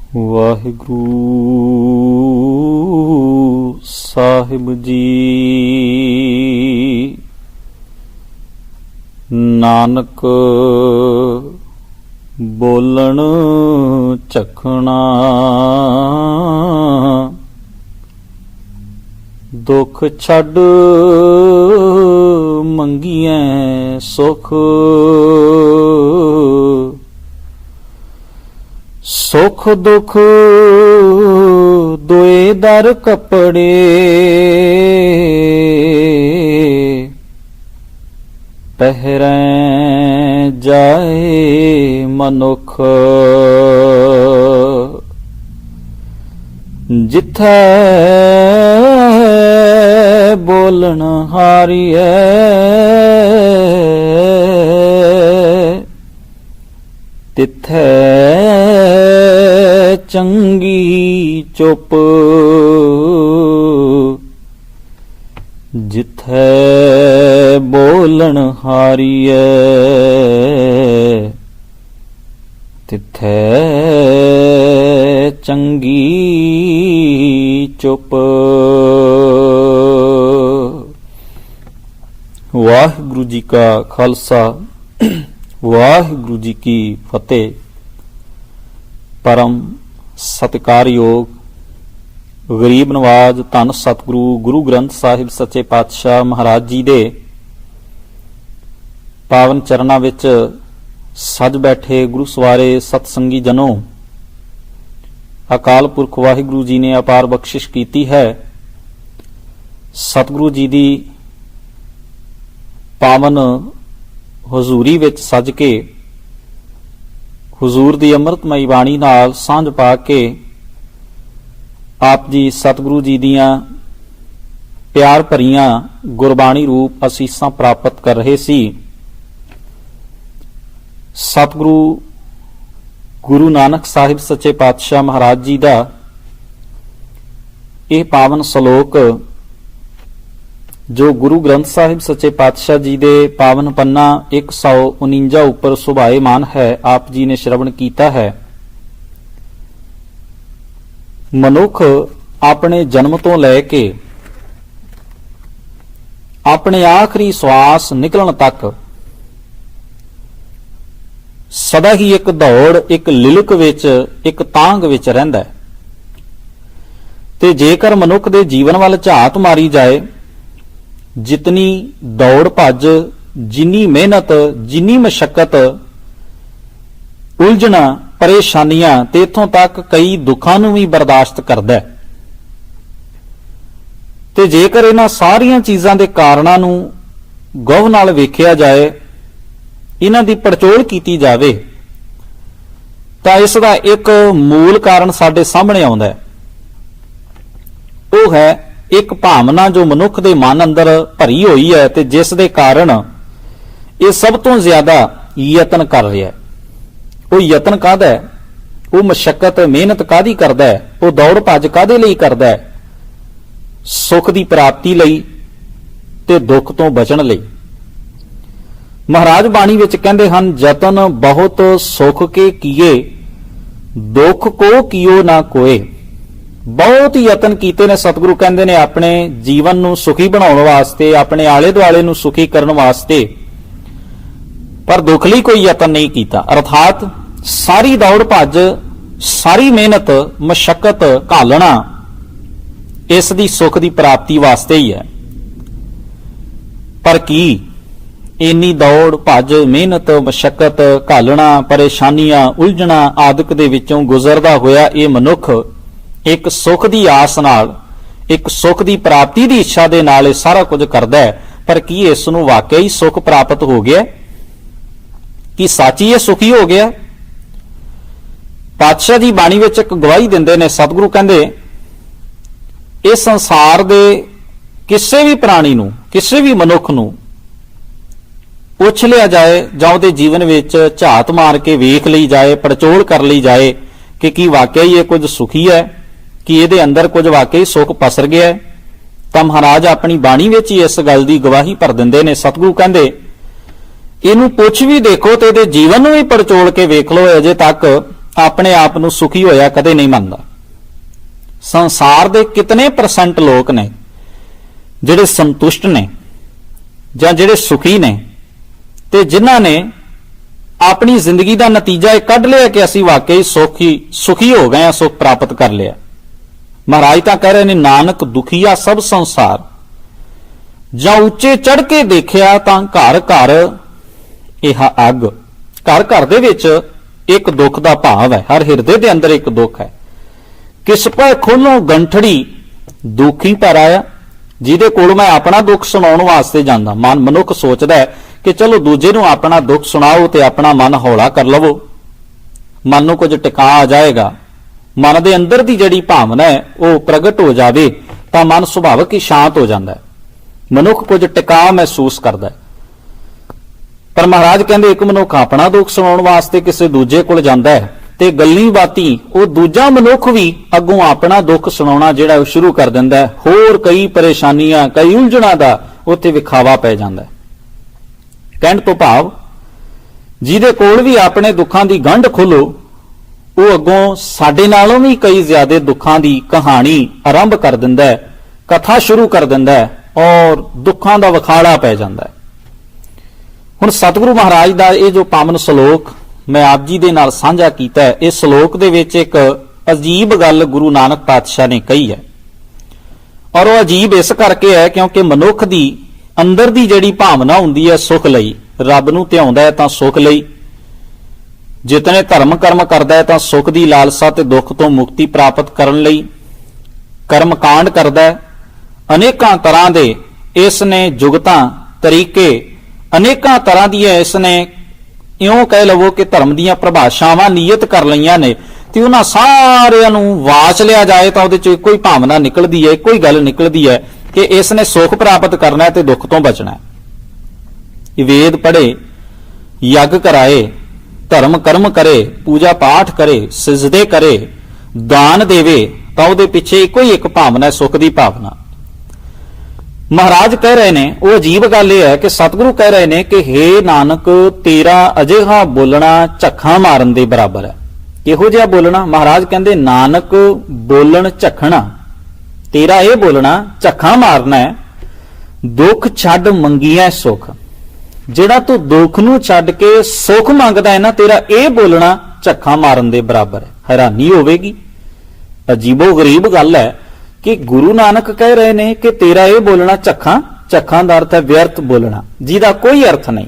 ਵਾਹਿਗੁਰੂ ਸਾਹਿਬ ਜੀ। ਨਾਨਕ ਬੋਲਣ ਝਖਣਾ, ਦੁੱਖ ਛੱਡ ਮੰਗੀਐ ਸੁਖ, ਸੁਖ ਦੁਖ ਦੋਏ ਦਰ ਕੱਪੜੇ, ਪਹਿਰੈ ਜਾਏ ਮਨੁੱਖ, ਜਿੱਥੈ ਬੋਲਣ ਹਾਰੀਐ, ਤਿੱਥੈ ਚੰਗੀ ਚੁੱਪ, ਜਿੱਥੈ ਬੋਲਣ ਹਾਰੀਐ, ਤਿੱਥੈ ਚੰਗੀ ਚੁੱਪ। ਵਾਹਿਗੁਰੂ ਜੀ ਕਾ ਖਾਲਸਾ, ਵਾਹਿਗੁਰੂ ਜੀ ਕੀ ਫਤਿਹ। ਪਰਮ ਸਤਿਕਾਰਯੋਗ ਗਰੀਬ ਨਵਾਜ ਧੰਨ ਸਤਿਗੁਰੂ ਗੁਰੂ ਗ੍ਰੰਥ ਸਾਹਿਬ ਸੱਚੇ ਪਾਤਸ਼ਾਹ ਮਹਾਰਾਜ ਜੀ ਦੇ ਪਾਵਨ ਚਰਨਾਂ ਵਿੱਚ ਸਜ ਬੈਠੇ ਗੁਰੂ ਸਵਾਰੇ ਸਤਸੰਗੀ ਜਨੋ, ਅਕਾਲ ਪੁਰਖ ਵਾਹਿਗੁਰੂ ਜੀ ਨੇ ਅਪਾਰ ਬਖਸ਼ਿਸ਼ ਕੀਤੀ ਹੈ। ਸਤਿਗੁਰੂ ਜੀ ਦੀ ਪਾਵਨ ਹਜ਼ੂਰੀ ਵਿੱਚ ਸਜ ਕੇ ਹੁਜ਼ੂਰ ਦੀ ਅੰਮ੍ਰਿਤਮਈ ਬਾਣੀ ਨਾਲ ਸਾਂਝ ਪਾ ਕੇ ਆਪ ਜੀ ਸਤਿਗੁਰੂ ਜੀ ਦੀਆਂ ਪਿਆਰ ਭਰੀਆਂ ਗੁਰਬਾਣੀ ਰੂਪ ਅਸੀਸਾਂ ਪ੍ਰਾਪਤ ਕਰ ਰਹੇ ਸੀ। ਸਤਿਗੁਰੂ ਗੁਰੂ ਨਾਨਕ ਸਾਹਿਬ ਸੱਚੇ ਪਾਤਸ਼ਾਹ ਮਹਾਰਾਜ ਜੀ ਦਾ ਇਹ ਪਾਵਨ ਸ਼ਲੋਕ ਜੋ ਗੁਰੂ ਗ੍ਰੰਥ ਸਾਹਿਬ ਸੱਚੇ ਪਾਤਸ਼ਾਹ ਜੀ ਦੇ ਪਾਵਨ ਪੰਨਾ 149 ਉੱਪਰ ਸੁਭਾਏਮਾਨ ਹੈ, ਆਪ ਜੀ ਨੇ ਸ਼ਰਵਣ ਕੀਤਾ ਹੈ। ਮਨੁੱਖ ਆਪਣੇ ਜਨਮ ਤੋਂ ਲੈ ਕੇ ਆਪਣੇ ਆਖਰੀ ਸਵਾਸ ਨਿਕਲਣ ਤੱਕ ਸਦਾ ਹੀ ਇੱਕ ਦੌੜ, ਇੱਕ ਲਿਲਕ ਵਿੱਚ, ਇੱਕ ਤਾਂਘ ਵਿੱਚ ਰਹਿੰਦਾ ਹੈ। ਤੇ ਜੇਕਰ ਮਨੁੱਖ ਦੇ ਜੀਵਨ ਵੱਲ ਝਾਤ ਮਾਰੀ ਜਾਏ, ਜਿਤਨੀ ਦੌੜ ਭੱਜ, ਜਿੰਨੀ ਮਿਹਨਤ, ਜਿੰਨੀ ਮਸ਼ੱਕਤ, ਉਲਝਣਾ, ਪਰੇਸ਼ਾਨੀਆਂ ਤੇ ਇੱਥੋਂ ਤੱਕ ਕਈ ਦੁੱਖਾਂ ਨੂੰ ਵੀ ਬਰਦਾਸ਼ਤ ਕਰਦਾ ਹੈ। ਤੇ ਜੇਕਰ ਇਹਨਾਂ ਸਾਰੀਆਂ ਚੀਜ਼ਾਂ ਦੇ ਕਾਰਨਾਂ ਨੂੰ ਗੌਰ ਨਾਲ ਵੇਖਿਆ ਜਾਏ, ਇਹਨਾਂ ਦੀ ਪੜਚੋਲ ਕੀਤੀ ਜਾਵੇ, ਤਾਂ ਇਸ ਦਾ ਇੱਕ ਮੂਲ ਕਾਰਨ ਸਾਡੇ ਸਾਹਮਣੇ ਆਉਂਦਾ ਹੈ। ਉਹ ਹੈ ਇੱਕ ਭਾਵਨਾ ਜੋ ਮਨੁੱਖ ਦੇ ਮਨ ਅੰਦਰ ਭਰੀ ਹੋਈ ਹੈ ਤੇ ਜਿਸ ਦੇ ਕਾਰਨ ਇਹ ਸਭ ਤੋਂ ਜ਼ਿਆਦਾ ਯਤਨ ਕਰ ਰਿਹਾ ਹੈ। ਉਹ ਯਤਨ ਕਾਹਦਾ ਹੈ? ਉਹ ਮਸ਼ੱਕਤ ਮਿਹਨਤ ਕਾਹਦੀ ਕਰਦਾ ਹੈ? ਉਹ ਦੌੜ ਭੱਜ ਕਾਹਦੇ ਲਈ ਕਰਦਾ ਹੈ? ਸੁੱਖ ਦੀ ਪ੍ਰਾਪਤੀ ਲਈ ਤੇ ਦੁੱਖ ਤੋਂ ਬਚਣ ਲਈ। ਮਹਾਰਾਜ ਬਾਣੀ ਵਿੱਚ ਕਹਿੰਦੇ ਹਨ, ਯਤਨ ਬਹੁਤ ਸੁਖ ਕੇ ਕੀਏ, ਦੁੱਖ ਕੋ ਕੀਓ ਨਾ ਕੋਏ। ਬਹੁਤ ਹੀ ਯਤਨ ਕੀਤੇ ਨੇ, ਸਤਿਗੁਰੂ ਕਹਿੰਦੇ ਨੇ, ਆਪਣੇ ਜੀਵਨ ਨੂੰ ਸੁਖੀ ਬਣਾਉਣ ਵਾਸਤੇ, ਆਪਣੇ ਆਲੇ ਦੁਆਲੇ ਨੂੰ ਸੁਖੀ ਕਰਨ ਵਾਸਤੇ, ਪਰ ਦੁੱਖ ਲਈ ਕੋਈ ਯਤਨ ਨਹੀਂ ਕੀਤਾ। ਅਰਥਾਤ ਸਾਰੀ ਦੌੜ ਭੱਜ, ਸਾਰੀ ਮਿਹਨਤ, ਮਸ਼ੱਕਤ ਘਾਲਣਾ ਇਸ ਦੀ ਸੁੱਖ ਦੀ ਪ੍ਰਾਪਤੀ ਵਾਸਤੇ ਹੀ ਹੈ। ਪਰ ਕੀ ਇੰਨੀ ਦੌੜ ਭੱਜ, ਮਿਹਨਤ, ਮਸ਼ੱਕਤ ਘਾਲਣਾ, ਪਰੇਸ਼ਾਨੀਆਂ, ਉਲਝਣਾ ਆਦਿਕ ਦੇ ਵਿੱਚੋਂ ਗੁਜ਼ਰਦਾ ਹੋਇਆ ਇਹ ਮਨੁੱਖ ਇੱਕ ਸੁੱਖ ਦੀ ਆਸ ਨਾਲ, ਇੱਕ ਸੁੱਖ ਦੀ ਪ੍ਰਾਪਤੀ ਦੀ ਇੱਛਾ ਦੇ ਨਾਲ ਇਹ ਸਾਰਾ ਕੁਝ ਕਰਦਾ ਹੈ, ਪਰ ਕੀ ਇਸ ਨੂੰ ਵਾਕਿਆ ਹੀ ਸੁੱਖ ਪ੍ਰਾਪਤ ਹੋ ਗਿਆ? ਕੀ ਸੱਚੀ ਇਹ ਸੁਖੀ ਹੋ ਗਿਆ? ਪਾਤਸ਼ਾਹ ਜੀ ਬਾਣੀ ਵਿੱਚ ਇੱਕ ਗਵਾਹੀ ਦਿੰਦੇ ਨੇ। ਸਤਿਗੁਰੂ ਕਹਿੰਦੇ, ਇਸ ਸੰਸਾਰ ਦੇ ਕਿਸੇ ਵੀ ਪ੍ਰਾਣੀ ਨੂੰ, ਕਿਸੇ ਵੀ ਮਨੁੱਖ ਨੂੰ ਪੁੱਛ ਲਿਆ ਜਾਏ ਜਾਂ ਉਹਦੇ ਜੀਵਨ ਵਿੱਚ ਝਾਤ ਮਾਰ ਕੇ ਵੇਖ ਲਈ ਜਾਏ, ਪੜਚੋਲ ਕਰ ਲਈ ਜਾਏ ਕਿ ਕੀ ਵਾਕਿਆ ਹੀ ਇਹ ਕੁਝ ਸੁਖੀ ਹੈ, ਕਿ ਇਹਦੇ ਅੰਦਰ ਕੁਝ ਵਾਕਈ ਸੁੱਖ ਪਸਰ ਗਿਆ ਹੈ, ਤਾਂ ਮਹਾਰਾਜ ਆਪਣੀ ਬਾਣੀ ਵਿੱਚ ਹੀ ਇਸ ਗੱਲ ਦੀ ਗਵਾਹੀ ਭਰ ਦਿੰਦੇ ਨੇ। ਸਤਿਗੁਰੂ ਕਹਿੰਦੇ, ਇਹਨੂੰ ਪੁੱਛ ਵੀ ਦੇਖੋ ਤੇ ਇਹਦੇ ਜੀਵਨ ਨੂੰ ਵੀ ਪੜਚੋਲ ਕੇ ਵੇਖ ਲਓ, ਅਜੇ ਤੱਕ ਆਪਣੇ ਆਪ ਨੂੰ ਸੁਖੀ ਹੋਇਆ ਕਦੇ ਨਹੀਂ ਮੰਨਦਾ। ਸੰਸਾਰ ਦੇ ਕਿਤਨੇ % ਲੋਕ ਨੇ ਜਿਹੜੇ ਸੰਤੁਸ਼ਟ ਨੇ ਜਾਂ ਜਿਹੜੇ ਸੁਖੀ ਨੇ, ਤੇ ਜਿਨ੍ਹਾਂ ਨੇ ਆਪਣੀ ਜ਼ਿੰਦਗੀ ਦਾ ਨਤੀਜਾ ਇਹ ਕੱਢ ਲਿਆ ਕਿ ਅਸੀਂ ਵਾਕਈ ਸੁਖੀ ਹੋ ਗਏ ਆ, ਸੁਖ ਪ੍ਰਾਪਤ ਕਰ ਲਿਆ। ਮਹਾਰਾਜ ਤਾਂ ਕਹਿ ਰਹੇ ਨੇ, ਨਾਨਕ ਦੁਖੀਆ ਸਭ ਸੰਸਾਰ, ਜਾਂ ਉੱਚੇ ਚੜ ਕੇ ਦੇਖਿਆ ਤਾਂ ਘਰ ਘਰ ਇਹ ਅੱਗ। ਘਰ ਘਰ ਦੇ ਵਿੱਚ ਇੱਕ ਦੁੱਖ ਦਾ ਭਾਵ ਹੈ, ਹਰ ਹਿਰਦੇ ਦੇ ਅੰਦਰ ਇੱਕ ਦੁੱਖ ਹੈ। ਕਿਸ ਪੈ ਖੋਲੋਂ ਗੰਠੜੀ ਦੁਖੀ ਪਰ ਆਇਆ, ਜਿਹਦੇ ਕੋਲ ਮੈਂ ਆਪਣਾ ਦੁੱਖ ਸੁਣਾਉਣ ਵਾਸਤੇ ਜਾਂਦਾ। ਮਨੁੱਖ ਸੋਚਦਾ ਹੈ ਕਿ ਚਲੋ ਦੂਜੇ ਨੂੰ ਆਪਣਾ ਦੁੱਖ ਸੁਣਾਓ ਤੇ ਆਪਣਾ ਮਨ ਹੌਲਾ ਕਰ ਲਵੋ, ਮਨ ਨੂੰ ਕੁਝ ਟਿਕਾ ਆ ਜਾਏਗਾ, ਮਨ ਦੇ ਅੰਦਰ ਦੀ ਜਿਹੜੀ ਭਾਵਨਾ ਹੈ ਉਹ ਪ੍ਰਗਟ ਹੋ ਜਾਵੇ ਤਾਂ ਮਨ ਸੁਭਾਵਕ ਹੀ ਸ਼ਾਂਤ ਹੋ ਜਾਂਦਾ ਹੈ, ਮਨੁੱਖ ਕੁਝ ਟਿਕਾ ਮਹਿਸੂਸ ਕਰਦਾ ਹੈ। ਪਰ ਮਹਾਰਾਜ ਕਹਿੰਦੇ ਇੱਕ ਮਨੁੱਖ ਆਪਣਾ ਦੁੱਖ ਸੁਣਾਉਣ ਵਾਸਤੇ ਕਿਸੇ ਦੂਜੇ ਕੋਲ ਜਾਂਦਾ ਹੈ ਤੇ ਗੱਲੀ ਬਾਤੀ ਉਹ ਦੂਜਾ ਮਨੁੱਖ ਵੀ ਅੱਗੋਂ ਆਪਣਾ ਦੁੱਖ ਸੁਣਾਉਣਾ ਜਿਹੜਾ ਉਹ ਸ਼ੁਰੂ ਕਰ ਦਿੰਦਾ ਹੈ। ਹੋਰ ਕਈ ਪਰੇਸ਼ਾਨੀਆਂ, ਕਈ ਉਲਝਣਾਂ ਦਾ ਉੱਥੇ ਵਿਖਾਵਾ ਪੈ ਜਾਂਦਾ ਹੈ। ਕਹਿਣ ਤੋਂ ਭਾਵ ਜਿਹਦੇ ਕੋਲ ਵੀ ਆਪਣੇ ਦੁੱਖਾਂ ਦੀ ਗੰਢ ਖੋਲੋ, ਉਹ ਅੱਗੋਂ ਸਾਡੇ ਨਾਲੋਂ ਵੀ ਕਈ ਜ਼ਿਆਦਾ ਦੁੱਖਾਂ ਦੀ ਕਹਾਣੀ ਆਰੰਭ ਕਰ ਦਿੰਦਾ ਹੈ, ਕਥਾ ਸ਼ੁਰੂ ਕਰ ਦਿੰਦਾ ਹੈ ਔਰ ਦੁੱਖਾਂ ਦਾ ਵਿਖਾੜਾ ਪੈ ਜਾਂਦਾ ਹੈ। ਹੁਣ ਸਤਿਗੁਰੂ ਮਹਾਰਾਜ ਦਾ ਇਹ ਜੋ ਪਾਵਨ ਸ਼ਲੋਕ ਮੈਂ ਆਪ ਜੀ ਦੇ ਨਾਲ ਸਾਂਝਾ ਕੀਤਾ ਹੈ, ਇਸ ਸ਼ਲੋਕ ਦੇ ਵਿੱਚ ਇੱਕ ਅਜੀਬ ਗੱਲ ਗੁਰੂ ਨਾਨਕ ਪਾਤਸ਼ਾਹ ਨੇ ਕਹੀ ਹੈ, ਔਰ ਉਹ ਅਜੀਬ ਇਸ ਕਰਕੇ ਹੈ ਕਿਉਂਕਿ ਮਨੁੱਖ ਦੀ ਅੰਦਰ ਦੀ ਜਿਹੜੀ ਭਾਵਨਾ ਹੁੰਦੀ ਹੈ ਸੁਖ ਲਈ, ਰੱਬ ਨੂੰ ਧਿਆਉਂਦਾ ਹੈ ਤਾਂ ਸੁਖ ਲਈ, ਜਿਤਨੇ ਧਰਮ ਕਰਮ ਕਰਦਾ ਹੈ ਤਾਂ ਸੁਖ ਦੀ ਲਾਲਸਾ ਤੇ ਦੁੱਖ ਤੋਂ ਮੁਕਤੀ ਪ੍ਰਾਪਤ ਕਰਨ ਲਈ, ਕਰਮ ਕਾਂਡ ਕਰਦਾ ਹੈ ਅਨੇਕਾਂ ਤਰ੍ਹਾਂ ਦੇ, ਇਸ ਨੇ ਜੁਗਤਾਂ ਤਰੀਕੇ ਅਨੇਕਾਂ ਤਰ੍ਹਾਂ ਦੀਆਂ ਇਸ ਨੇ ਇਉਂ ਕਹਿ ਲਵੋ ਕਿ ਧਰਮ ਦੀਆਂ ਪ੍ਰਭਾਸ਼ਾਵਾਂ ਨਿਯਤ ਕਰ ਲਈਆਂ ਨੇ, ਤੇ ਉਹਨਾਂ ਸਾਰਿਆਂ ਨੂੰ ਵਾਚ ਲਿਆ ਜਾਏ ਤਾਂ ਉਹਦੇ ਚ ਇੱਕੋ ਹੀ ਭਾਵਨਾ ਨਿਕਲਦੀ ਹੈ, ਇੱਕੋ ਹੀ ਗੱਲ ਨਿਕਲਦੀ ਹੈ ਕਿ ਇਸ ਨੇ ਸੁਖ ਪ੍ਰਾਪਤ ਕਰਨਾ ਹੈ ਤੇ ਦੁੱਖ ਤੋਂ ਬਚਣਾ ਹੈ। ਇਹ ਵੇਦ ਪੜ੍ਹੇ, ਯੱਗ ਕਰਾਏ, ਧਰਮ ਕਰਮ ਕਰੇ, ਪੂਜਾ ਪਾਠ ਕਰੇ, ਸਿਜਦੇ ਕਰੇ, ਦਾਨ ਦੇਵੇ, ਤਾਂ ਉਹਦੇ ਪਿੱਛੇ ਇੱਕੋ ਹੀ ਇੱਕ ਭਾਵਨਾ ਹੈ, ਸੁਖ ਦੀ ਭਾਵਨਾ। ਮਹਾਰਾਜ ਕਹਿ ਰਹੇ ਨੇ, ਉਹ ਅਜੀਬ ਗੱਲ ਇਹ ਹੈ ਕਿ ਸਤਿਗੁਰੂ ਕਹਿ ਰਹੇ ਨੇ ਕਿ ਹੇ ਨਾਨਕ ਤੇਰਾ ਅਜਿਹਾ ਬੋਲਣਾ ਝੱਖਾਂ ਮਾਰਨ ਦੇ ਬਰਾਬਰ ਹੈ। ਕਿਹੋ ਜਿਹਾ ਬੋਲਣਾ? ਮਹਾਰਾਜ ਕਹਿੰਦੇ ਨਾਨਕ ਬੋਲਣ ਝੱਖਣਾ, ਤੇਰਾ ਇਹ ਬੋਲਣਾ ਝੱਖਾਂ ਮਾਰਨਾ ਹੈ। ਦੁੱਖ ਛੱਡ ਮੰਗੀਐ ਸੁਖ, ਜਿਹੜਾ ਤੂੰ ਦੁੱਖ ਨੂੰ ਛੱਡ ਕੇ ਸੁਖ ਮੰਗਦਾ ਹੈ ਨਾ, ਤੇਰਾ ਇਹ ਬੋਲਣਾ ਝੱਖਾਂ ਮਾਰਨ ਦੇ ਬਰਾਬਰ ਹੈ। ਹੈਰਾਨੀ ਹੋਵੇਗੀ, ਅਜੀਬੋ ਗਰੀਬ ਗੱਲ ਹੈ ਕਿ ਗੁਰੂ ਨਾਨਕ ਕਹਿ ਰਹੇ ਨੇ ਕਿ ਤੇਰਾ ਇਹ ਬੋਲਣਾ ਝੱਖਾਂ ਦਾ ਅਰਥ ਹੈ ਵਿਅਰਥ ਬੋਲਣਾ, ਜਿਹਦਾ ਕੋਈ ਅਰਥ ਨਹੀਂ।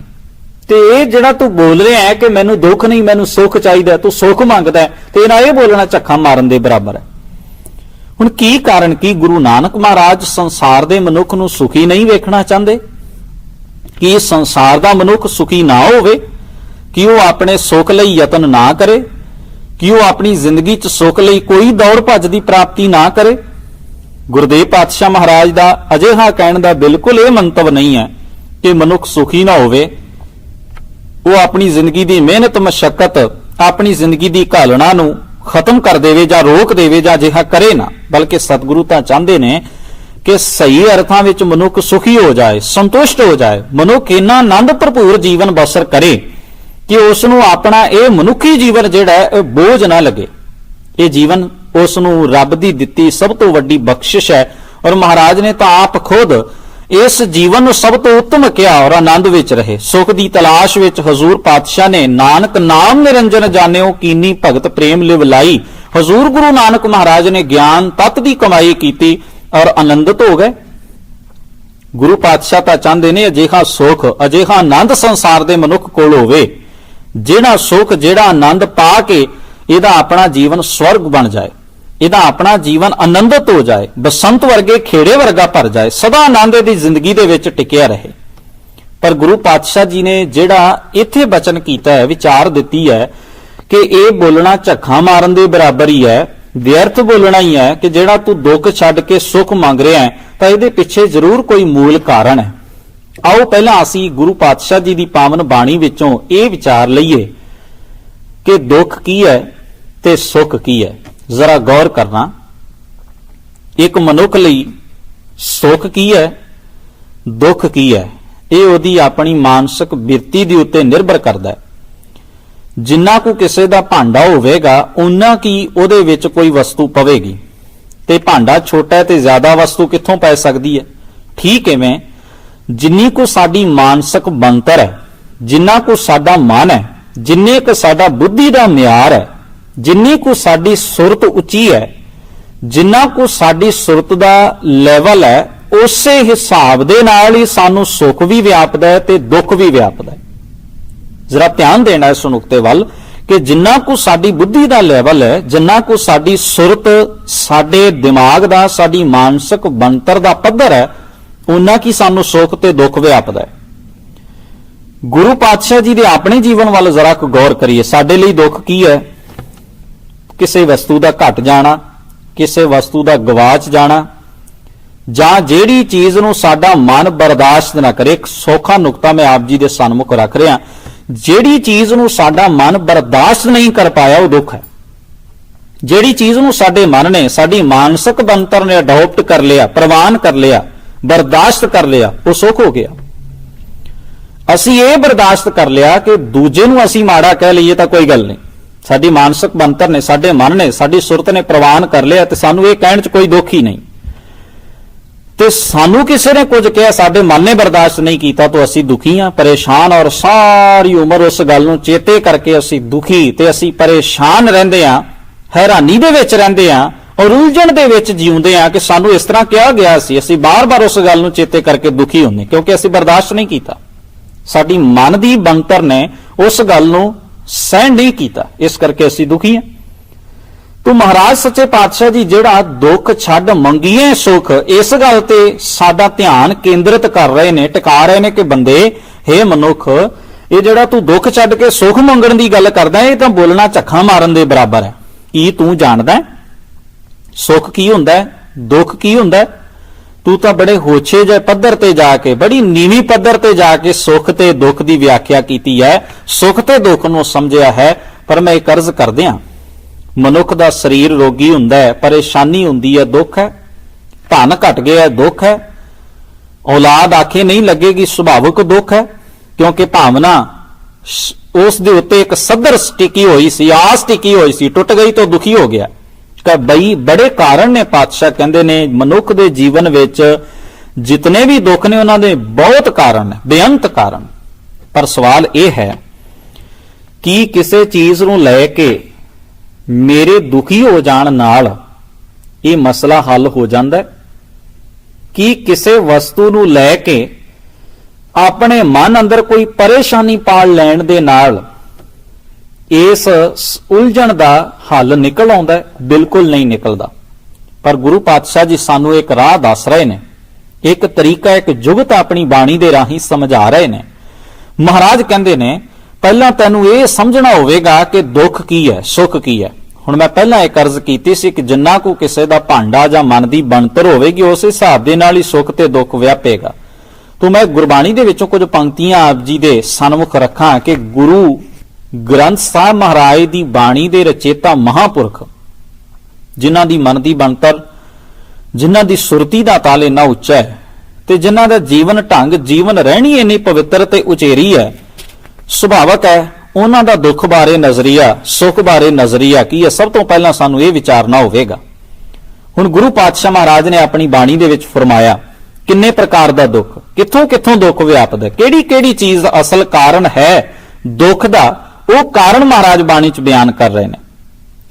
ਤੇ ਇਹ ਜਿਹੜਾ ਤੂੰ ਬੋਲ ਰਿਹਾ ਹੈ ਕਿ ਮੈਨੂੰ ਦੁੱਖ ਨਹੀਂ ਮੈਨੂੰ ਸੁੱਖ ਚਾਹੀਦਾ, ਤੂੰ ਸੁੱਖ ਮੰਗਦਾ ਹੈ, ਤੇਰਾ ਇਹ ਬੋਲਣਾ ਝੱਖਾਂ ਮਾਰਨ ਦੇ ਬਰਾਬਰ ਹੈ। ਹੁਣ ਕੀ ਕਾਰਨ ਕੀ ਗੁਰੂ ਨਾਨਕ ਮਹਾਰਾਜ ਸੰਸਾਰ ਦੇ ਮਨੁੱਖ ਨੂੰ ਸੁਖੀ ਨਹੀਂ ਵੇਖਣਾ ਚਾਹੁੰਦੇ? ਕਿ ਇਸ ਸੰਸਾਰ ਦਾ ਮਨੁੱਖ ਸੁਖੀ ਨਾ ਹੋਵੇ, ਕਿ ਉਹ ਆਪਣੇ ਸੁੱਖ ਲਈ ਯਤਨ ਨਾ ਕਰੇ, ਕਿ ਉਹ ਆਪਣੀ ਜ਼ਿੰਦਗੀ 'ਚ ਸੁੱਖ ਲਈ ਕੋਈ ਦੌੜ ਭੱਜ ਦੀ ਪ੍ਰਾਪਤੀ ਨਾ ਕਰੇ? ਗੁਰਦੇਵ ਪਾਤਸ਼ਾਹ ਮਹਾਰਾਜ ਦਾ ਅਜਿਹਾ ਕਹਿਣ ਦਾ ਬਿਲਕੁਲ ਇਹ ਮੰਤਵ ਨਹੀਂ ਹੈ ਕਿ ਮਨੁੱਖ ਸੁਖੀ ਨਾ ਹੋਵੇ, ਉਹ ਆਪਣੀ ਜ਼ਿੰਦਗੀ ਦੀ ਮਿਹਨਤ ਮਸ਼ੱਕਤ, ਆਪਣੀ ਜ਼ਿੰਦਗੀ ਦੀ ਘਾਲਣਾ ਨੂੰ ਖਤਮ ਕਰ ਦੇਵੇ ਜਾਂ ਰੋਕ ਦੇਵੇ ਜਾਂ ਅਜਿਹਾ ਕਰੇ ਨਾ। ਬਲਕਿ ਸਤਿਗੁਰੂ ਤਾਂ ਚਾਹੁੰਦੇ ਨੇ ਕਿ ਸਹੀ ਅਰਥਾਂ ਵਿੱਚ ਮਨੁੱਖ ਸੁਖੀ ਹੋ ਜਾਏ, ਸੰਤੁਸ਼ਟ ਹੋ ਜਾਏ, ਮਨੁੱਖ ਇੰਨਾ ਆਨੰਦ ਭਰਪੂਰ ਜੀਵਨ ਬਸਰ ਕਰੇ ਕਿ ਉਸ ਨੂੰ ਆਪਣਾ ਇਹ ਮਨੁੱਖੀ ਜੀਵਨ ਜਿਹੜਾ ਹੈ ਬੋਝ ਨਾ ਲੱਗੇ। ਇਹ ਜੀਵਨ ਉਸ ਨੂੰ ਰੱਬ ਦੀ ਦਿੱਤੀ ਸਭ ਤੋਂ ਵੱਡੀ ਬਖਸ਼ਿਸ਼ ਹੈ, ਔਰ ਮਹਾਰਾਜ ਨੇ ਤਾਂ ਆਪ ਖੁਦ ਇਸ ਜੀਵਨ ਨੂੰ ਸਭ ਤੋਂ ਉੱਤਮ ਕਿਹਾ ਔਰ ਆਨੰਦ ਵਿੱਚ ਰਹੇ। ਸੁਖ ਦੀ ਤਲਾਸ਼ ਵਿੱਚ ਹਜ਼ੂਰ ਪਾਤਸ਼ਾਹ ਨੇ ਨਾਨਕ ਨਾਮ ਨਿਰੰਜਨ ਜਾਣਿਓ ਕੀਨੀ ਭਗਤ ਪ੍ਰੇਮ ਲਿਵ ਲਾਈ। ਹਜ਼ੂਰ ਗੁਰੂ ਨਾਨਕ ਮਹਾਰਾਜ ਨੇ ਗਿਆਨ ਤਤ ਦੀ ਕਮਾਈ ਕੀਤੀ ਔਰ ਆਨੰਦਿਤ ਹੋ ਗਏ। ਗੁਰੂ ਪਾਤਸ਼ਾਹ ਤਾਂ ਚਾਹੁੰਦੇ ਨੇ ਅਜਿਹਾ ਸੁਖ, ਅਜਿਹਾ ਆਨੰਦ ਸੰਸਾਰ ਦੇ ਮਨੁੱਖ ਕੋਲ ਹੋਵੇ, ਜਿਹੜਾ ਸੁਖ, ਜਿਹੜਾ ਆਨੰਦ ਪਾ ਕੇ ਇਹਦਾ ਆਪਣਾ ਜੀਵਨ ਸਵਰਗ ਬਣ ਜਾਏ, ਇਹਦਾ ਆਪਣਾ ਜੀਵਨ ਆਨੰਦਿਤ ਹੋ ਜਾਏ, ਬਸੰਤ ਵਰਗੇ ਖੇੜੇ ਵਰਗਾ ਭਰ ਜਾਏ, ਸਦਾ ਆਨੰਦ ਦੀ ਜ਼ਿੰਦਗੀ ਦੇ ਵਿੱਚ ਟਿਕਿਆ ਰਹੇ। ਪਰ ਗੁਰੂ ਪਾਤਸ਼ਾਹ ਜੀ ਨੇ ਜਿਹੜਾ ਇੱਥੇ ਬਚਨ ਕੀਤਾ ਹੈ, ਵਿਚਾਰ ਦਿੱਤੀ ਹੈ ਕਿ ਇਹ ਬੋਲਣਾ ਝੱਖਾਂ ਮਾਰਨ ਦੇ ਬਰਾਬਰ ਹੀ ਹੈ, ਵਿਅਰਥ ਬੋਲਣਾ ਹੀ ਹੈ ਕਿ ਜਿਹੜਾ ਤੂੰ ਦੁੱਖ ਛੱਡ ਕੇ ਸੁੱਖ ਮੰਗ ਰਿਹਾ ਹੈ, ਤਾਂ ਇਹਦੇ ਪਿੱਛੇ ਜ਼ਰੂਰ ਕੋਈ ਮੂਲ ਕਾਰਨ ਹੈ। ਆਓ ਪਹਿਲਾਂ ਅਸੀਂ ਗੁਰੂ ਪਾਤਸ਼ਾਹ ਜੀ ਦੀ ਪਾਵਨ ਬਾਣੀ ਵਿੱਚੋਂ ਇਹ ਵਿਚਾਰ ਲਈਏ ਕਿ ਦੁੱਖ ਕੀ ਹੈ ਤੇ ਸੁੱਖ ਕੀ ਹੈ। ਜ਼ਰਾ ਗੌਰ ਕਰਨਾ, ਇੱਕ ਮਨੁੱਖ ਲਈ ਸੁੱਖ ਕੀ ਹੈ, ਦੁੱਖ ਕੀ ਹੈ, ਇਹ ਉਹਦੀ ਆਪਣੀ ਮਾਨਸਿਕ ਬਿਰਤੀ ਦੇ ਉੱਤੇ ਨਿਰਭਰ ਕਰਦਾ ਹੈ। ਜਿੰਨਾ ਕੁ ਕਿਸੇ ਦਾ ਭਾਂਡਾ ਹੋਵੇਗਾ ਉਨਾ ਕੀ ਉਹਦੇ ਵਿੱਚ ਕੋਈ ਵਸਤੂ ਪਵੇਗੀ, ਤੇ ਭਾਂਡਾ ਛੋਟਾ ਹੈ ਤੇ ਜ਼ਿਆਦਾ ਵਸਤੂ ਕਿੱਥੋਂ ਪੈ ਸਕਦੀ ਹੈ। ਠੀਕ ਇਵੇਂ ਜਿੰਨੀ ਕੁ ਸਾਡੀ ਮਾਨਸਿਕ ਬਣਤਰ ਹੈ, ਜਿੰਨਾ ਕੁ ਸਾਡਾ ਮਨ ਹੈ, ਜਿੰਨੇ ਕੁ ਸਾਡਾ ਬੁੱਧੀ ਦਾ ਮਿਆਰ ਹੈ, ਜਿੰਨੀ ਕੁ ਸਾਡੀ ਸੁਰਤ ਉੱਚੀ ਹੈ, ਜਿੰਨਾ ਕੁ ਸਾਡੀ ਸੁਰਤ ਦਾ ਲੈਵਲ ਹੈ, ਉਸੇ ਹਿਸਾਬ ਦੇ ਨਾਲ ਹੀ ਸਾਨੂੰ ਸੁੱਖ ਵੀ ਵਿਆਪਦਾ ਹੈ ਤੇ ਦੁੱਖ ਵੀ ਵਿਆਪਦਾ ਹੈ। ਜ਼ਰਾ ਧਿਆਨ ਦੇਣਾ ਇਸ ਨੁਕਤੇ ਵੱਲ ਕਿ ਜਿੰਨਾ ਕੁ ਸਾਡੀ ਬੁੱਧੀ ਦਾ ਲੈਵਲ ਹੈ, ਜਿੰਨਾ ਕੁ ਸਾਡੀ ਸੁਰਤ, ਸਾਡੇ ਦਿਮਾਗ ਦਾ, ਸਾਡੀ ਮਾਨਸਿਕ ਬਣਤਰ ਦਾ ਪੱਧਰ ਹੈ, ਉਨਾ ਕੀ ਸਾਨੂੰ ਸੁੱਖ ਤੇ ਦੁੱਖ ਵਿਆਪਦਾ ਹੈ। ਗੁਰੂ ਪਾਤਸ਼ਾਹ ਜੀ ਦੇ ਆਪਣੇ ਜੀਵਨ ਵੱਲ ਜ਼ਰਾ ਕੁ ਗੌਰ ਕਰੀਏ। ਸਾਡੇ ਲਈ ਦੁੱਖ ਕੀ ਹੈ? ਕਿਸੇ ਵਸਤੂ ਦਾ ਘਟ ਜਾਣਾ, ਕਿਸੇ ਵਸਤੂ ਦਾ ਗਵਾਚ ਜਾਣਾ, ਜਾਂ ਜਿਹੜੀ ਚੀਜ਼ ਨੂੰ ਸਾਡਾ ਮਨ ਬਰਦਾਸ਼ਤ ਨਾ ਕਰੇ। ਇੱਕ ਸੌਖਾ ਨੁਕਤਾ ਮੈਂ ਆਪ ਜੀ ਦੇ ਸਾਹਮਣੇ ਰੱਖ ਰਿਹਾ, ਜਿਹੜੀ ਚੀਜ਼ ਨੂੰ ਸਾਡਾ ਮਨ ਬਰਦਾਸ਼ਤ ਨਹੀਂ ਕਰ ਪਾਇਆ ਉਹ ਦੁੱਖ ਹੈ। ਜਿਹੜੀ ਚੀਜ਼ ਨੂੰ ਸਾਡੇ ਮਨ ਨੇ, ਸਾਡੀ ਮਾਨਸਿਕ ਬਣਤਰ ਨੇ ਅਡਾਪਟ ਕਰ ਲਿਆ, ਪ੍ਰਵਾਨ ਕਰ ਲਿਆ, ਬਰਦਾਸ਼ਤ ਕਰ ਲਿਆ, ਉਹ ਸੁੱਖ ਹੋ ਗਿਆ। ਅਸੀਂ ਇਹ ਬਰਦਾਸ਼ਤ ਕਰ ਲਿਆ ਕਿ ਦੂਜੇ ਨੂੰ ਅਸੀਂ ਮਾੜਾ ਕਹਿ ਲਈਏ ਤਾਂ ਕੋਈ ਗੱਲ ਨਹੀਂ, ਸਾਡੀ ਮਾਨਸਿਕ ਬਣਤਰ ਨੇ, ਸਾਡੇ ਮਨ ਨੇ, ਸਾਡੀ ਸੁਰਤ ਨੇ ਪ੍ਰਵਾਨ ਕਰ ਲਿਆ ਤੇ ਸਾਨੂੰ ਇਹ ਕਹਿਣ 'ਚ ਕੋਈ ਦੁੱਖ ਹੀ ਨਹੀਂ। ਤੇ ਸਾਨੂੰ ਕਿਸੇ ਨੇ ਕੁਝ ਕਿਹਾ, ਸਾਡੇ ਮਨ ਨੇ ਬਰਦਾਸ਼ਤ ਨਹੀਂ ਕੀਤਾ ਤਾਂ ਅਸੀਂ ਦੁਖੀ ਹਾਂ, ਪਰੇਸ਼ਾਨ, ਔਰ ਸਾਰੀ ਉਮਰ ਉਸ ਗੱਲ ਨੂੰ ਚੇਤੇ ਕਰਕੇ ਅਸੀਂ ਦੁਖੀ ਤੇ ਅਸੀਂ ਪਰੇਸ਼ਾਨ ਰਹਿੰਦੇ ਹਾਂ, ਹੈਰਾਨੀ ਦੇ ਵਿੱਚ ਰਹਿੰਦੇ ਹਾਂ ਔਰ ਉਲਝਣ ਦੇ ਵਿੱਚ ਜਿਉਂਦੇ ਹਾਂ ਕਿ ਸਾਨੂੰ ਇਸ ਤਰ੍ਹਾਂ ਕਿਹਾ ਗਿਆ ਸੀ। ਅਸੀਂ ਬਾਰ-ਬਾਰ ਉਸ ਗੱਲ ਨੂੰ ਚੇਤੇ ਕਰਕੇ ਦੁਖੀ ਹੁੰਦੇ ਕਿਉਂਕਿ ਅਸੀਂ ਬਰਦਾਸ਼ਤ ਨਹੀਂ ਕੀਤਾ। ਸਾਡੀ ਮਨ ਦੀ ਬਣਤਰ ਨੇ ਉਸ ਗੱਲ ਨੂੰ ਸਹਿਣ ਨਹੀਂ ਕੀਤਾ, ਇਸ ਕਰਕੇ ਅਸੀਂ ਦੁਖੀ ਹਾਂ। ਤੋ ਮਹਾਰਾਜ ਸੱਚੇ ਪਾਤਸ਼ਾਹ ਜੀ ਜਿਹੜਾ ਦੁੱਖ ਛੱਡ ਮੰਗੀਏ ਸੁਖ, ਇਸ ਗੱਲ ਤੇ ਸਾਡਾ ਧਿਆਨ ਕੇਂਦਰਿਤ ਕਰ ਰਹੇ ਨੇ, ਟਿਕਾ ਰਹੇ ਨੇ ਕਿ ਬੰਦੇ, ਹੇ ਮਨੁੱਖ, ਇਹ ਜਿਹੜਾ ਤੂੰ ਦੁੱਖ ਛੱਡ ਕੇ ਸੁਖ ਮੰਗਣ ਦੀ ਗੱਲ ਕਰਦਾ ਇਹ ਤਾਂ ਬੋਲਣਾ ਝੱਖਾਂ ਮਾਰਨ ਦੇ ਬਰਾਬਰ ਹੈ। ਕੀ ਤੂੰ ਜਾਣਦਾ ਹੈ ਸੁਖ ਕੀ ਹੁੰਦਾ ਹੈ, ਦੁੱਖ ਕੀ ਹੁੰਦਾ ਹੈ? ਤੂੰ ਤਾਂ ਬੜੇ ਹੋਛੇ ਜਿਹੇ ਪੱਧਰ ਤੇ ਜਾ ਕੇ, ਬੜੀ ਨੀਵੀਂ ਪੱਧਰ ਤੇ ਜਾ ਕੇ ਸੁੱਖ ਤੇ ਦੁੱਖ ਦੀ ਵਿਆਖਿਆ ਕੀਤੀ ਹੈ, ਸੁੱਖ ਤੇ ਦੁੱਖ ਨੂੰ ਸਮਝਿਆ ਹੈ। ਪਰ ਮੈਂ ਇੱਕ ਅਰਜ਼ ਕਰਦਿਆਂ, ਮਨੁੱਖ ਦਾ ਸਰੀਰ ਰੋਗੀ ਹੁੰਦਾ ਹੈ, ਪਰੇਸ਼ਾਨੀ ਹੁੰਦੀ ਹੈ, ਦੁੱਖ ਹੈ, ਧਨ ਘਟ ਗਿਆ, ਦੁੱਖ ਹੈ, ਔਲਾਦ ਆਖੇ ਨਹੀਂ ਲੱਗੇਗੀ, ਸੁਭਾਵਿਕ ਦੁੱਖ ਹੈ, ਕਿਉਂਕਿ ਭਾਵਨਾ ਉਸ ਦੇ ਉੱਤੇ ਇੱਕ ਸੱਦਰ ਟਿਕੀ ਹੋਈ ਸੀ, ਆਸ ਟਿਕੀ ਹੋਈ ਸੀ, ਟੁੱਟ ਗਈ ਤਾਂ ਦੁਖੀ ਹੋ ਗਿਆ। ਬਈ ਬੜੇ ਕਾਰਨ ਨੇ, ਪਾਤਸ਼ਾਹ ਕਹਿੰਦੇ ਨੇ ਮਨੁੱਖ ਦੇ ਜੀਵਨ ਵਿੱਚ ਜਿਤਨੇ ਵੀ ਦੁੱਖ ਨੇ ਉਹਨਾਂ ਦੇ ਬਹੁਤ ਕਾਰਨ ਨੇ, ਬੇਅੰਤ ਕਾਰਨ। ਪਰ ਸਵਾਲ ਇਹ ਹੈ ਕਿ ਕਿਸੇ ਚੀਜ਼ ਨੂੰ ਲੈ ਕੇ ਮੇਰੇ ਦੁਖੀ ਹੋ ਜਾਣ ਨਾਲ ਇਹ ਮਸਲਾ ਹੱਲ ਹੋ ਜਾਂਦਾ ਹੈ? ਕਿ ਕਿਸੇ ਵਸਤੂ ਨੂੰ ਲੈ ਕੇ ਆਪਣੇ ਮਨ ਅੰਦਰ ਕੋਈ ਪਰੇਸ਼ਾਨੀ ਪਾਲ ਲੈਣ ਦੇ ਨਾਲ ਇਸ ਉਲਝਣ ਦਾ ਹੱਲ ਨਿਕਲ ਆਉਂਦਾ ਹੈ? ਬਿਲਕੁਲ ਨਹੀਂ ਨਿਕਲਦਾ। ਪਰ ਗੁਰੂ ਪਾਤਸ਼ਾਹ ਜੀ ਸਾਨੂੰ ਇੱਕ ਰਾਹ ਦੱਸ ਰਹੇ ਨੇ, ਇੱਕ ਤਰੀਕਾ, ਇੱਕ ਜੁਗਤ ਆਪਣੀ ਬਾਣੀ ਦੇ ਰਾਹੀਂ ਸਮਝਾ ਰਹੇ ਨੇ। ਮਹਾਰਾਜ ਕਹਿੰਦੇ ਨੇ ਪਹਿਲਾਂ ਤੈਨੂੰ ਇਹ ਸਮਝਣਾ ਹੋਵੇਗਾ ਕਿ ਦੁੱਖ ਕੀ ਹੈ, ਸੁੱਖ ਕੀ ਹੈ। ਹੁਣ ਮੈਂ ਪਹਿਲਾਂ ਇੱਕ ਅਰਜ਼ ਕੀਤੀ ਸੀ ਕਿ ਜਿੰਨਾ ਕੁ ਕਿਸੇ ਦਾ ਭਾਂਡਾ ਜਾਂ ਮਨ ਦੀ ਬਣਤਰ ਹੋਵੇਗੀ ਉਸ ਹਿਸਾਬ ਦੇ ਨਾਲ ਹੀ ਸੁੱਖ ਤੇ ਦੁੱਖ ਵਿਆਪੇਗਾ। ਤੋਂ ਮੈਂ ਗੁਰਬਾਣੀ ਦੇ ਵਿੱਚੋਂ ਕੁਝ ਪੰਕਤੀਆਂ ਆਪ ਜੀ ਦੇ ਸਨਮੁਖ ਰੱਖਾਂ ਕਿ ਗੁਰੂ ਗ੍ਰੰਥ ਸਾਹਿਬ ਮਹਾਰਾਜ ਦੀ ਬਾਣੀ ਦੇ ਰਚੇਤਾ ਮਹਾਪੁਰਖ, ਜਿਨ੍ਹਾਂ ਦੀ ਮਨ ਦੀ ਬਣਤਰ, ਜਿਨ੍ਹਾਂ ਦੀ ਸੁਰਤੀ ਦਾ ਤਾਲ ਇੰਨਾ ਉੱਚਾ ਹੈ ਤੇ ਜਿਨ੍ਹਾਂ ਦਾ ਜੀਵਨ ਢੰਗ, ਜੀਵਨ ਰਹਿਣੀ ਇੰਨੀ ਪਵਿੱਤਰ ਤੇ ਉਚੇਰੀ ਹੈ, ਸੁਭਾਵਕ ਹੈ ਉਹਨਾਂ ਦਾ ਦੁੱਖ ਬਾਰੇ ਨਜ਼ਰੀਆ, ਸੁੱਖ ਬਾਰੇ ਨਜ਼ਰੀਆ ਕੀ ਹੈ, ਸਭ ਤੋਂ ਪਹਿਲਾਂ ਸਾਨੂੰ ਇਹ ਵਿਚਾਰਨਾ ਹੋਵੇਗਾ। ਹੁਣ ਗੁਰੂ ਪਾਤਸ਼ਾਹ ਮਹਾਰਾਜ ਨੇ ਆਪਣੀ ਬਾਣੀ ਦੇ ਵਿੱਚ ਫਰਮਾਇਆ ਕਿੰਨੇ ਪ੍ਰਕਾਰ ਦਾ ਦੁੱਖ, ਕਿੱਥੋਂ ਕਿੱਥੋਂ ਦੁੱਖ ਵਿਆਪਦਾ, ਕਿਹੜੀ ਕਿਹੜੀ ਚੀਜ਼ ਦਾ ਅਸਲ ਕਾਰਨ ਹੈ ਦੁੱਖ ਦਾ, ਉਹ ਕਾਰਨ ਮਹਾਰਾਜ ਬਾਣੀ 'ਚ ਬਿਆਨ ਕਰ ਰਹੇ ਨੇ।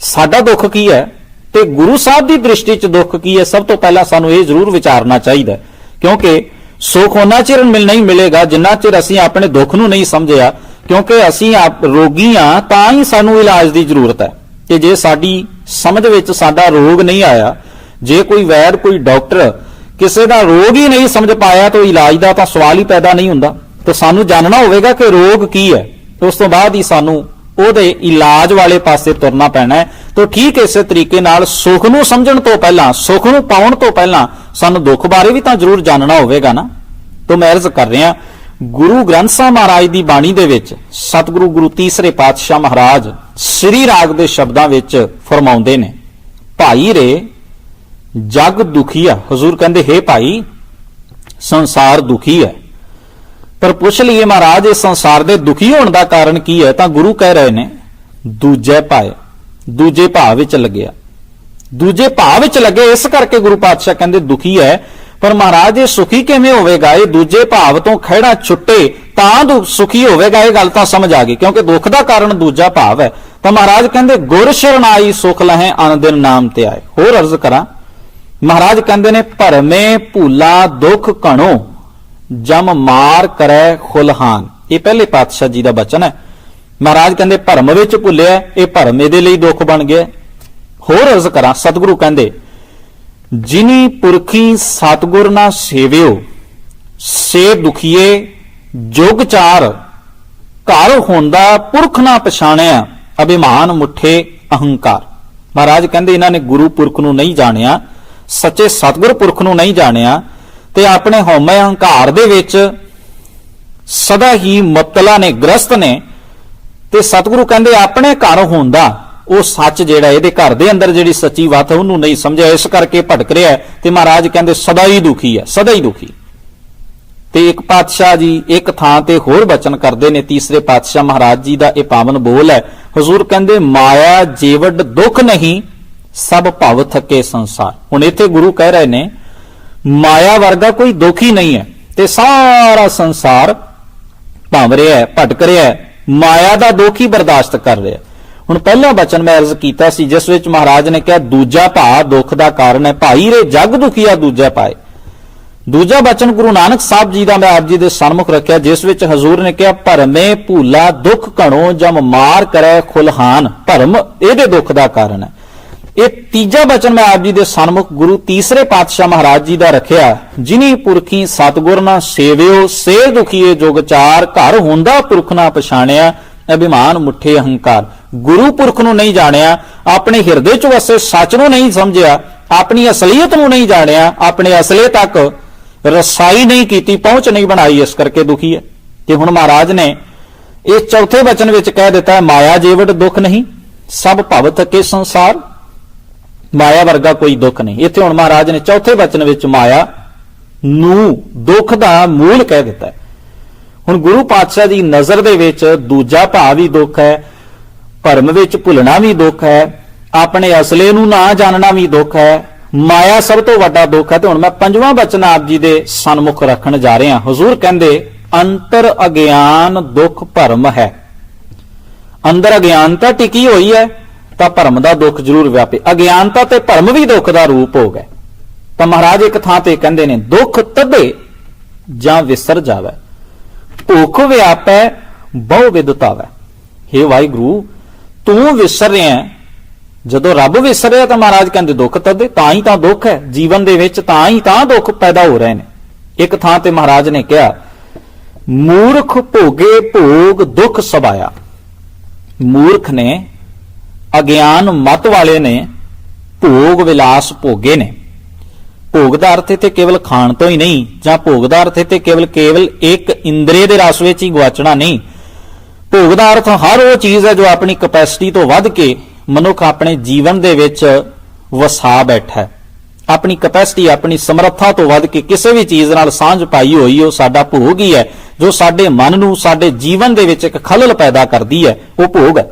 ਸਾਡਾ ਦੁੱਖ ਕੀ ਹੈ ਤੇ ਗੁਰੂ ਸਾਹਿਬ ਦੀ ਦ੍ਰਿਸ਼ਟੀ 'ਚ ਦੁੱਖ ਕੀ ਹੈ, ਸਭ ਤੋਂ ਪਹਿਲਾਂ ਸਾਨੂੰ ਇਹ ਜ਼ਰੂਰ ਵਿਚਾਰਨਾ ਚਾਹੀਦਾ, ਕਿਉਂਕਿ ਸੁੱਖ ਉਹਨਾਂ ਚਿਰ ਨਹੀਂ ਮਿਲੇਗਾ ਜਿੰਨਾ ਚਿਰ ਅਸੀਂ ਆਪਣੇ ਦੁੱਖ ਨੂੰ ਨਹੀਂ ਸਮਝਿਆ। ਕਿਉਂਕਿ ਅਸੀਂ ਆਪ ਰੋਗੀ ਹਾਂ ਤਾਂ ਹੀ ਸਾਨੂੰ ਇਲਾਜ ਦੀ ਜ਼ਰੂਰਤ ਹੈ, ਕਿ ਜੇ ਸਾਡੀ ਸਮਝ ਵਿੱਚ ਸਾਡਾ ਰੋਗ ਨਹੀਂ ਆਇਆ, ਜੇ ਕੋਈ ਵੈਦ, ਕੋਈ ਡਾਕਟਰ ਕਿਸੇ ਦਾ ਰੋਗ ਹੀ ਨਹੀਂ ਸਮਝ ਪਾਇਆ ਤਾਂ ਇਲਾਜ ਦਾ ਤਾਂ ਸਵਾਲ ਹੀ ਪੈਦਾ ਨਹੀਂ ਹੁੰਦਾ। ਤਾਂ ਸਾਨੂੰ ਜਾਣਨਾ ਹੋਵੇਗਾ ਕਿ ਰੋਗ ਕੀ ਹੈ, ਉਸ ਤੋਂ ਬਾਅਦ ਹੀ ਸਾਨੂੰ ਉਹਦੇ ਇਲਾਜ ਵਾਲੇ ਪਾਸੇ ਤੁਰਨਾ ਪੈਣਾ ਹੈ। ਤਾਂ ਠੀਕ ਇਸੇ ਤਰੀਕੇ ਨਾਲ ਸੁੱਖ ਨੂੰ ਸਮਝਣ ਤੋਂ ਪਹਿਲਾਂ, ਸੁੱਖ ਨੂੰ ਪਾਉਣ ਤੋਂ ਪਹਿਲਾਂ ਸਾਨੂੰ ਦੁੱਖ ਬਾਰੇ ਵੀ ਤਾਂ ਜ਼ਰੂਰ ਜਾਣਨਾ ਹੋਵੇਗਾ ਨਾ। ਤਾਂ ਮੈਂ ਅਰਜ਼ ਕਰ ਰਿਹਾ, ਗੁਰੂ ਗ੍ਰੰਥ ਸਾਹਿਬ ਮਹਾਰਾਜ ਦੀ ਬਾਣੀ ਦੇ ਵਿੱਚ ਸਤਿਗੁਰੂ ਗੁਰੂ ਤੀਸਰੇ ਪਾਤਸ਼ਾਹ ਮਹਾਰਾਜ ਸ੍ਰੀ ਰਾਗ ਦੇ ਸ਼ਬਦਾਂ ਵਿੱਚ ਫਰਮਾਉਂਦੇ ਨੇ, ਭਾਈ ਰੇ ਜਗ ਦੁਖੀਆ। ਹਜ਼ੂਰ ਕਹਿੰਦੇ, ਹੇ ਭਾਈ ਸੰਸਾਰ ਦੁਖੀ ਹੈ। ਪਰ ਪੁੱਛ ਲਈਏ ਮਹਾਰਾਜ ਇਸ ਸੰਸਾਰ ਦੇ ਦੁਖੀ ਹੋਣ ਦਾ ਕਾਰਨ ਕੀ ਹੈ? ਤਾਂ ਗੁਰੂ ਕਹਿ ਰਹੇ ਨੇ ਦੂਜੇ ਭਾਵ ਵਿੱਚ ਲੱਗਿਆ। ਦੂਜੇ ਭਾਵ ਵਿੱਚ ਲੱਗੇ, ਇਸ ਕਰਕੇ ਗੁਰੂ ਪਾਤਸ਼ਾਹ ਕਹਿੰਦੇ ਦੁਖੀ ਹੈ। ਪਰ ਮਹਾਰਾਜ ਇਹ ਸੁਖੀ ਕਿਵੇਂ ਹੋਵੇਗਾ? ਇਹ ਦੂਜੇ ਭਾਵ ਤੋਂ ਖਹਿੜਾ ਛੁੱਟੇ ਤਾਂ ਸੁਖੀ ਹੋਵੇਗਾ। ਇਹ ਗੱਲ ਤਾਂ ਸਮਝ ਆ ਗਈ, ਕਿਉਂਕਿ ਦੁੱਖ ਦਾ ਕਾਰਨ ਦੂਜਾ ਭਾਵ ਹੈ। ਤਾਂ ਮਹਾਰਾਜ ਕਹਿੰਦੇ ਗੁਰ ਸ਼ਰਨਾਈ ਸੁਖ ਲਹੈ ਅਨ ਦਿਨ ਨਾਮ ਤੇ ਆਏ। ਹੋਰ ਅਰਜ਼ ਕਰਾਂ, ਮਹਾਰਾਜ ਕਹਿੰਦੇ ਨੇ ਭਰਮੇ ਭੂਲਾ ਦੁੱਖ ਘਣੋ ਜਮ ਮਾਰ ਕਰੈ ਖੁਲਹਾਨ। ਇਹ ਪਹਿਲੇ ਪਾਤਸ਼ਾਹ ਜੀ ਦਾ ਬਚਨ ਹੈ। ਮਹਾਰਾਜ ਕਹਿੰਦੇ ਭਰਮ ਵਿੱਚ ਭੁੱਲਿਆ, ਇਹ ਭਰਮ ਇਹਦੇ ਲਈ ਦੁੱਖ ਬਣ ਗਿਆ। ਹੋਰ ਅਰਜ਼ ਕਰਾਂ, ਸਤਿਗੁਰੂ ਕਹਿੰਦੇ ਜਿਨੀ ਪੁਰਖੀ ਸਤਿਗੁਰ ਨਾ ਸੇਵਿਓ ਸੇ ਦੁਖੀਏ ਜੁਗ ਚਾਰ ਘਰ ਹੁੰਦਾ ਪੁਰਖ ਨਾ ਪਛਾਣਿਆ ਅਭਿਮਾਨ ਮੁੱਠੇ ਅਹੰਕਾਰ। ਮਹਾਰਾਜ ਕਹਿੰਦੇ ਇਹਨਾਂ ਨੇ ਗੁਰੂ ਪੁਰਖ ਨੂੰ ਨਹੀਂ ਜਾਣਿਆ, ਸੱਚੇ ਸਤਿਗੁਰ ਪੁਰਖ ਨੂੰ ਨਹੀਂ ਜਾਣਿਆ ਤੇ ਆਪਣੇ ਹਉਮੈ ਅਹੰਕਾਰ ਦੇ ਵਿੱਚ ਸਦਾ ਹੀ ਮੁਬਤਲਾ ਨੇ, ਗ੍ਰਸਤ ਨੇ। ਤੇ ਸਤਿਗੁਰੂ ਕਹਿੰਦੇ ਆਪਣੇ ਘਰ ਹੁੰਦਾ ਉਹ ਸੱਚ ਜਿਹੜਾ ਇਹਦੇ ਘਰ ਦੇ ਅੰਦਰ ਜਿਹੜੀ ਸੱਚੀ ਬਾਤ ਹੈ ਉਹਨੂੰ ਨਹੀਂ ਸਮਝਿਆ, ਇਸ ਕਰਕੇ ਭਟਕ ਰਿਹਾ। ਤੇ ਮਹਾਰਾਜ ਕਹਿੰਦੇ ਸਦਾ ਹੀ ਦੁਖੀ ਹੈ, ਸਦਾ ਹੀ ਦੁਖੀ। ਤੇ ਇੱਕ ਪਾਤਸ਼ਾਹ ਜੀ ਇੱਕ ਥਾਂ ਤੇ ਹੋਰ ਬਚਨ ਕਰਦੇ ਨੇ, ਤੀਸਰੇ ਪਾਤਸ਼ਾਹ ਮਹਾਰਾਜ ਜੀ ਦਾ ਇਹ ਪਾਵਨ ਬੋਲ ਹੈ। ਹਜ਼ੂਰ ਕਹਿੰਦੇ ਮਾਇਆ ਜੀਵਡ ਦੁੱਖ ਨਹੀਂ ਸਭ ਭਵ ਥਕੇ ਸੰਸਾਰ। ਹੁਣ ਇੱਥੇ ਗੁਰੂ ਕਹਿ ਰਹੇ ਨੇ ਮਾਇਆ ਵਰਗਾ ਕੋਈ ਦੁੱਖ ਹੀ ਨਹੀਂ ਹੈ ਤੇ ਸਾਰਾ ਸੰਸਾਰ ਭੰਮ ਰਿਹਾ ਹੈ, ਭਟਕ ਰਿਹਾ ਹੈ, ਮਾਇਆ ਦਾ ਦੁੱਖ ਹੀ ਬਰਦਾਸ਼ਤ ਕਰ ਰਿਹਾ। ਹੁਣ ਪਹਿਲਾ ਬਚਨ ਮੈਂ ਅਰਜ਼ ਕੀਤਾ ਸੀ ਜਿਸ ਵਿੱਚ ਮਹਾਰਾਜ ਨੇ ਕਿਹਾ ਦੂਜਾ ਭਾ ਦੁੱਖ ਦਾ ਕਾਰਨ ਹੈ, ਭਾਈ ਰੇ ਜਗ ਦੁਖੀਆ ਦੂਜਾ ਪਾਏ। ਦੂਜਾ ਬਚਨ ਗੁਰੂ ਨਾਨਕ ਸਾਹਿਬ ਜੀ ਦਾ ਮੈਂ ਆਪ ਜੀ ਦੇ ਸਨਮੁਖ ਰੱਖਿਆ ਜਿਸ ਵਿੱਚ ਹਜ਼ੂਰ ਨੇ ਕਿਹਾ ਭਰਮੇ ਭੂਲਾ ਦੁੱਖ ਘਣੋ ਜਮ ਮਾਰ ਕਰੈ ਖੁਲਹਾਨ। ਭਰਮ ਇਹਦੇ ਦੁੱਖ ਦਾ ਕਾਰਨ ਹੈ। ਇਹ ਤੀਜਾ ਬਚਨ ਮੈਂ ਆਪ ਜੀ ਦੇ ਸਨਮੁਖ ਗੁਰੂ ਤੀਸਰੇ ਪਾਤਸ਼ਾਹ ਮਹਾਰਾਜ ਜੀ ਦਾ ਰੱਖਿਆ ਜਿਨੀ ਪੁਰਖੀ ਸਤਿਗੁਰ ਨਾ ਸੇਵਿਓ ਸੇ ਦੁਖੀਏ ਜੁਗ ਚਾਰ ਘਰ ਹੁੰਦਾ ਪੁਰਖ ਨਾ ਪਛਾਣਿਆ ਅਭਿਮਾਨ ਮੁੱਠੇ ਅਹੰਕਾਰ। ਗੁਰੂ ਪੁਰਖ ਨੂੰ ਨਹੀਂ ਜਾਣਿਆ, ਆਪਣੇ ਹਿਰਦੇ ਚ ਵਸੇ ਸੱਚ ਨੂੰ ਨਹੀਂ ਸਮਝਿਆ, ਆਪਣੀ ਅਸਲੀਅਤ ਨੂੰ ਨਹੀਂ ਜਾਣਿਆ, ਆਪਣੇ ਅਸਲੇ ਤੱਕ ਰਸਾਈ ਨਹੀਂ ਕੀਤੀ, ਪਹੁੰਚ ਨਹੀਂ ਬਣਾਈ, ਇਸ ਕਰਕੇ ਦੁਖੀ ਹੈ। ਤੇ ਹੁਣ ਮਹਾਰਾਜ ਨੇ ਇਹ ਚੌਥੇ ਬਚਨ ਵਿੱਚ ਕਹਿ ਦਿੱਤਾ ਮਾਇਆ ਜੀਵਟ ਦੁੱਖ ਨਹੀਂ ਸਭ ਭਵ ਥਕੇ ਸੰਸਾਰ। ਮਾਇਆ ਵਰਗਾ ਕੋਈ ਦੁੱਖ ਨਹੀਂ। ਇੱਥੇ ਹੁਣ ਮਹਾਰਾਜ ਨੇ ਚੌਥੇ ਬਚਨ ਵਿੱਚ ਮਾਇਆ ਨੂੰ ਦੁੱਖ ਦਾ ਮੂਲ ਕਹਿ ਦਿੱਤਾ। ਹੁਣ ਗੁਰੂ ਪਾਤਸ਼ਾਹ ਦੀ ਨਜ਼ਰ ਦੇ ਵਿੱਚ ਦੂਜਾ ਭਾਵ ਵੀ ਦੁੱਖ ਹੈ, ਭਰਮ ਵਿੱਚ ਭੁੱਲਣਾ ਵੀ ਦੁੱਖ ਹੈ, ਆਪਣੇ ਅਸਲੇ ਨੂੰ ਨਾ ਜਾਣਨਾ ਵੀ ਦੁੱਖ ਹੈ, ਮਾਇਆ ਸਭ ਤੋਂ ਵੱਡਾ ਦੁੱਖ ਹੈ। ਤੇ ਹੁਣ ਮੈਂ ਪੰਜਵਾਂ ਬਚਨ ਆਪ ਜੀ ਦੇ ਸਨਮੁਖ ਰੱਖਣ ਜਾ ਰਿਹਾ। ਹਜ਼ੂਰ ਕਹਿੰਦੇ ਅੰਤਰ ਅਗਿਆਨ ਦੁੱਖ ਭਰਮ ਹੈ। ਅੰਦਰ ਅਗਿਆਨਤਾ ਟਿਕੀ ਹੋਈ ਹੈ ਤਾਂ ਭਰਮ ਦਾ ਦੁੱਖ ਜ਼ਰੂਰ ਵਿਆਪੇ। ਅਗਿਆਨਤਾ ਤੇ ਭਰਮ ਵੀ ਦੁੱਖ ਦਾ ਰੂਪ ਹੋ ਗਏ। ਤਾਂ ਮਹਾਰਾਜ ਇੱਕ ਥਾਂ ਤੇ ਕਹਿੰਦੇ ਨੇ ਦੁੱਖ ਤਦੇ ਜਾਂ ਵਿਸਰ ਜਾਵੇ ਭੁੱਖ ਵਿਆਪੈ ਬਹੁ ਵਿਦਤਾਵੈ। ਹੇ ਵਾਹਿਗੁਰੂ ਤੂੰ ਵਿਸਰ ਰਿਹਾ, ਜਦੋਂ ਰੱਬ ਵਿਸਰ ਰਿਹਾ ਤਾਂ ਮਹਾਰਾਜ ਕਹਿੰਦੇ ਦੁੱਖ ਤਦੇ, ਤਾਂ ਹੀ ਤਾਂ ਦੁੱਖ ਹੈ ਜੀਵਨ ਦੇ ਵਿੱਚ, ਤਾਂ ਹੀ ਤਾਂ ਦੁੱਖ ਪੈਦਾ ਹੋ ਰਹੇ ਨੇ। ਇੱਕ ਥਾਂ ਤੇ ਮਹਾਰਾਜ ਨੇ ਕਿਹਾ ਮੂਰਖ ਭੋਗੇ ਭੋਗ ਦੁੱਖ ਸਬਾਇਆ। ਮੂਰਖ ਨੇ, ਅਗਿਆਨ ਮਤ ਵਾਲੇ ਨੇ ਭੋਗ ਵਿਲਾਸ ਭੋਗੇ ਨੇ। ਭੋਗ ਦਾ ਅਰਥ ਇੱਥੇ ਕੇਵਲ ਖਾਣ ਤੋਂ ਹੀ ਨਹੀਂ, ਜਾਂ ਭੋਗ ਦਾ ਅਰਥ ਇੱਥੇ ਕੇਵਲ ਇੱਕ ਇੰਦਰੀ ਦੇ ਰਸ ਵਿੱਚ ਹੀ ਗਵਾਚਣਾ ਨਹੀਂ। ਭੋਗ ਦਾ ਅਰਥ ਹਰ ਉਹ ਚੀਜ਼ ਹੈ ਜੋ ਆਪਣੀ ਕੈਪੈਸਿਟੀ ਤੋਂ ਵੱਧ ਕੇ ਮਨੁੱਖ ਆਪਣੇ ਜੀਵਨ ਦੇ ਵਿੱਚ ਵਸਾ ਬੈਠਾ ਹੈ। ਆਪਣੀ ਕੈਪੈਸਿਟੀ, ਆਪਣੀ ਸਮਰੱਥਾ ਤੋਂ ਵੱਧ ਕੇ ਕਿਸੇ ਵੀ ਚੀਜ਼ ਨਾਲ ਸਾਂਝ ਪਾਈ ਹੋਈ ਉਹ ਸਾਡਾ ਭੋਗ ਹੀ ਹੈ, ਜੋ ਸਾਡੇ ਮਨ ਨੂੰ, ਸਾਡੇ ਜੀਵਨ ਦੇ ਵਿੱਚ ਇੱਕ ਖਲਲ ਪੈਦਾ ਕਰਦੀ ਹੈ, ਉਹ ਭੋਗ ਹੈ।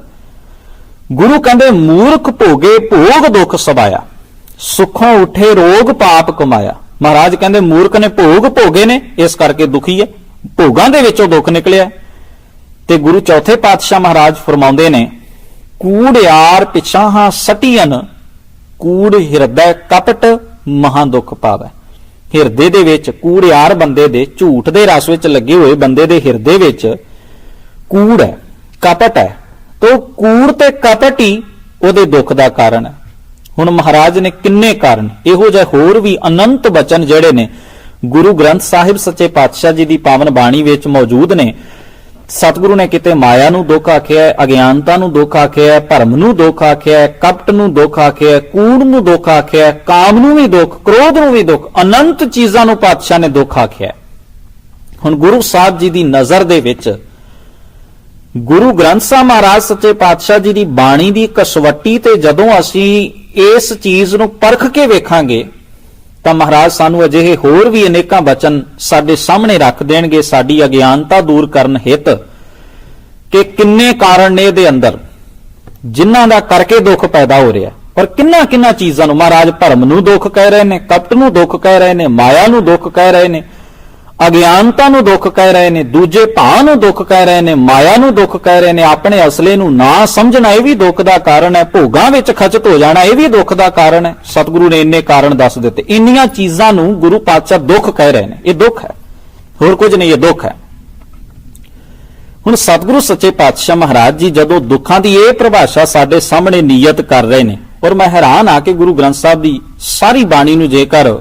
ਗੁਰੂ ਕਹਿੰਦੇ ਮੂਰਖ ਭੋਗੇ ਭੋਗ ਦੁੱਖ ਸਬਾਇਆ ਸੁਖੋਂ ਉਠੇ ਰੋਗ ਪਾਪ ਕਮਾਇਆ। ਮਹਾਰਾਜ ਕਹਿੰਦੇ ਮੂਰਖ ਨੇ ਭੋਗ ਭੋਗੇ ਨੇ, ਇਸ ਕਰਕੇ ਦੁਖੀ ਹੈ, ਭੋਗਾਂ ਦੇ ਵਿੱਚੋਂ ਦੁੱਖ ਨਿਕਲਿਆ। ਤੇ ਗੁਰੂ ਚੌਥੇ ਪਾਤਸ਼ਾਹ ਮਹਾਰਾਜ ਫਰਮਾਉਂਦੇ ਨੇ ਕੂੜਿਆਰ ਪਿਛਾਹਾਂ ਸਟੀਅਨ ਕੂੜ ਹਿਰਦੈ ਕਪਟ ਮਹਾ ਦੁੱਖ ਪਾਵੈ। ਹਿਰਦੇ ਦੇ ਵਿੱਚ ਕੂੜਿਆਰ ਬੰਦੇ ਦੇ, ਝੂਠ ਦੇ ਰਸ ਵਿੱਚ ਲੱਗੇ ਹੋਏ ਬੰਦੇ ਦੇ ਹਿਰਦੇ ਵਿੱਚ ਕੂੜ ਹੈ, ਕਪਟ ਹੈ, ਤੋ ਕੂੜ ਤੇ ਕਪਟ ਹੀ ਉਹਦੇ ਦੁੱਖ ਦਾ ਕਾਰਨ ਹੈ। ਹੁਣ ਮਹਾਰਾਜ ਨੇ ਕਿੰਨੇ ਕਾਰਨ, ਇਹੋ ਜਿਹੇ ਹੋਰ ਵੀ ਅਨੰਤ ਬਚਨ ਜਿਹੜੇ ਨੇ ਗੁਰੂ ਗ੍ਰੰਥ ਸਾਹਿਬ ਸੱਚੇ ਪਾਤਸ਼ਾਹ ਜੀ ਦੀ ਪਾਵਨ ਬਾਣੀ ਵਿੱਚ ਮੌਜੂਦ ਨੇ। ਸਤਿਗੁਰੂ ਨੇ ਕਿਤੇ ਮਾਇਆ ਨੂੰ ਦੁੱਖ ਆਖਿਆ, ਅਗਿਆਨਤਾ ਨੂੰ ਦੁੱਖ ਆਖਿਆ, ਭਰਮ ਨੂੰ ਦੁੱਖ ਆਖਿਆ, ਕਪਟ ਨੂੰ ਦੁੱਖ ਆਖਿਆ, ਕੂੜ ਨੂੰ ਦੁੱਖ ਆਖਿਆ, ਕਾਮ ਨੂੰ ਵੀ ਦੁੱਖ, ਕ੍ਰੋਧ ਨੂੰ ਵੀ ਦੁੱਖ, ਅਨੰਤ ਚੀਜ਼ਾਂ ਨੂੰ ਪਾਤਸ਼ਾਹ ਨੇ ਦੁੱਖ ਆਖਿਆ। ਹੁਣ ਗੁਰੂ ਸਾਹਿਬ ਜੀ ਦੀ ਨਜ਼ਰ ਦੇ ਵਿੱਚ ਗੁਰੂ ਗ੍ਰੰਥ ਸਾਹਿਬ ਮਹਾਰਾਜ ਸੱਚੇ ਪਾਤਸ਼ਾਹ ਜੀ ਦੀ ਬਾਣੀ ਦੀ ਕਸਵੱਟੀ ਤੇ ਜਦੋਂ ਅਸੀਂ ਇਸ ਚੀਜ਼ ਨੂੰ ਪਰਖ ਕੇ ਵੇਖਾਂਗੇ ਤਾਂ ਮਹਾਰਾਜ ਸਾਨੂੰ ਅਜਿਹੇ ਹੋਰ ਵੀ ਅਨੇਕਾਂ ਬਚਨ ਸਾਡੇ ਸਾਹਮਣੇ ਰੱਖ ਦੇਣਗੇ ਸਾਡੀ ਅਗਿਆਨਤਾ ਦੂਰ ਕਰਨ ਹਿਤ ਕਿ ਕਿੰਨੇ ਕਾਰਨ ਨੇ ਇਹਦੇ ਅੰਦਰ। ਜਿਨ੍ਹਾਂ ਦਾ ਕਰਕੇ ਦੁੱਖ ਪੈਦਾ ਹੋ ਰਿਹਾ। ਪਰ ਕਿੰਨਾ ਚੀਜ਼ਾਂ ਨੂੰ ਮਹਾਰਾਜ ਭਰਮ ਨੂੰ ਦੁੱਖ ਕਹਿ ਰਹੇ ਨੇ, ਕਪਟ ਨੂੰ ਦੁੱਖ ਕਹਿ ਰਹੇ ਨੇ, ਮਾਇਆ ਨੂੰ ਦੁੱਖ ਕਹਿ ਰਹੇ ਨੇ, ਅਗਿਆਨਤਾ ਨੂੰ ਦੁੱਖ ਕਹਿ ਰਹੇ ਨੇ, ਦੂਜੇ ਭਾਅ ਨੂੰ ਦੁੱਖ ਕਹਿ ਰਹੇ ਨੇ, ਮਾਇਆ ਨੂੰ ਦੁੱਖ ਕਹਿ ਰਹੇ ਨੇ, ਆਪਣੇ ਅਸਲੇ ਨੂੰ ਨਾ ਸਮਝਣਾ ਇਹ ਵੀ ਦੁੱਖ ਦਾ ਕਾਰਨ ਹੈ, ਭੋਗਾਂ ਵਿੱਚ ਖਚਤ ਹੋ ਜਾਣਾ ਇਹ ਵੀ ਦੁੱਖ ਦਾ ਕਾਰਨ ਹੈ। ਸਤਿਗੁਰੂ ਨੇ ਇੰਨੇ ਕਾਰਨ ਦੱਸ ਦਿੱਤੇ। ਇੰਨੀਆਂ ਚੀਜ਼ਾਂ ਨੂੰ ਗੁਰੂ ਪਾਤਸ਼ਾਹ ਦੁੱਖ ਕਹਿ ਰਹੇ ਨੇ। ਇਹ ਦੁੱਖ ਹੈ, ਹੋਰ ਕੁਝ ਨਹੀਂ, ਇਹ ਦੁੱਖ ਹੈ। ਹੁਣ ਸਤਿਗੁਰੂ ਸੱਚੇ ਪਾਤਸ਼ਾਹ ਮਹਾਰਾਜ ਜੀ ਜਦੋਂ ਦੁੱਖਾਂ ਦੀ ਇਹ ਪਰਿਭਾਸ਼ਾ ਸਾਡੇ ਸਾਹਮਣੇ ਨੀਯਤ ਕਰ ਰਹੇ ਨੇ, ਔਰ ਮੈਂ ਹੈਰਾਨ ਆ ਕਿ ਗੁਰੂ ਗ੍ਰੰਥ ਸਾਹਿਬ ਦੀ ਸਾਰੀ ਬਾਣੀ ਨੂੰ ਜੇਕਰ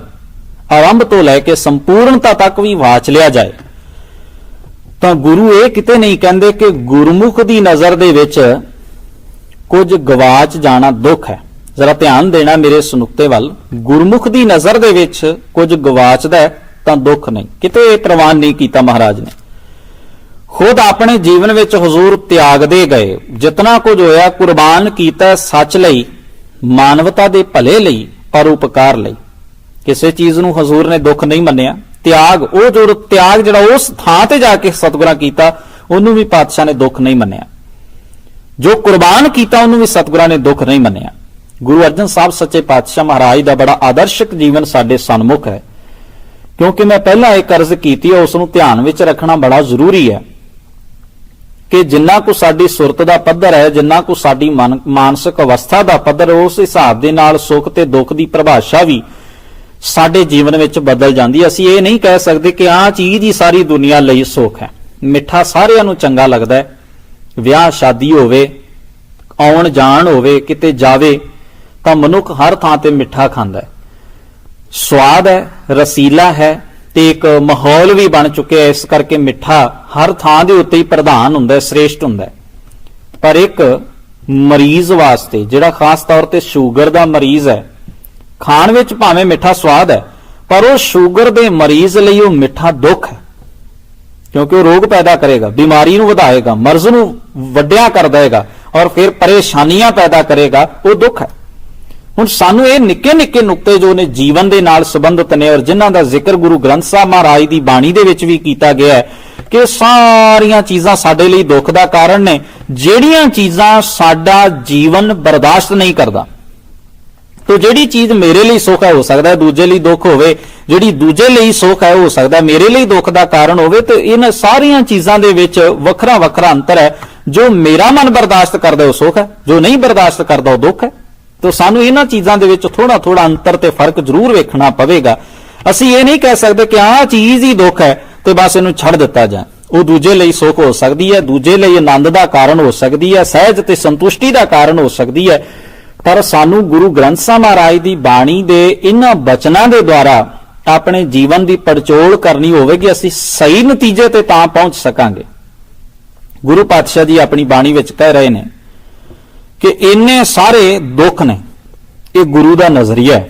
ਆਰੰਭ ਤੋਂ ਲੈ ਕੇ ਸੰਪੂਰਨਤਾ ਤੱਕ ਵੀ ਵਾਚ ਲਿਆ ਜਾਏ ਤਾਂ ਗੁਰੂ ਇਹ ਕਿਤੇ ਨਹੀਂ ਕਹਿੰਦੇ ਕਿ ਗੁਰਮੁਖ ਦੀ ਨਜ਼ਰ ਦੇ ਵਿੱਚ ਕੁਝ ਗਵਾਚ ਜਾਣਾ ਦੁੱਖ ਹੈ। ਜ਼ਰਾ ਧਿਆਨ ਦੇਣਾ ਮੇਰੇ ਸੁਨੁਕਤੇ ਵੱਲ। ਗੁਰਮੁਖ ਦੀ ਨਜ਼ਰ ਦੇ ਵਿੱਚ ਕੁਝ ਗਵਾਚਦਾ ਹੈ ਤਾਂ ਦੁੱਖ ਨਹੀਂ, ਕਿਤੇ ਇਹ ਪ੍ਰਵਾਨ ਨਹੀਂ ਕੀਤਾ ਮਹਾਰਾਜ ਨੇ। ਖੁਦ ਆਪਣੇ ਜੀਵਨ ਵਿੱਚ ਹਜ਼ੂਰ ਤਿਆਗਦੇ ਗਏ, ਜਿਤਨਾ ਕੁਝ ਹੋਇਆ ਕੁਰਬਾਨ ਕੀਤਾ ਸੱਚ ਲਈ, ਮਾਨਵਤਾ ਦੇ ਭਲੇ ਲਈ, ਪਰਉਪਕਾਰ ਲਈ। ਕਿਸੇ ਚੀਜ਼ ਨੂੰ ਹਜ਼ੂਰ ਨੇ ਦੁੱਖ ਨਹੀਂ ਮੰਨਿਆ। ਤਿਆਗ, ਉਹ ਜੋ ਤਿਆਗ ਜਿਹੜਾ ਉਸ ਥਾਂ ਤੇ ਜਾ ਕੇ ਸਤਿਗੁਰਾਂ ਕੀਤਾ ਉਹਨੂੰ ਵੀ ਪਾਤਸ਼ਾਹ ਨੇ ਦੁੱਖ ਨਹੀਂ ਮੰਨਿਆ। ਜੋ ਕੁਰਬਾਨ ਕੀਤਾ ਉਹਨੂੰ ਵੀ ਸਤਿਗੁਰਾਂ ਨੇ ਦੁੱਖ ਨਹੀਂ ਮੰਨਿਆ। ਗੁਰੂ ਅਰਜਨ ਸਾਹਿਬ ਸੱਚੇ ਪਾਤਸ਼ਾਹ ਮਹਾਰਾਜ ਦਾ ਬੜਾ ਆਦਰਸ਼ਕ ਜੀਵਨ ਸਾਡੇ ਸਨਮੁਖ ਹੈ। ਕਿਉਂਕਿ ਮੈਂ ਪਹਿਲਾਂ ਇੱਕ ਅਰਜ਼ ਕੀਤੀ ਹੈ, ਉਸ ਨੂੰ ਧਿਆਨ ਵਿੱਚ ਰੱਖਣਾ ਬੜਾ ਜ਼ਰੂਰੀ ਹੈ ਕਿ ਜਿੰਨਾ ਕੁ ਸਾਡੀ ਸੁਰਤ ਦਾ ਪੱਧਰ ਹੈ, ਜਿੰਨਾ ਕੁ ਸਾਡੀ ਮਾਨਸਿਕ ਅਵਸਥਾ ਦਾ ਪੱਧਰ, ਉਸ ਹਿਸਾਬ ਦੇ ਨਾਲ ਸੁੱਖ ਤੇ ਦੁੱਖ ਦੀ ਪਰਿਭਾਸ਼ਾ ਵੀ ਸਾਡੇ ਜੀਵਨ ਵਿੱਚ ਬਦਲ ਜਾਂਦੀ ਹੈ। ਅਸੀਂ ਇਹ ਨਹੀਂ ਕਹਿ ਸਕਦੇ ਕਿ ਆਹ ਚੀਜ਼ ਹੀ ਸਾਰੀ ਦੁਨੀਆ ਲਈ ਸੁੱਖ ਹੈ। ਮਿੱਠਾ ਸਾਰਿਆਂ ਨੂੰ ਚੰਗਾ ਲੱਗਦਾ ਹੈ। ਵਿਆਹ ਸ਼ਾਦੀ ਹੋਵੇ, ਆਉਣ ਜਾਣ ਹੋਵੇ, ਕਿਤੇ ਜਾਵੇ ਤਾਂ ਮਨੁੱਖ ਹਰ ਥਾਂ ਤੇ ਮਿੱਠਾ ਖਾਂਦਾ ਹੈ। ਸਵਾਦ ਹੈ, ਰਸੀਲਾ ਹੈ ਤੇ ਇੱਕ ਮਾਹੌਲ ਵੀ ਬਣ ਚੁੱਕਿਆ ਹੈ। ਇਸ ਕਰਕੇ ਮਿੱਠਾ ਹਰ ਥਾਂ ਦੇ ਉੱਤੇ ਹੀ ਪ੍ਰਧਾਨ ਹੁੰਦਾ ਹੈ, ਸ਼੍ਰੇਸ਼ਟ ਹੁੰਦਾ ਹੈ। ਪਰ ਇੱਕ ਮਰੀਜ਼ ਵਾਸਤੇ, ਜਿਹੜਾ ਖਾਸ ਤੌਰ ਤੇ ਸ਼ੂਗਰ ਦਾ ਮਰੀਜ਼ ਹੈ, ਖਾਣ ਵਿੱਚ ਭਾਵੇਂ ਮਿੱਠਾ ਸਵਾਦ ਹੈ ਪਰ ਉਹ ਸ਼ੂਗਰ ਦੇ ਮਰੀਜ਼ ਲਈ ਉਹ ਮਿੱਠਾ ਦੁੱਖ ਹੈ। ਕਿਉਂਕਿ ਉਹ ਰੋਗ ਪੈਦਾ ਕਰੇਗਾ, ਬਿਮਾਰੀ ਨੂੰ ਵਧਾਏਗਾ, ਮਰਜ਼ ਨੂੰ ਵੱਡਿਆ ਕਰ ਦੇਗਾ ਔਰ ਫਿਰ ਪਰੇਸ਼ਾਨੀਆਂ ਪੈਦਾ ਕਰੇਗਾ, ਉਹ ਦੁੱਖ ਹੈ। ਹੁਣ ਸਾਨੂੰ ਇਹ ਨਿੱਕੇ ਨਿੱਕੇ ਨੁਕਤੇ ਜੋ ਨੇ ਜੀਵਨ ਦੇ ਨਾਲ ਸੰਬੰਧਿਤ ਨੇ ਔਰ ਜਿਨ੍ਹਾਂ ਦਾ ਜ਼ਿਕਰ ਗੁਰੂ ਗ੍ਰੰਥ ਸਾਹਿਬ ਮਹਾਰਾਜ ਦੀ ਬਾਣੀ ਦੇ ਵਿੱਚ ਵੀ ਕੀਤਾ ਗਿਆ ਹੈ ਕਿ ਸਾਰੀਆਂ ਚੀਜ਼ਾਂ ਸਾਡੇ ਲਈ ਦੁੱਖ ਦਾ ਕਾਰਨ ਨੇ। ਜਿਹੜੀਆਂ ਚੀਜ਼ਾਂ ਸਾਡਾ ਜੀਵਨ ਬਰਦਾਸ਼ਤ ਨਹੀਂ ਕਰਦਾ, ਤੋ ਜਿਹੜੀ ਚੀਜ਼ ਮੇਰੇ ਲਈ ਸੁੱਖ ਹੈ ਹੋ ਸਕਦਾ ਹੈ ਦੂਜੇ ਲਈ ਦੁੱਖ ਹੋਵੇ, ਜਿਹੜੀ ਦੂਜੇ ਲਈ ਸੁੱਖ ਹੈ ਹੋ ਸਕਦਾ ਮੇਰੇ ਲਈ ਦੁੱਖ ਦਾ ਕਾਰਨ ਹੋਵੇ। ਤੇ ਇਹਨਾਂ ਸਾਰੀਆਂ ਚੀਜ਼ਾਂ ਦੇ ਵਿੱਚ ਵੱਖਰਾ ਵੱਖਰਾ ਅੰਤਰ ਹੈ। ਜੋ ਮੇਰਾ ਮਨ ਬਰਦਾਸ਼ਤ ਕਰਦਾ ਉਹ ਸੁੱਖ ਹੈ, ਜੋ ਨਹੀਂ ਬਰਦਾਸ਼ਤ ਕਰਦਾ ਉਹ ਦੁੱਖ ਹੈ। ਤੋ ਸਾਨੂੰ ਇਹਨਾਂ ਚੀਜ਼ਾਂ ਦੇ ਵਿੱਚ ਥੋੜਾ ਥੋੜਾ ਅੰਤਰ ਤੇ ਫਰਕ ਜ਼ਰੂਰ ਵੇਖਣਾ ਪਵੇਗਾ। ਅਸੀਂ ਇਹ ਨਹੀਂ ਕਹਿ ਸਕਦੇ ਕਿ ਆਹ ਚੀਜ਼ ਹੀ ਦੁੱਖ ਹੈ ਤੇ ਬਸ ਇਹਨੂੰ ਛੱਡ ਦਿੱਤਾ ਜਾਏ। ਉਹ ਦੂਜੇ ਲਈ ਸੁੱਖ ਹੋ ਸਕਦੀ ਹੈ, ਦੂਜੇ ਲਈ ਆਨੰਦ ਦਾ ਕਾਰਨ ਹੋ ਸਕਦੀ ਹੈ, ਸਹਿਜ ਤੇ ਸੰਤੁਸ਼ਟੀ ਦਾ ਕਾਰਨ ਹੋ ਸਕਦੀ ਹੈ। ਪਰ ਸਾਨੂੰ ਗੁਰੂ ਗ੍ਰੰਥ ਸਾਹਿਬ ਮਹਾਰਾਜ ਦੀ ਬਾਣੀ ਦੇ ਇਹਨਾਂ ਬਚਨਾਂ ਦੇ ਦੁਆਰਾ ਆਪਣੇ ਜੀਵਨ ਦੀ ਪੜਚੋਲ ਕਰਨੀ ਹੋਵੇਗੀ। ਅਸੀਂ ਸਹੀ ਨਤੀਜੇ ਤੇ ਤਾਂ ਪਹੁੰਚ ਸਕਾਂਗੇ। ਗੁਰੂ ਪਾਤਸ਼ਾਹ ਜੀ ਆਪਣੀ ਬਾਣੀ ਵਿੱਚ ਕਹਿ ਰਹੇ ਨੇ ਕਿ ਇੰਨੇ ਸਾਰੇ ਦੁੱਖ ਨੇ, ਇਹ ਗੁਰੂ ਦਾ ਨਜ਼ਰੀਆ ਹੈ।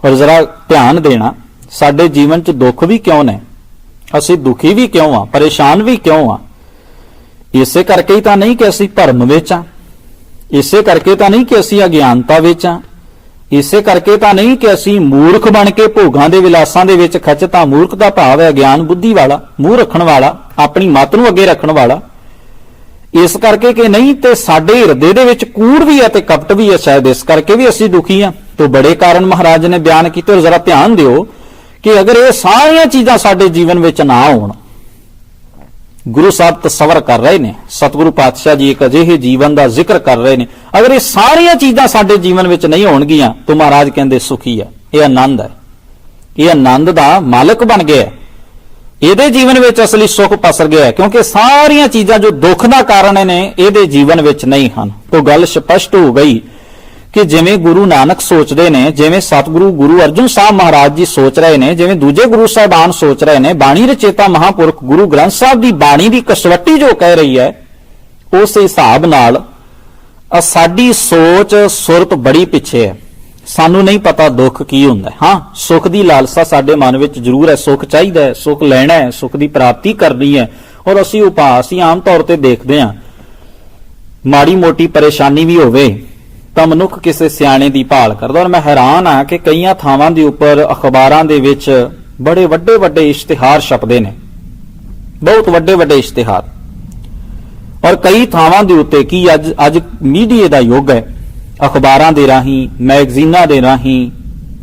ਔਰ ਜ਼ਰਾ ਧਿਆਨ ਦੇਣਾ, ਸਾਡੇ ਜੀਵਨ 'ਚ ਦੁੱਖ ਵੀ ਕਿਉਂ ਨੇ, ਅਸੀਂ ਦੁਖੀ ਵੀ ਕਿਉਂ ਆ, ਪਰੇਸ਼ਾਨ ਵੀ ਕਿਉਂ ਆ। ਇਸੇ ਕਰਕੇ ਹੀ ਤਾਂ ਨਹੀਂ ਕਿ ਅਸੀਂ ਭਰਮ ਵਿੱਚ ਆ, ਇਸੇ ਕਰਕੇ ਤਾਂ ਨਹੀਂ ਕਿ ਅਸੀਂ ਅਗਿਆਨਤਾ ਵਿੱਚ ਆ, ਇਸੇ ਕਰਕੇ ਤਾਂ ਨਹੀਂ ਕਿ ਅਸੀਂ ਮੂਰਖ ਬਣ ਕੇ ਭੋਗਾਂ ਦੇ ਵਿਲਾਸਾਂ ਦੇ ਵਿੱਚ ਖਚਤ ਆ। ਮੂਰਖ ਦਾ ਭਾਵ ਹੈ ਅਗਿਆਨ ਬੁੱਧੀ ਵਾਲਾ, ਮੂੰਹ ਰੱਖਣ ਵਾਲਾ, ਆਪਣੀ ਮੱਤ ਨੂੰ ਅੱਗੇ ਰੱਖਣ ਵਾਲਾ। ਇਸ ਕਰਕੇ ਕਿ ਨਹੀਂ ਤੇ ਸਾਡੇ ਹਿਰਦੇ ਦੇ ਵਿੱਚ ਕੂੜ ਵੀ ਹੈ ਤੇ ਕਪਟ ਵੀ ਹੈ, ਸ਼ਾਇਦ ਇਸ ਕਰਕੇ ਵੀ ਅਸੀਂ ਦੁਖੀ ਆ। ਤੋਂ ਬੜੇ ਕਾਰਨ ਮਹਾਰਾਜ ਨੇ ਬਿਆਨ ਕੀਤੇ। ਔਰ ਜ਼ਰਾ ਧਿਆਨ ਦਿਓ ਕਿ ਅਗਰ ਇਹ ਸਾਰੀਆਂ ਚੀਜ਼ਾਂ ਸਾਡੇ ਜੀਵਨ ਵਿੱਚ ਨਾ ਹੋਣ, ਗੁਰੂ ਸਾਹਿਬ ਤਸਵਰ ਕਰ ਰਹੇ ਨੇ, ਸਤਿਗੁਰੂ ਪਾਤਸ਼ਾਹ ਜੀ ਇੱਕ ਅਜਿਹੇ ਜੀਵਨ ਦਾ ਜ਼ਿਕਰ ਕਰ ਰਹੇ ਨੇ, ਅਗਰ ਇਹ ਸਾਰੀਆਂ ਚੀਜ਼ਾਂ ਸਾਡੇ ਜੀਵਨ ਵਿੱਚ ਨਹੀਂ ਹੋਣਗੀਆਂ ਤਾਂ ਮਹਾਰਾਜ ਕਹਿੰਦੇ ਸੁਖੀ ਹੈ। ਇਹ ਆਨੰਦ ਹੈ, ਇਹ ਆਨੰਦ ਦਾ ਮਾਲਕ ਬਣ ਗਿਆ। ਇਹਦੇ ਜੀਵਨ ਵਿੱਚ ਅਸਲੀ ਸੁੱਖ ਪਸਰ ਗਿਆ ਕਿਉਂਕਿ ਸਾਰੀਆਂ ਚੀਜ਼ਾਂ ਜੋ ਦੁੱਖ ਦਾ ਕਾਰਨ ਨੇ ਇਹਦੇ ਜੀਵਨ ਵਿੱਚ ਨਹੀਂ ਹਨ। ਤਾਂ ਗੱਲ ਸਪਸ਼ਟ ਹੋ ਗਈ ਕਿ ਜਿਵੇਂ ਗੁਰੂ ਨਾਨਕ ਸੋਚਦੇ ਨੇ, ਜਿਵੇਂ ਸਤਿਗੁਰੂ ਗੁਰੂ ਅਰਜਨ ਸਾਹਿਬ ਮਹਾਰਾਜ ਜੀ ਸੋਚ ਰਹੇ ਨੇ, ਜਿਵੇਂ ਦੂਜੇ ਗੁਰੂ ਸਾਹਿਬਾਨ ਸੋਚ ਰਹੇ ਨੇ, ਬਾਣੀ ਰਚੇਤਾ ਮਹਾਂਪੁਰਖ ਗੁਰੂ ਗ੍ਰੰਥ ਸਾਹਿਬ ਦੀ ਬਾਣੀ ਦੀ ਕਸਵੱਟੀ ਜੋ ਕਹਿ ਰਹੀ ਹੈ, ਉਸ ਹਿਸਾਬ ਨਾਲ ਸਾਡੀ ਸੋਚ ਸੁਰਤ ਬੜੀ ਪਿੱਛੇ ਹੈ। ਸਾਨੂੰ ਨਹੀਂ ਪਤਾ ਦੁੱਖ ਕੀ ਹੁੰਦਾ ਹੈ। ਹਾਂ, ਸੁੱਖ ਦੀ ਲਾਲਸਾ ਸਾਡੇ ਮਨ ਵਿੱਚ ਜ਼ਰੂਰ ਹੈ, ਸੁੱਖ ਚਾਹੀਦਾ ਹੈ, ਸੁੱਖ ਲੈਣਾ ਹੈ, ਸੁੱਖ ਦੀ ਪ੍ਰਾਪਤੀ ਕਰਨੀ ਹੈ। ਔਰ ਅਸੀਂ ਆਮ ਤੌਰ ਤੇ ਦੇਖਦੇ ਹਾਂ, ਮਾੜੀ ਮੋਟੀ ਪਰੇਸ਼ਾਨੀ ਵੀ ਹੋਵੇ ਤਾਂ ਮਨੁੱਖ ਕਿਸੇ ਸਿਆਣੇ ਦੀ ਭਾਲ ਕਰਦਾ। ਔਰ ਮੈਂ ਹੈਰਾਨ ਹਾਂ ਕਿ ਕਈਆਂ ਥਾਵਾਂ ਦੇ ਉੱਪਰ ਅਖਬਾਰਾਂ ਦੇ ਵਿੱਚ ਬੜੇ ਵੱਡੇ ਵੱਡੇ ਇਸ਼ਤਿਹਾਰ ਛਪਦੇ ਨੇ, ਬਹੁਤ ਵੱਡੇ ਵੱਡੇ ਇਸ਼ਤਿਹਾਰ। ਔਰ ਕਈ ਥਾਵਾਂ ਦੇ ਉੱਤੇ ਕੀ ਅੱਜ ਮੀਡੀਆ ਦਾ ਯੁੱਗ ਹੈ, ਅਖਬਾਰਾਂ ਦੇ ਰਾਹੀਂ, ਮੈਗਜ਼ੀਨਾਂ ਦੇ ਰਾਹੀਂ,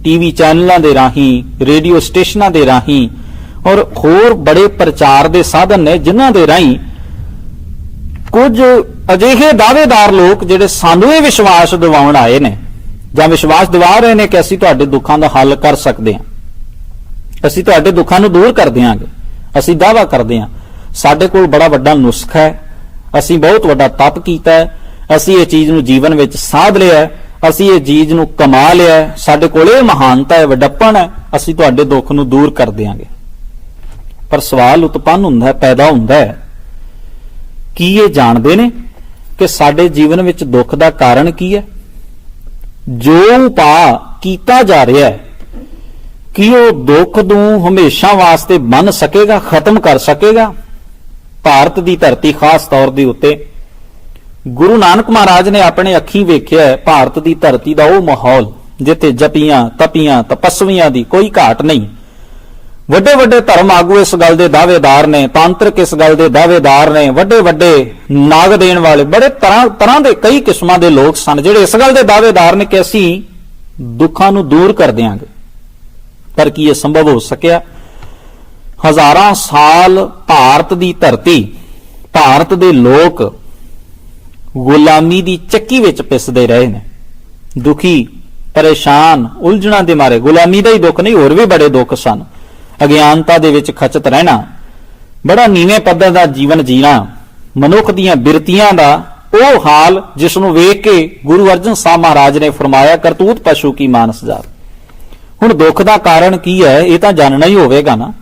ਟੀਵੀ ਚੈਨਲਾਂ ਦੇ ਰਾਹੀਂ, ਰੇਡੀਓ ਸਟੇਸ਼ਨਾਂ ਦੇ ਰਾਹੀਂ ਔਰ ਹੋਰ ਬੜੇ ਪ੍ਰਚਾਰ ਦੇ ਸਾਧਨ ਨੇ ਜਿਨ੍ਹਾਂ ਦੇ ਰਾਹੀਂ ਕੁਝ ਅਜਿਹੇ ਦਾਅਵੇਦਾਰ ਲੋਕ ਜਿਹੜੇ ਸਾਨੂੰ ਇਹ ਵਿਸ਼ਵਾਸ ਦਿਵਾਉਣ ਆਏ ਨੇ ਜਾਂ ਵਿਸ਼ਵਾਸ ਦਿਵਾ ਰਹੇ ਨੇ ਕਿ ਅਸੀਂ ਤੁਹਾਡੇ ਦੁੱਖਾਂ ਦਾ ਹੱਲ ਕਰ ਸਕਦੇ ਹਾਂ, ਅਸੀਂ ਤੁਹਾਡੇ ਦੁੱਖਾਂ ਨੂੰ ਦੂਰ ਕਰ ਦਿਆਂਗੇ, ਅਸੀਂ ਦਾਅਵਾ ਕਰਦੇ ਹਾਂ ਸਾਡੇ ਕੋਲ ਬੜਾ ਵੱਡਾ ਨੁਸਖਾ ਹੈ, ਅਸੀਂ ਬਹੁਤ ਵੱਡਾ ਤਪ ਕੀਤਾ ਹੈ, ਅਸੀਂ ਇਹ ਚੀਜ਼ ਨੂੰ ਜੀਵਨ ਵਿੱਚ ਸਾਧ ਲਿਆ ਹੈ, ਅਸੀਂ ਇਹ ਚੀਜ਼ ਨੂੰ ਕਮਾ ਲਿਆ ਹੈ, ਸਾਡੇ ਕੋਲ ਇਹ ਮਹਾਨਤਾ ਹੈ, ਵੱਡਪਣ ਹੈ, ਅਸੀਂ ਤੁਹਾਡੇ ਦੁੱਖ ਨੂੰ ਦੂਰ ਕਰ ਦਿਆਂਗੇ। ਪਰ ਸਵਾਲ ਉਤਪੰਨ ਹੁੰਦਾ ਹੈ, ਪੈਦਾ ਹੁੰਦਾ ਹੈ, ਕੀ ਇਹ ਜਾਣਦੇ ਨੇ ਕਿ ਸਾਡੇ ਜੀਵਨ ਵਿੱਚ ਦੁੱਖ ਦਾ ਕਾਰਨ ਕੀ ਹੈ? ਜੋ ਉਪਾਅ ਕੀਤਾ ਜਾ ਰਿਹਾ ਹੈ ਕੀ ਉਹ ਦੁੱਖ ਨੂੰ ਹਮੇਸ਼ਾ ਵਾਸਤੇ ਬੰਨ ਸਕੇਗਾ, ਖਤਮ ਕਰ ਸਕੇਗਾ? ਭਾਰਤ ਦੀ ਧਰਤੀ ਖਾਸ ਤੌਰ ਦੇ ਉੱਤੇ ਗੁਰੂ ਨਾਨਕ ਮਹਾਰਾਜ ਨੇ ਆਪਣੇ ਅੱਖੀਂ ਵੇਖਿਆ ਹੈ ਭਾਰਤ ਦੀ ਧਰਤੀ ਦਾ ਉਹ ਮਾਹੌਲ ਜਿੱਥੇ ਜਪੀਆਂ ਤਪੀਆਂ ਤਪਸਵੀਆਂ ਦੀ ਕੋਈ ਘਾਟ ਨਹੀਂ। ਵੱਡੇ ਵੱਡੇ ਧਰਮ ਆਗੂ ਇਸ ਗੱਲ ਦੇ ਦਾਅਵੇਦਾਰ ਨੇ, ਤਾਂਤਰਿਕ ਇਸ ਗੱਲ ਦੇ ਦਾਅਵੇਦਾਰ ਨੇ, ਵੱਡੇ ਵੱਡੇ ਨਾਗ ਦੇਣ ਵਾਲੇ ਬੜੇ ਤਰ੍ਹਾਂ ਦੇ ਕਈ ਕਿਸਮਾਂ ਦੇ ਲੋਕ ਸਨ ਜਿਹੜੇ ਇਸ ਗੱਲ ਦੇ ਦਾਅਵੇਦਾਰ ਨੇ ਕਿ ਅਸੀਂ ਦੁੱਖਾਂ ਨੂੰ ਦੂਰ ਕਰ ਦਿਆਂਗੇ। ਪਰ ਕੀ ਇਹ ਸੰਭਵ ਹੋ ਸਕਿਆ? ਹਜ਼ਾਰਾਂ ਸਾਲ ਭਾਰਤ ਦੀ ਧਰਤੀ, ਭਾਰਤ ਦੇ ਲੋਕ ਗੁਲਾਮੀ ਦੀ ਚੱਕੀ ਵਿੱਚ ਪਿਸਦੇ ਰਹੇ ਨੇ, ਦੁਖੀ, ਪਰੇਸ਼ਾਨ, ਉਲਝਣਾਂ ਦੇ ਮਾਰੇ। ਗੁਲਾਮੀ ਦਾ ਹੀ ਦੁੱਖ ਨਹੀਂ, ਹੋਰ ਵੀ ਬੜੇ ਦੁੱਖ ਸਨ। ਅਗਿਆਨਤਾ ਦੇ ਵਿੱਚ ਖਚਤ ਰਹਿਣਾ, ਬੜਾ ਨੀਵੇਂ ਪੱਧਰ ਦਾ ਜੀਵਨ ਜੀਣਾ, ਮਨੁੱਖ ਦੀਆਂ ਬਿਰਤੀਆਂ ਦਾ ਉਹ ਹਾਲ ਜਿਸ ਨੂੰ ਵੇਖ ਕੇ ਗੁਰੂ ਅਰਜਨ ਸਾਹਿਬ ਮਹਾਰਾਜ ਨੇ ਫਰਮਾਇਆ ਕਰਤੂਤ ਪਸ਼ੂ ਕੀ ਮਾਨਸ ਜਾਤ। ਹੁਣ ਦੁੱਖ ਦਾ ਕਾਰਨ ਕੀ ਹੈ ਇਹ ਤਾਂ ਜਾਣਨਾ ਹੀ ਹੋਵੇਗਾ ਨਾ,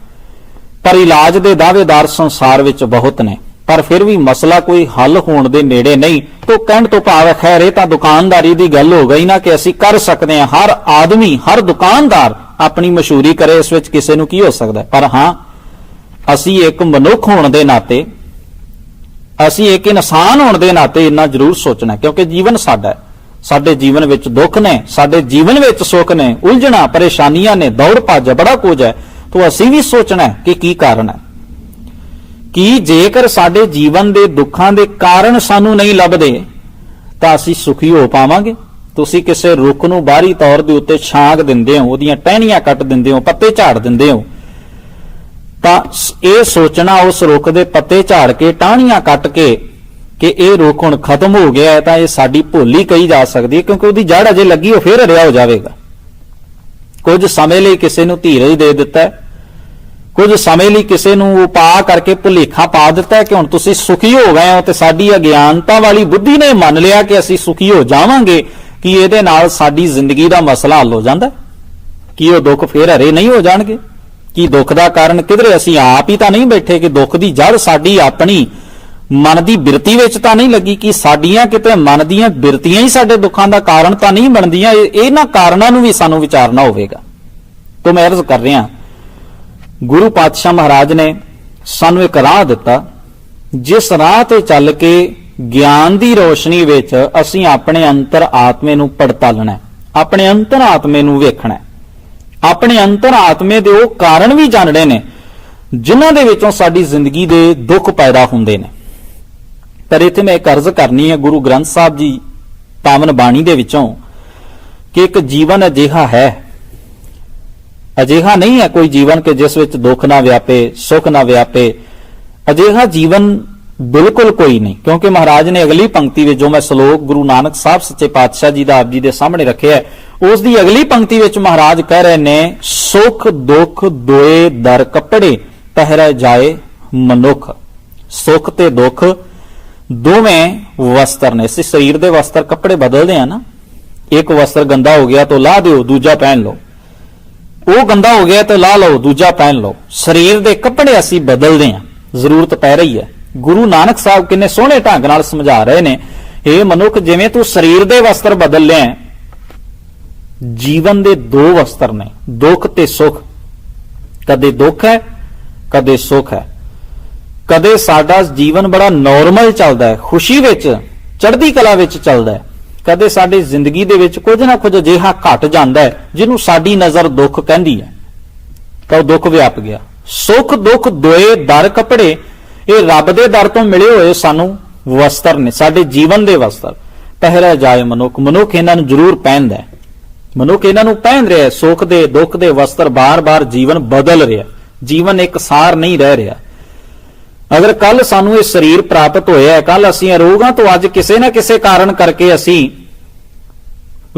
ਪਰ ਇਲਾਜ ਦੇ ਦਾਅਵੇਦਾਰ ਸੰਸਾਰ ਵਿੱਚ ਬਹੁਤ ਨੇ, ਪਰ ਫਿਰ ਵੀ ਮਸਲਾ ਕੋਈ ਹੱਲ ਹੋਣ ਦੇ ਨੇੜੇ ਨਹੀਂ। ਤੋ ਕਹਿਣ ਤੋਂ ਭਾਵ ਖੈਰ ਇਹ ਤਾਂ ਦੁਕਾਨਦਾਰੀ ਦੀ ਗੱਲ ਹੋ ਗਈ ਨਾ ਕਿ ਅਸੀਂ ਕਰ ਸਕਦੇ ਹਾਂ, ਹਰ ਆਦਮੀ, ਹਰ ਦੁਕਾਨਦਾਰ ਆਪਣੀ ਮਸ਼ਹੂਰੀ ਕਰੇ, ਇਸ ਵਿੱਚ ਕਿਸੇ ਨੂੰ ਕੀ ਹੋ ਸਕਦਾ। ਪਰ ਹਾਂ, ਅਸੀਂ ਇੱਕ ਮਨੁੱਖ ਹੋਣ ਦੇ ਨਾਤੇ, ਅਸੀਂ ਇੱਕ ਇਨਸਾਨ ਹੋਣ ਦੇ ਨਾਤੇ ਇੰਨਾ ਜ਼ਰੂਰ ਸੋਚਣਾ, ਕਿਉਂਕਿ ਜੀਵਨ ਸਾਡਾ ਹੈ, ਸਾਡੇ ਜੀਵਨ ਵਿੱਚ ਦੁੱਖ ਨੇ, ਸਾਡੇ ਜੀਵਨ ਵਿੱਚ ਸੁੱਖ ਨੇ, ਉਲਝਣਾ, ਪਰੇਸ਼ਾਨੀਆਂ ਨੇ, ਦੌੜ ਭੱਜ ਬੜਾ ਕੁਝ ਹੈ। ਤੋ ਅਸੀਂ ਵੀ ਸੋਚਣਾ ਕਿ ਕੀ ਕਾਰਨ ਹੈ, ਕਿ ਜੇਕਰ ਸਾਡੇ ਜੀਵਨ ਦੇ ਦੁੱਖਾਂ ਦੇ ਕਾਰਨ ਸਾਨੂੰ ਨਹੀਂ ਲੱਭਦੇ ਤਾਂ ਅਸੀਂ ਸੁਖੀ ਹੋ ਪਾਵਾਂਗੇ। ਤੁਸੀਂ ਕਿਸੇ ਰੁੱਖ ਨੂੰ ਬਾਹਰੀ ਤੌਰ ਦੇ ਉੱਤੇ ਛਾਂਗ ਦਿੰਦੇ ਹੋ, ਉਹਦੀਆਂ ਟਹਿਣੀਆਂ ਕੱਟ ਦਿੰਦੇ ਹੋ, ਪੱਤੇ ਝਾੜ ਦਿੰਦੇ ਹੋ, ਤਾਂ ਇਹ ਸੋਚਣਾ ਉਸ ਰੁੱਖ ਦੇ ਪੱਤੇ ਝਾੜ ਕੇ, ਟਾਹਣੀਆਂ ਕੱਟ ਕੇ ਕਿ ਇਹ ਰੁੱਖ ਹੁਣ ਖਤਮ ਹੋ ਗਿਆ ਹੈ, ਤਾਂ ਇਹ ਸਾਡੀ ਭੁੱਲ ਹੀ ਕਹੀ ਜਾ ਸਕਦੀ ਹੈ, ਕਿਉਂਕਿ ਉਹਦੀ ਜੜ ਅਜੇ ਲੱਗੀ, ਉਹ ਫੇਰ ਅੜਿਆ ਹੋ ਜਾਵੇਗਾ। ਕੁਝ ਸਮੇਂ ਲਈ ਕਿਸੇ ਨੂੰ ਧੀਰਜ ਦੇ ਦਿੱਤਾ ਹੈ, ਕੁਝ ਸਮੇਂ ਲਈ ਕਿਸੇ ਨੂੰ ਉਪਾਅ ਕਰਕੇ ਭੁਲੇਖਾ ਪਾ ਦਿੱਤਾ ਹੈ ਕਿ ਹੁਣ ਤੁਸੀਂ ਸੁਖੀ ਹੋ ਗਏ ਹੋ, ਤੇ ਸਾਡੀ ਅਗਿਆਨਤਾ ਵਾਲੀ ਬੁੱਧੀ ਨੇ ਮੰਨ ਲਿਆ ਕਿ ਅਸੀਂ ਸੁਖੀ ਹੋ ਜਾਵਾਂਗੇ, ਕਿ ਇਹਦੇ ਨਾਲ ਸਾਡੀ ਜ਼ਿੰਦਗੀ ਦਾ ਮਸਲਾ ਹੱਲ ਹੋ ਜਾਂਦਾ। ਕੀ ਉਹ ਦੁੱਖ ਫੇਰ ਹਰੇ ਨਹੀਂ ਹੋ ਜਾਣਗੇ? ਕੀ ਦੁੱਖ ਦਾ ਕਾਰਨ ਕਿਧਰੇ ਅਸੀਂ ਆਪ ਹੀ ਤਾਂ ਨਹੀਂ ਬੈਠੇ ਕਿ ਦੁੱਖ ਦੀ ਜੜ ਸਾਡੀ ਆਪਣੀ ਮਨ ਦੀ ਬਿਰਤੀ ਵਿੱਚ ਤਾਂ ਨਹੀਂ ਲੱਗੀ? ਕਿ ਸਾਡੀਆਂ ਕਿਤੇ ਮਨ ਦੀਆਂ ਬਿਰਤੀਆਂ ਹੀ ਸਾਡੇ ਦੁੱਖਾਂ ਦਾ ਕਾਰਨ ਤਾਂ ਨਹੀਂ ਬਣਦੀਆਂ? ਇਹਨਾਂ ਕਾਰਨਾਂ ਨੂੰ ਵੀ ਸਾਨੂੰ ਵਿਚਾਰਨਾ ਹੋਵੇਗਾ। ਤੋਂ ਮੈਂ ਅਰਜ਼ ਕਰ ਰਿਹਾ, ਗੁਰੂ ਪਾਤਸ਼ਾਹ ਮਹਾਰਾਜ ਨੇ ਸਾਨੂੰ ਇੱਕ ਰਾਹ ਦਿੱਤਾ, ਜਿਸ ਰਾਹ ਤੇ ਚੱਲ ਕੇ ਗਿਆਨ ਦੀ ਰੋਸ਼ਨੀ ਵਿੱਚ ਅਸੀਂ ਆਪਣੇ ਅੰਤਰ ਆਤਮੇ ਨੂੰ ਪੜਤਾਲਣਾ, ਆਪਣੇ ਅੰਤਰ ਆਤਮੇ ਨੂੰ ਵੇਖਣਾ, ਆਪਣੇ ਅੰਤਰ ਆਤਮੇ ਦੇ ਉਹ ਕਾਰਨ ਵੀ ਜਾਣਨੇ ਨੇ ਜਿਨ੍ਹਾਂ ਦੇ ਵਿੱਚੋਂ ਸਾਡੀ ਜ਼ਿੰਦਗੀ ਦੇ ਦੁੱਖ ਪੈਦਾ ਹੁੰਦੇ ਨੇ। ਪਰ ਇੱਥੇ ਮੈਂ ਇੱਕ ਅਰਜ਼ ਕਰਨੀ ਹੈ ਗੁਰੂ ਗ੍ਰੰਥ ਸਾਹਿਬ ਜੀ ਪਾਵਨ ਬਾਣੀ ਦੇ ਵਿੱਚੋਂ, ਕਿ ਇੱਕ ਜੀਵਨ ਅਜਿਹਾ ਹੈ, ਅਜਿਹਾ ਨਹੀਂ ਹੈ ਕੋਈ ਜੀਵਨ ਕਿ ਜਿਸ ਵਿੱਚ ਦੁੱਖ ਨਾ ਵਿਆਪੇ, ਸੁੱਖ ਨਾ ਵਿਆਪੇ। ਅਜਿਹਾ ਜੀਵਨ ਬਿਲਕੁਲ ਕੋਈ ਨਹੀਂ, ਕਿਉਂਕਿ ਮਹਾਰਾਜ ਨੇ ਅਗਲੀ ਪੰਕਤੀ ਵਿੱਚ ਜੋ ਮੈਂ ਸ਼ਲੋਕ ਗੁਰੂ ਨਾਨਕ ਸਾਹਿਬ ਸੱਚੇ ਪਾਤਸ਼ਾਹ ਜੀ ਦਾ ਆਪ ਜੀ ਦੇ ਸਾਹਮਣੇ ਰੱਖਿਆ, ਉਸ ਦੀ ਅਗਲੀ ਪੰਕਤੀ ਵਿੱਚ ਮਹਾਰਾਜ ਕਹਿ ਰਹੇ ਨੇ, ਸੁਖ ਦੁੱਖ ਦੋਏ ਦਰ ਕੱਪੜੇ ਪਹਿਰੇ ਜਾਏ ਮਨੁੱਖ। ਸੁੱਖ ਤੇ ਦੁੱਖ ਦੋਵੇਂ ਵਸਤਰ ਨੇ। ਅਸੀਂ ਸਰੀਰ ਦੇ ਵਸਤਰ ਕੱਪੜੇ ਬਦਲਦੇ ਆ ਨਾ, ਇੱਕ ਵਸਤਰ ਗੰਦਾ ਹੋ ਗਿਆ ਤਾਂ ਲਾ ਦਿਓ, ਦੂਜਾ ਪਹਿਨ ਲਓ, ਉਹ ਗੰਦਾ ਹੋ ਗਿਆ ਤਾਂ ਲਾ ਲਓ, ਦੂਜਾ ਪਹਿਨ ਲਓ। ਸਰੀਰ ਦੇ ਕੱਪੜੇ ਅਸੀਂ ਬਦਲਦੇ ਆ, ਜ਼ਰੂਰਤ ਪੈ ਰਹੀ ਹੈ। ਗੁਰੂ ਨਾਨਕ ਸਾਹਿਬ ਕਿੰਨੇ ਸੋਹਣੇ ਢੰਗ ਨਾਲ ਸਮਝਾ ਰਹੇ ਨੇ, ਇਹ ਮਨੁੱਖ ਜਿਵੇਂ ਤੂੰ ਸਰੀਰ ਦੇ ਵਸਤਰ ਬਦਲ ਲਿਆ, ਜੀਵਨ ਦੇ ਦੋ ਵਸਤਰ ਨੇ, ਦੁੱਖ ਤੇ ਸੁੱਖ। ਕਦੇ ਦੁੱਖ ਹੈ, ਕਦੇ ਸੁੱਖ ਹੈ। ਕਦੇ ਸਾਡਾ ਜੀਵਨ ਬੜਾ ਨਾਰਮਲ ਚੱਲਦਾ ਹੈ, ਖੁਸ਼ੀ ਵਿੱਚ, ਚੜ੍ਹਦੀ ਕਲਾ ਵਿੱਚ ਚੱਲਦਾ ਹੈ, ਕਦੇ ਸਾਡੀ ਜ਼ਿੰਦਗੀ ਦੇ ਵਿੱਚ ਕੁਝ ਨਾ ਕੁਝ ਅਜਿਹਾ ਘਟ ਜਾਂਦਾ ਹੈ ਜਿਹਨੂੰ ਸਾਡੀ ਨਜ਼ਰ ਦੁੱਖ ਕਹਿੰਦੀ ਹੈ, ਤਾਂ ਉਹ ਦੁੱਖ ਵਿਆਪ ਗਿਆ। ਸੁੱਖ ਦੁੱਖ ਦੋਏ ਦਰ ਕੱਪੜੇ, ਇਹ ਰੱਬ ਦੇ ਦਰ ਤੋਂ ਮਿਲੇ ਹੋਏ ਸਾਨੂੰ ਵਸਤਰ ਨੇ, ਸਾਡੇ ਜੀਵਨ ਦੇ ਵਸਤਰ। ਪਹਿਰਾ ਜਾਏ ਮਨੁੱਖ ਇਹਨਾਂ ਨੂੰ ਜ਼ਰੂਰ ਪਹਿਨਦਾ ਹੈ, ਮਨੁੱਖ ਇਹਨਾਂ ਨੂੰ ਪਹਿਨ ਰਿਹਾ। ਸੁੱਖ ਦੇ ਦੁੱਖ ਦੇ ਵਸਤਰ, ਬਾਰ-ਬਾਰ ਜੀਵਨ ਬਦਲ ਰਿਹਾ, ਜੀਵਨ ਇੱਕ ਸਾਰ ਨਹੀਂ ਰਹਿ ਰਿਹਾ। ਅਗਰ ਕੱਲ ਸਾਨੂੰ ਇਹ ਸਰੀਰ ਪ੍ਰਾਪਤ ਹੋਇਆ ਹੈ, ਕੱਲ ਅਸੀਂ ਅਰੋਗ ਹਾਂ, ਤਾਂ ਅੱਜ ਕਿਸੇ ਨਾ ਕਿਸੇ ਕਾਰਨ ਕਰਕੇ ਅਸੀਂ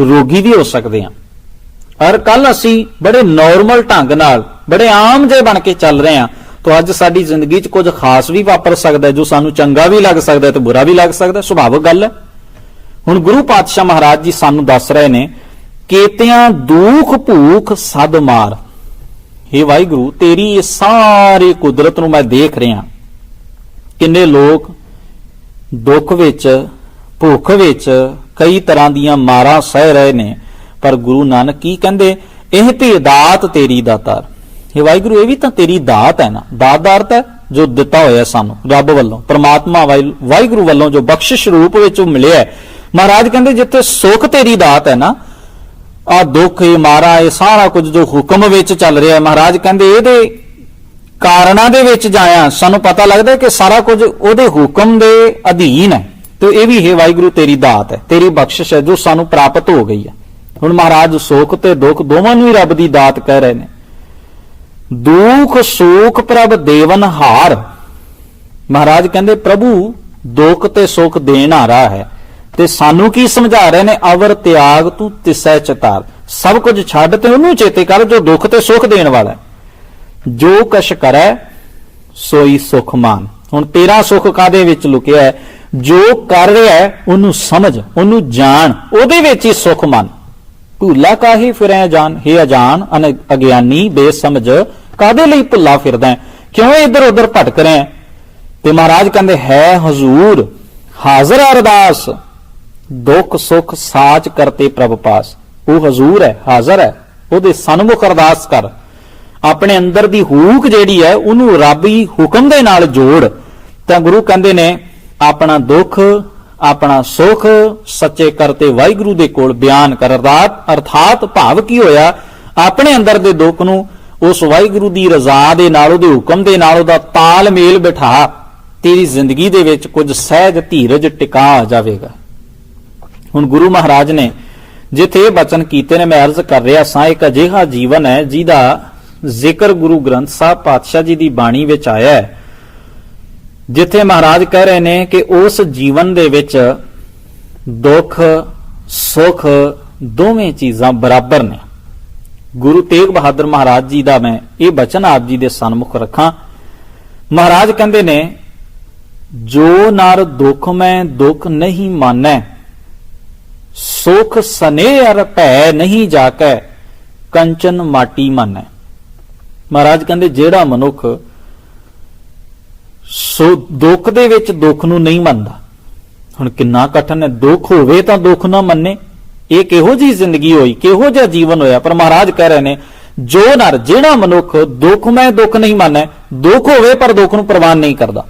ਰੋਗੀ ਵੀ ਹੋ ਸਕਦੇ ਹਾਂ। ਔਰ ਕੱਲ ਅਸੀਂ ਬੜੇ ਨਾਰਮਲ ਢੰਗ ਨਾਲ, ਬੜੇ ਆਮ ਜਿਹੇ ਬਣ ਕੇ ਚੱਲ ਰਹੇ ਹਾਂ, ਤਾਂ ਅੱਜ ਸਾਡੀ ਜ਼ਿੰਦਗੀ 'ਚ ਕੁਝ ਖਾਸ ਵੀ ਵਾਪਰ ਸਕਦਾ ਹੈ, ਜੋ ਸਾਨੂੰ ਚੰਗਾ ਵੀ ਲੱਗ ਸਕਦਾ ਤੇ ਬੁਰਾ ਵੀ ਲੱਗ ਸਕਦਾ। ਸੁਭਾਵਿਕ ਗੱਲ ਹੈ। ਹੁਣ ਗੁਰੂ ਪਾਤਸ਼ਾਹ ਮਹਾਰਾਜ ਜੀ ਸਾਨੂੰ ਦੱਸ ਰਹੇ ਨੇ, ਕੇਤਿਆਂ ਦੁੱਖ ਭੂਖ ਸਦ ਮਾਰ। हे ਵਾਹਿਗੁਰੂ, ਤੇਰੀ ਇਹ ਸਾਰੀ ਕੁਦਰਤ ਨੂੰ ਮੈਂ ਦੇਖ ਰਿਹਾ, ਕਿੰਨੇ ਲੋਕ ਦੁੱਖ ਵਿੱਚ, ਭੁੱਖ ਵਿੱਚ, ਕਈ ਤਰ੍ਹਾਂ ਦੀਆਂ ਮਾਰਾਂ ਸਹਿ ਰਹੇ ਨੇ, ਪਰ ਗੁਰੂ ਨਾਨਕ ਕੀ ਕਹਿੰਦੇ, ਇਹ ਤੇ ਦਾਤ ਤੇਰੀ ਦਾਤਾਰ। हे ਵਾਹਿਗੁਰੂ, ਇਹ ਵੀ ਤਾਂ ਤੇਰੀ ਦਾਤ ਹੈ ਨਾ, ਦਾਤ ਹੈ ਜੋ ਦਿੱਤਾ ਹੋਇਆ ਸਾਨੂੰ ਰੱਬ ਵੱਲੋਂ, ਪ੍ਰਮਾਤਮਾ ਵਾਹਿਗੁਰੂ ਵੱਲੋਂ ਜੋ ਬਖਸ਼ਿਸ਼ ਰੂਪ ਵਿੱਚ ਉਹ ਮਿਲਿਆ। ਮਹਾਰਾਜ ਕਹਿੰਦੇ ਜਿੱਥੇ ਸੁੱਖ ਤੇਰੀ ਦਾਤ ਹੈ ਨਾ, ਆ ਦੁੱਖ, ਇਹ ਮਾਰਾ, ਇਹ ਸਾਰਾ ਕੁਝ ਜੋ ਹੁਕਮ ਵਿੱਚ ਚੱਲ ਰਿਹਾ, ਮਹਾਰਾਜ ਕਹਿੰਦੇ ਇਹਦੇ ਕਾਰਨਾਂ ਦੇ ਵਿੱਚ ਜਾਇਆ ਸਾਨੂੰ ਪਤਾ ਲੱਗਦਾ ਕਿ ਸਾਰਾ ਕੁਝ ਉਹਦੇ ਹੁਕਮ ਦੇ ਅਧੀਨ ਹੈ। ਤੇ ਇਹ ਵੀ ਹੈ ਵਾਹਿਗੁਰੂ ਤੇਰੀ ਦਾਤ ਹੈ, ਤੇਰੀ ਬਖਸ਼ਿਸ਼ ਹੈ ਜੋ ਸਾਨੂੰ ਪ੍ਰਾਪਤ ਹੋ ਗਈ ਹੈ। ਹੁਣ ਮਹਾਰਾਜ ਸੁੱਖ ਤੇ ਦੁੱਖ ਦੋਵਾਂ ਨੂੰ ਹੀ ਰੱਬ ਦੀ ਦਾਤ ਕਹਿ ਰਹੇ ਨੇ। ਦੁੱਖ ਸੁੱਖ ਪ੍ਰਭ ਦੇਵਨ ਹਾਰ। ਮਹਾਰਾਜ ਕਹਿੰਦੇ ਪ੍ਰਭੂ ਦੁੱਖ ਤੇ ਸੁੱਖ ਦੇਣ ਹਾਰਾ ਹੈ। ਤੇ ਸਾਨੂੰ ਕੀ ਸਮਝਾ ਰਹੇ ਨੇ, ਅਵਰ ਤਿਆਗ ਤੂੰ ਤਿਸੈ ਚਤਾਰ। ਸਭ ਕੁਝ ਛੱਡ ਤੇ ਉਹਨੂੰ ਚੇਤੇ ਕਰ ਜੋ ਦੁੱਖ ਤੇ ਸੁੱਖ ਦੇਣ ਵਾਲਾ ਹੈ। ਜੋ ਕਛ ਕਰੈ ਸੋਈ ਸੁਖ ਮਾਨ। ਹੁਣ ਤੇਰਾ ਸੁਖ ਕਾਦੇ ਵਿੱਚ ਲੁਕਿਆ ਹੈ, ਜੋ ਕਰ ਰਿਹਾ ਹੈ ਉਹਨੂੰ ਸਮਝ, ਉਹਨੂੰ ਜਾਣ, ਉਹਦੇ ਵਿੱਚ ਹੀ ਸੁਖ ਮੰਨ। ਭੁੱਲਾ ਕਾਹੇ ਫਿਰੈ ਜਾਨ। हे ਅਜਾਨ ਅਗਿਆਨੀ ਬੇਸਮਝ, ਕਾਦੇ ਲਈ ਭੁੱਲਾ ਫਿਰਦਾ ਹੈ, ਕਿਉਂ ਇੱਧਰ ਉੱਧਰ ਭਟਕ ਰਿਹਾ। ਤੇ ਮਹਾਰਾਜ ਕਹਿੰਦੇ ਹੈ ਹਜ਼ੂਰ ਹਾਜ਼ਰ ਅਰਦਾਸ, ਦੁੱਖ ਸੁੱਖ ਸਾਚ ਕਰਤੇ ਪ੍ਰਭ ਪਾਸ। ਉਹ ਹਜ਼ੂਰ ਹੈ, ਹਾਜ਼ਰ ਹੈ, ਉਹਦੇ ਸਨਮੁਖ ਅਰਦਾਸ ਕਰ। ਆਪਣੇ ਅੰਦਰ ਦੀ ਹੂਕ ਜਿਹੜੀ ਹੈ ਉਹਨੂੰ ਰੱਬੀ ਹੁਕਮ ਦੇ ਨਾਲ ਜੋੜ। ਤਾਂ ਗੁਰੂ ਕਹਿੰਦੇ ਨੇ ਆਪਣਾ ਦੁੱਖ, ਆਪਣਾ ਸੁੱਖ ਸੱਚੇ ਕਰਤੇ ਵਾਹਿਗੁਰੂ ਦੇ ਕੋਲ ਬਿਆਨ ਕਰ। ਅਰਥਾਤ ਭਾਵ ਕੀ ਹੋਇਆ, ਆਪਣੇ ਅੰਦਰ ਦੇ ਦੁੱਖ ਨੂੰ ਉਸ ਵਾਹਿਗੁਰੂ ਦੀ ਰਜ਼ਾ ਦੇ ਨਾਲ, ਉਹਦੇ ਹੁਕਮ ਦੇ ਨਾਲ ਉਹਦਾ ਤਾਲਮੇਲ ਬਿਠਾ, ਤੇਰੀ ਜ਼ਿੰਦਗੀ ਦੇ ਵਿੱਚ ਕੁਝ ਸਹਿਜ ਧੀਰਜ ਟਿਕਾ ਆ ਜਾਵੇਗਾ। ਹੁਣ ਗੁਰੂ ਮਹਾਰਾਜ ਨੇ ਜਿੱਥੇ ਇਹ ਬਚਨ ਕੀਤੇ ਨੇ, ਮੈਂ ਅਰਜ਼ ਕਰ ਰਿਹਾ ਸਾਂ, ਇੱਕ ਅਜਿਹਾ ਜੀਵਨ ਹੈ ਜਿਹਦਾ ਜ਼ਿਕਰ ਗੁਰੂ ਗ੍ਰੰਥ ਸਾਹਿਬ ਪਾਤਸ਼ਾਹ ਜੀ ਦੀ ਬਾਣੀ ਵਿੱਚ ਆਇਆ ਹੈ, ਜਿੱਥੇ ਮਹਾਰਾਜ ਕਹਿ ਰਹੇ ਨੇ ਕਿ ਉਸ ਜੀਵਨ ਦੇ ਵਿੱਚ ਦੁੱਖ ਸੁੱਖ ਦੋਵੇਂ ਚੀਜ਼ਾਂ ਬਰਾਬਰ ਨੇ। ਗੁਰੂ ਤੇਗ ਬਹਾਦਰ ਮਹਾਰਾਜ ਜੀ ਦਾ ਮੈਂ ਇਹ ਬਚਨ ਆਪ ਜੀ ਦੇ ਸਨਮੁਖ ਰੱਖਾਂ। ਮਹਾਰਾਜ ਕਹਿੰਦੇ ਨੇ, ਜੋ ਨਰ ਦੁੱਖ ਮੈਂ ਦੁੱਖ ਨਹੀਂ ਮਾਨੈ, ਸੁਖ ਸਨੇਹ ਭੈ ਨਹੀਂ ਜਾਕੈ, ਕੰਚਨ ਮਾਟੀ ਮਾਨੈ। ਮਹਾਰਾਜ ਕਹਿੰਦੇ ਜਿਹੜਾ ਮਨੁੱਖ ਦੁੱਖ ਦੇ ਵਿੱਚ ਦੁੱਖ ਨੂੰ ਨਹੀਂ ਮੰਨਦਾ, ਹੁਣ ਕਿੰਨਾ ਕਠਿਨ ਹੈ, ਦੁੱਖ ਹੋਵੇ ਤਾਂ ਦੁੱਖ ਨਾ ਮੰਨੇ, ਇਹ ਕਿਹੋ ਜਿਹੀ ਜ਼ਿੰਦਗੀ ਹੋਈ, ਕਿਹੋ ਜਿਹਾ ਜੀਵਨ ਹੋਇਆ। ਪਰ ਮਹਾਰਾਜ ਕਹਿ ਰਹੇ ਨੇ, ਜੋ ਨਰ, ਜਿਹੜਾ ਮਨੁੱਖ ਦੁੱਖ ਮੈਂ ਦੁੱਖ ਨਹੀਂ ਮੰਨੈ, ਦੁੱਖ ਹੋਵੇ ਪਰ ਦੁੱਖ ਨੂੰ ਪ੍ਰਵਾਨ ਨਹੀਂ ਕਰਦਾ।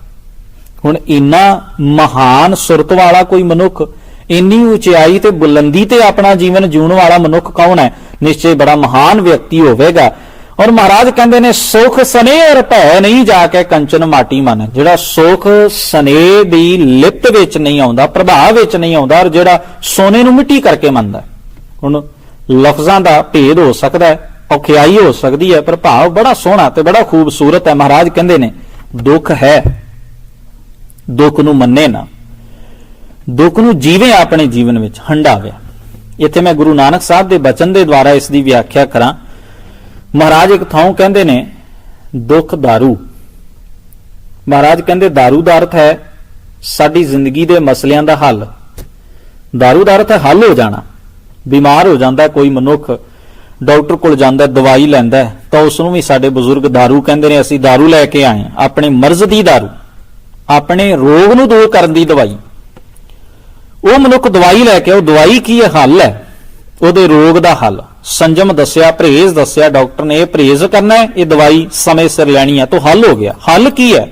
ਹੁਣ ਇੰਨਾ ਮਹਾਨ ਸੁਰਤ ਵਾਲਾ ਕੋਈ ਮਨੁੱਖ, ਇੰਨੀ ਉਚਾਈ ਤੇ ਬੁਲੰਦੀ ਤੇ ਆਪਣਾ ਜੀਵਨ ਜਿਉਣ ਵਾਲਾ ਮਨੁੱਖ ਕੌਣ ਹੈ? ਨਿਸ਼ਚੈ ਬੜਾ ਮਹਾਨ ਵਿਅਕਤੀ ਹੋਵੇਗਾ। ਔਰ ਮਹਾਰਾਜ ਕਹਿੰਦੇ ਨੇ, ਸੁਖ ਸਨੇਹ ਭੈ ਨਹੀਂ ਜਾ ਕੇ ਕੰਚਨ ਮਾਟੀ ਮਨ। ਜਿਹੜਾ ਸੁਖ ਸਨੇਹ ਦੀ ਲਿਪਤ ਵਿੱਚ ਨਹੀਂ ਆਉਂਦਾ, ਪ੍ਰਭਾਵ ਵਿੱਚ ਨਹੀਂ ਆਉਂਦਾ, ਔਰ ਜਿਹੜਾ ਸੋਨੇ ਨੂੰ ਮਿੱਟੀ ਕਰਕੇ ਮੰਨਦਾ। ਹੁਣ ਲਫ਼ਜ਼ਾਂ ਦਾ ਭੇਦ ਹੋ ਸਕਦਾ ਹੈ, ਔਖਿਆਈ ਹੋ ਸਕਦੀ ਹੈ, ਪਰ ਭਾਵ ਬੜਾ ਸੋਹਣਾ ਤੇ ਬੜਾ ਖੂਬਸੂਰਤ ਹੈ। ਮਹਾਰਾਜ ਕਹਿੰਦੇ ਨੇ, ਦੁੱਖ ਹੈ, ਦੁੱਖ ਨੂੰ ਮੰਨੇ ਨਾ, ਦੁੱਖ ਨੂੰ ਜੀਵੇ, ਆਪਣੇ ਜੀਵਨ ਵਿੱਚ ਹੰਡਾਵੇ। ਇੱਥੇ ਮੈਂ ਗੁਰੂ ਨਾਨਕ ਸਾਹਿਬ ਦੇ ਬਚਨ ਦੇ ਦੁਆਰਾ ਇਸ ਦੀ ਵਿਆਖਿਆ ਕਰਾਂ। ਮਹਾਰਾਜ ਇੱਕ ਥਾਂ ਕਹਿੰਦੇ ਨੇ, ਦੁੱਖ ਦਾਰੂ। ਮਹਾਰਾਜ ਕਹਿੰਦੇ ਦਾਰੂ ਦਾ ਅਰਥ ਹੈ ਸਾਡੀ ਜ਼ਿੰਦਗੀ ਦੇ ਮਸਲਿਆਂ ਦਾ ਹੱਲ। ਦਾਰੂ ਦਾ ਅਰਥ ਹੈ ਹੱਲ ਹੋ ਜਾਣਾ। ਬਿਮਾਰ ਹੋ ਜਾਂਦਾ ਕੋਈ ਮਨੁੱਖ, ਡਾਕਟਰ ਕੋਲ ਜਾਂਦਾ, ਦਵਾਈ ਲੈਂਦਾ, ਤਾਂ ਉਸ ਨੂੰ ਵੀ ਸਾਡੇ ਬਜ਼ੁਰਗ ਦਾਰੂ ਕਹਿੰਦੇ ਨੇ। ਅਸੀਂ ਦਾਰੂ ਲੈ ਕੇ ਆਏ, ਆਪਣੇ ਮਰਜ਼ ਦੀ ਦਾਰੂ, ਆਪਣੇ ਰੋਗ ਨੂੰ ਦੂਰ ਕਰਨ ਦੀ ਦਵਾਈ। ਉਹ ਮਨੁੱਖ ਦਵਾਈ ਲੈ ਕੇ, ਉਹ ਦਵਾਈ ਕੀ ਹੈ? ਹੱਲ ਹੈ, ਉਹਦੇ ਰੋਗ ਦਾ ਹੱਲ। ਸੰਜਮ ਦੱਸਿਆ, ਪਰਹੇਜ਼ ਦੱਸਿਆ ਡਾਕਟਰ ਨੇ, ਇਹ ਪਰਹੇਜ਼ ਕਰਨਾ ਹੈ, ਇਹ ਦਵਾਈ ਸਮੇਂ ਸਿਰ ਲੈਣੀ ਹੈ, ਤਾਂ ਹੱਲ ਹੋ ਗਿਆ। ਹੱਲ ਕੀ ਹੈ?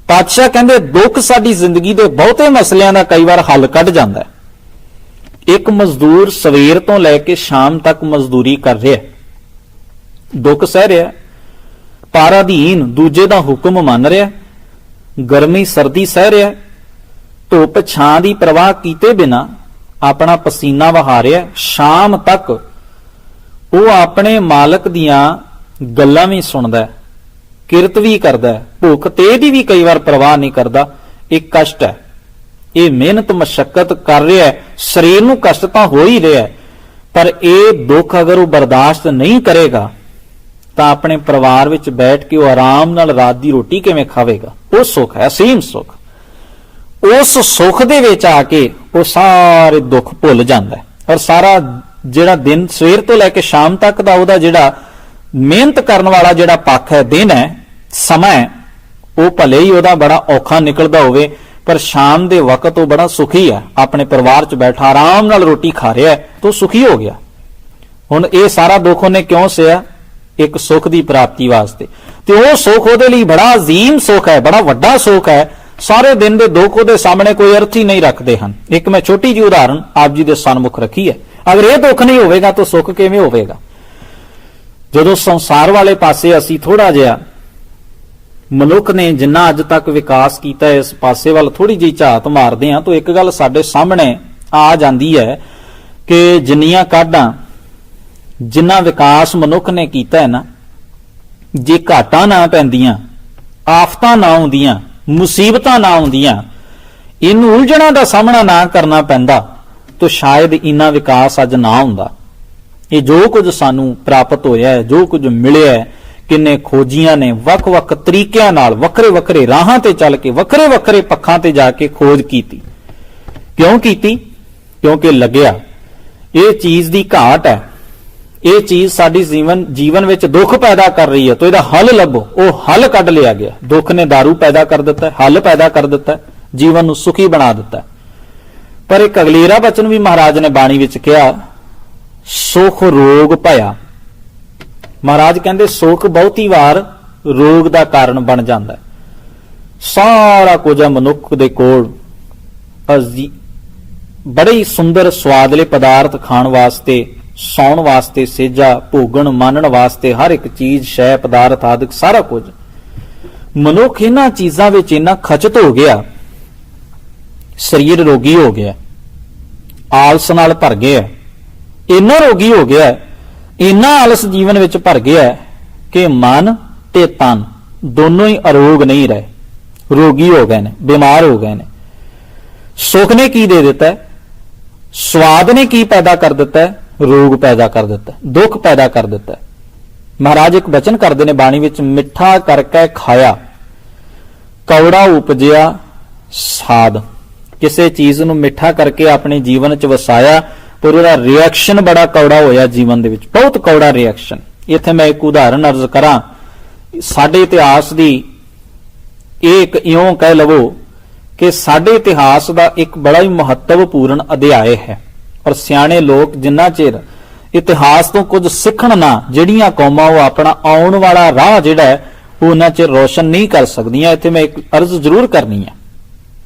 ਪਾਤਸ਼ਾਹ ਕਹਿੰਦੇ, ਦੁੱਖ ਸਾਡੀ ਜ਼ਿੰਦਗੀ ਦੇ ਬਹੁਤੇ ਮਸਲਿਆਂ ਦਾ ਕਈ ਵਾਰ ਹੱਲ ਕੱਢ ਜਾਂਦਾ ਹੈ। ਇੱਕ ਮਜ਼ਦੂਰ ਸਵੇਰ ਤੋਂ ਲੈ ਕੇ ਸ਼ਾਮ ਤੱਕ ਮਜ਼ਦੂਰੀ ਕਰ ਰਿਹਾ, ਦੁੱਖ ਸਹਿ ਰਿਹਾ, ਪਰ ਅਧੀਨ ਦੂਜੇ ਦਾ ਹੁਕਮ ਮੰਨ ਰਿਹਾ, ਗਰਮੀ ਸਰਦੀ ਸਹਿ ਰਿਹਾ, ਧੁੱਪ ਛਾਂ ਦੀ ਪਰਵਾਹ ਕੀਤੇ ਬਿਨਾ ਆਪਣਾ ਪਸੀਨਾ ਵਹਾ ਰਿਹਾ, ਸ਼ਾਮ ਤੱਕ ਉਹ ਆਪਣੇ ਮਾਲਕ ਦੀਆਂ ਗੱਲਾਂ ਵੀ ਸੁਣਦਾ ਹੈ, ਕਿਰਤ ਵੀ ਕਰਦਾ ਹੈ, ਭੁੱਖ ਤੇ ਦੀ ਵੀ ਕਈ ਵਾਰ ਪਰਵਾਹ ਨਹੀਂ ਕਰਦਾ। ਇਹ ਕਸ਼ਟ ਹੈ, ਇਹ ਮਿਹਨਤ ਮਸ਼ੱਕਤ ਕਰ ਰਿਹਾ ਹੈ, ਸਰੀਰ ਨੂੰ ਕਸ਼ਟ ਤਾਂ ਹੋ ਹੀ ਰਿਹਾ ਹੈ, ਪਰ ਇਹ ਦੁੱਖ ਅਗਰ ਉਹ ਬਰਦਾਸ਼ਤ ਨਹੀਂ ਕਰੇਗਾ ਤਾਂ ਆਪਣੇ ਪਰਿਵਾਰ ਵਿੱਚ ਬੈਠ ਕੇ ਉਹ ਆਰਾਮ ਨਾਲ ਰਾਤ ਦੀ ਰੋਟੀ ਕਿਵੇਂ ਖਾਵੇਗਾ? ਉਹ ਸੁੱਖ ਹੈ, ਅਸੀਮ ਸੁੱਖ। ਉਸ ਸੁੱਖ ਦੇ ਵਿੱਚ ਆ ਕੇ ਉਹ ਸਾਰੇ ਦੁੱਖ ਭੁੱਲ ਜਾਂਦਾ ਹੈ, ਔਰ ਸਾਰਾ ਜਿਹੜਾ ਦਿਨ ਸਵੇਰ ਤੋਂ ਲੈ ਕੇ ਸ਼ਾਮ ਤੱਕ ਦਾ ਉਹਦਾ ਜਿਹੜਾ ਮਿਹਨਤ ਕਰਨ ਵਾਲਾ ਜਿਹੜਾ ਪੱਖ ਹੈ, ਦਿਨ ਹੈ, ਸਮਾਂ ਹੈ, ਉਹ ਭਲੇ ਹੀ ਉਹਦਾ ਬੜਾ ਔਖਾ ਨਿਕਲਦਾ ਹੋਵੇ, ਪਰ ਸ਼ਾਮ ਦੇ ਵਕਤ ਉਹ ਬੜਾ ਸੁਖੀ ਹੈ, ਆਪਣੇ ਪਰਿਵਾਰ 'ਚ ਬੈਠਾ ਆਰਾਮ ਨਾਲ ਰੋਟੀ ਖਾ ਰਿਹਾ ਹੈ, ਤਾਂ ਸੁਖੀ ਹੋ ਗਿਆ। ਹੁਣ ਇਹ ਸਾਰਾ ਦੁੱਖ ਉਹਨੇ ਕਿਉਂ ਸਹਿਆ? ਇੱਕ ਸੁੱਖ ਦੀ ਪ੍ਰਾਪਤੀ ਵਾਸਤੇ। ਤੇ ਉਹ ਸੁੱਖ ਉਹਦੇ ਲਈ ਬੜਾ ਅਜ਼ੀਮ ਸੁੱਖ ਹੈ, ਬੜਾ ਵੱਡਾ ਸੁੱਖ ਹੈ। ਸਾਰੇ ਦਿਨ ਦੇ ਦੁੱਖ ਉਹਦੇ ਸਾਹਮਣੇ ਕੋਈ ਅਰਥ ਹੀ ਨਹੀਂ ਰੱਖਦੇ ਹਨ। ਇੱਕ ਮੈਂ ਛੋਟੀ ਜਿਹੀ ਉਦਾਹਰਣ ਆਪ ਜੀ ਦੇ ਸਨਮੁਖ ਰੱਖੀ ਹੈ। ਅਗਰ ਇਹ ਦੁੱਖ ਨਹੀਂ ਹੋਵੇਗਾ ਤਾਂ ਸੁੱਖ ਕਿਵੇਂ ਹੋਵੇਗਾ? ਜਦੋਂ ਸੰਸਾਰ ਵਾਲੇ ਪਾਸੇ ਅਸੀਂ ਥੋੜਾ ਜਿਹਾ, ਮਨੁੱਖ ਨੇ ਜਿੰਨਾ ਅੱਜ ਤੱਕ ਵਿਕਾਸ ਕੀਤਾ ਹੈ, ਇਸ ਪਾਸੇ ਵੱਲ ਥੋੜੀ ਜਿਹੀ ਝਾਤ ਮਾਰਦੇ ਹਾਂ ਤਾਂ ਇੱਕ ਗੱਲ ਸਾਡੇ ਸਾਹਮਣੇ ਆ ਜਾਂਦੀ ਹੈ ਕਿ ਜਿੰਨੀਆਂ ਕਾਢਾਂ, ਜਿੰਨਾ ਵਿਕਾਸ ਮਨੁੱਖ ਨੇ ਕੀਤਾ ਹੈ ਨਾ, ਜੇ ਘਾਟਾਂ ਨਾ ਪੈਂਦੀਆਂ, ਆਫਤਾਂ ਨਾ ਆਉਂਦੀਆਂ, ਮੁਸੀਬਤਾਂ ਨਾ ਆਉਂਦੀਆਂ, ਇਹਨੂੰ ਉਲਝਣਾਂ ਦਾ ਸਾਹਮਣਾ ਨਾ ਕਰਨਾ ਪੈਂਦਾ ਤਾਂ ਸ਼ਾਇਦ ਇੰਨਾ ਵਿਕਾਸ ਅੱਜ ਨਾ ਹੁੰਦਾ। ਇਹ ਜੋ ਕੁਝ ਸਾਨੂੰ ਪ੍ਰਾਪਤ ਹੋਇਆ ਹੈ, ਜੋ ਕੁਝ ਮਿਲਿਆ ਹੈ, ਕਿੰਨੇ ਖੋਜੀਆਂ ਨੇ ਵੱਖ-ਵੱਖ ਤਰੀਕਿਆਂ ਨਾਲ, ਵੱਖਰੇ-ਵੱਖਰੇ ਰਾਹਾਂ ਤੇ ਚੱਲ ਕੇ, ਵੱਖਰੇ-ਵੱਖਰੇ ਪੱਖਾਂ ਤੇ ਜਾ ਕੇ ਖੋਜ ਕੀਤੀ। ਕਿਉਂ ਕੀਤੀ? ਕਿਉਂਕਿ ਲੱਗਿਆ ਇਹ ਚੀਜ਼ ਦੀ ਘਾਟ ਹੈ, ਇਹ ਚੀਜ਼ ਸਾਡੀ ਜੀਵਨ ਵਿੱਚ ਦੁੱਖ ਪੈਦਾ ਕਰ ਰਹੀ ਹੈ, ਤਾਂ ਇਹਦਾ ਹੱਲ ਲੱਭੋ। ਉਹ ਹੱਲ ਕੱਢ ਲਿਆ ਗਿਆ। ਦੁੱਖ ਨੇ ਦਾਰੂ ਪੈਦਾ ਕਰ ਦਿੱਤਾ, ਹੱਲ ਪੈਦਾ ਕਰ ਦਿੱਤਾ, ਜੀਵਨ ਨੂੰ ਸੁਖੀ ਬਣਾ ਦਿੱਤਾ। ਪਰ ਇੱਕ ਅਗਲੇਰਾ ਬਚਨ ਵੀ ਮਹਾਰਾਜ ਨੇ ਬਾਣੀ ਵਿੱਚ ਕਿਹਾ, ਸੁਖ ਰੋਗ ਭਇਆ। ਮਹਾਰਾਜ ਕਹਿੰਦੇ ਸੁਖ ਬਹੁਤੀ ਵਾਰ ਰੋਗ ਦਾ ਕਾਰਨ ਬਣ ਜਾਂਦਾ ਹੈ। ਸਾਰਾ ਕੁਝ ਹੈ ਮਨੁੱਖ ਦੇ ਕੋਲ, ਬੜੇ ਹੀ ਸੁੰਦਰ ਸਵਾਦਲੇ ਪਦਾਰਥ ਖਾਣ ਵਾਸਤੇ, ਸੌਣ ਵਾਸਤੇ, ਸੇਜਾ ਭੋਗਣ ਮਾਨਣ ਵਾਸਤੇ, ਹਰ ਇੱਕ ਚੀਜ਼, ਸ਼ੈ, ਪਦਾਰਥ ਆਦਿਕ ਸਾਰਾ ਕੁਝ। ਮਨੁੱਖ ਇਹਨਾਂ ਚੀਜ਼ਾਂ ਵਿੱਚ ਇੰਨਾ ਖਚਤ ਹੋ ਗਿਆ, ਸਰੀਰ ਰੋਗੀ ਹੋ ਗਿਆ, ਆਲਸ ਨਾਲ ਭਰ ਗਿਆ, ਇੰਨਾ ਰੋਗੀ ਹੋ ਗਿਆ, ਇੰਨਾ ਆਲਸ ਜੀਵਨ ਵਿੱਚ ਭਰ ਗਿਆ ਕਿ ਮਨ ਤੇ ਤਨ ਦੋਨੋਂ ਹੀ ਅਰੋਗ ਨਹੀਂ ਰਹੇ, ਰੋਗੀ ਹੋ ਗਏ ਨੇ, ਬਿਮਾਰ ਹੋ ਗਏ ਨੇ। ਸੁੱਖ ਨੇ ਕੀ ਦੇ ਦਿੱਤਾ? ਸਵਾਦ ਨੇ ਕੀ ਪੈਦਾ ਕਰ ਦਿੱਤਾ? ਰੋਗ ਪੈਦਾ ਕਰ ਦਿੱਤਾ, ਦੁੱਖ ਪੈਦਾ ਕਰ ਦਿੱਤਾ। ਮਹਾਰਾਜ ਇੱਕ ਬਚਨ ਕਰਦੇ ਨੇ ਬਾਣੀ ਵਿੱਚ, ਮਿੱਠਾ ਕਰਕੇ ਖਾਇਆ ਕੌੜਾ ਉਪਜਿਆ ਸਾਧ। ਕਿਸੇ ਚੀਜ਼ ਨੂੰ ਮਿੱਠਾ ਕਰਕੇ ਆਪਣੇ ਜੀਵਨ 'ਚ ਵਸਾਇਆ, ਪਰ ਉਹਦਾ ਰਿਐਕਸ਼ਨ ਬੜਾ ਕੌੜਾ ਹੋਇਆ ਜੀਵਨ ਦੇ ਵਿੱਚ, ਬਹੁਤ ਕੌੜਾ ਰਿਐਕਸ਼ਨ। ਇੱਥੇ ਮੈਂ ਇੱਕ ਉਦਾਹਰਨ ਅਰਜ਼ ਕਰਾਂ, ਸਾਡੇ ਇਤਿਹਾਸ ਦੀ ਇਹ ਇੱਕ ਇਉਂ ਕਹਿ ਲਵੋ ਕਿ ਸਾਡੇ ਇਤਿਹਾਸ ਦਾ ਇੱਕ ਬੜਾ ਹੀ ਮਹੱਤਵਪੂਰਨ ਅਧਿਆਇ ਹੈ। ਔਰ ਸਿਆਣੇ ਲੋਕ ਜਿੰਨਾ ਚਿਰ ਇਤਿਹਾਸ ਤੋਂ ਕੁਝ ਸਿੱਖਣ ਨਾ, ਜਿਹੜੀਆਂ ਕੌਮਾਂ ਉਹ ਆਪਣਾ ਆਉਣ ਵਾਲਾ ਰਾਹ ਜਿਹੜਾ ਹੈ ਉਹ ਉਹਨਾਂ ਚਿਰ ਰੋਸ਼ਨ ਨਹੀਂ ਕਰ ਸਕਦੀਆਂ। ਇੱਥੇ ਮੈਂ ਇੱਕ ਅਰਜ਼ ਜ਼ਰੂਰ ਕਰਨੀ ਹੈ।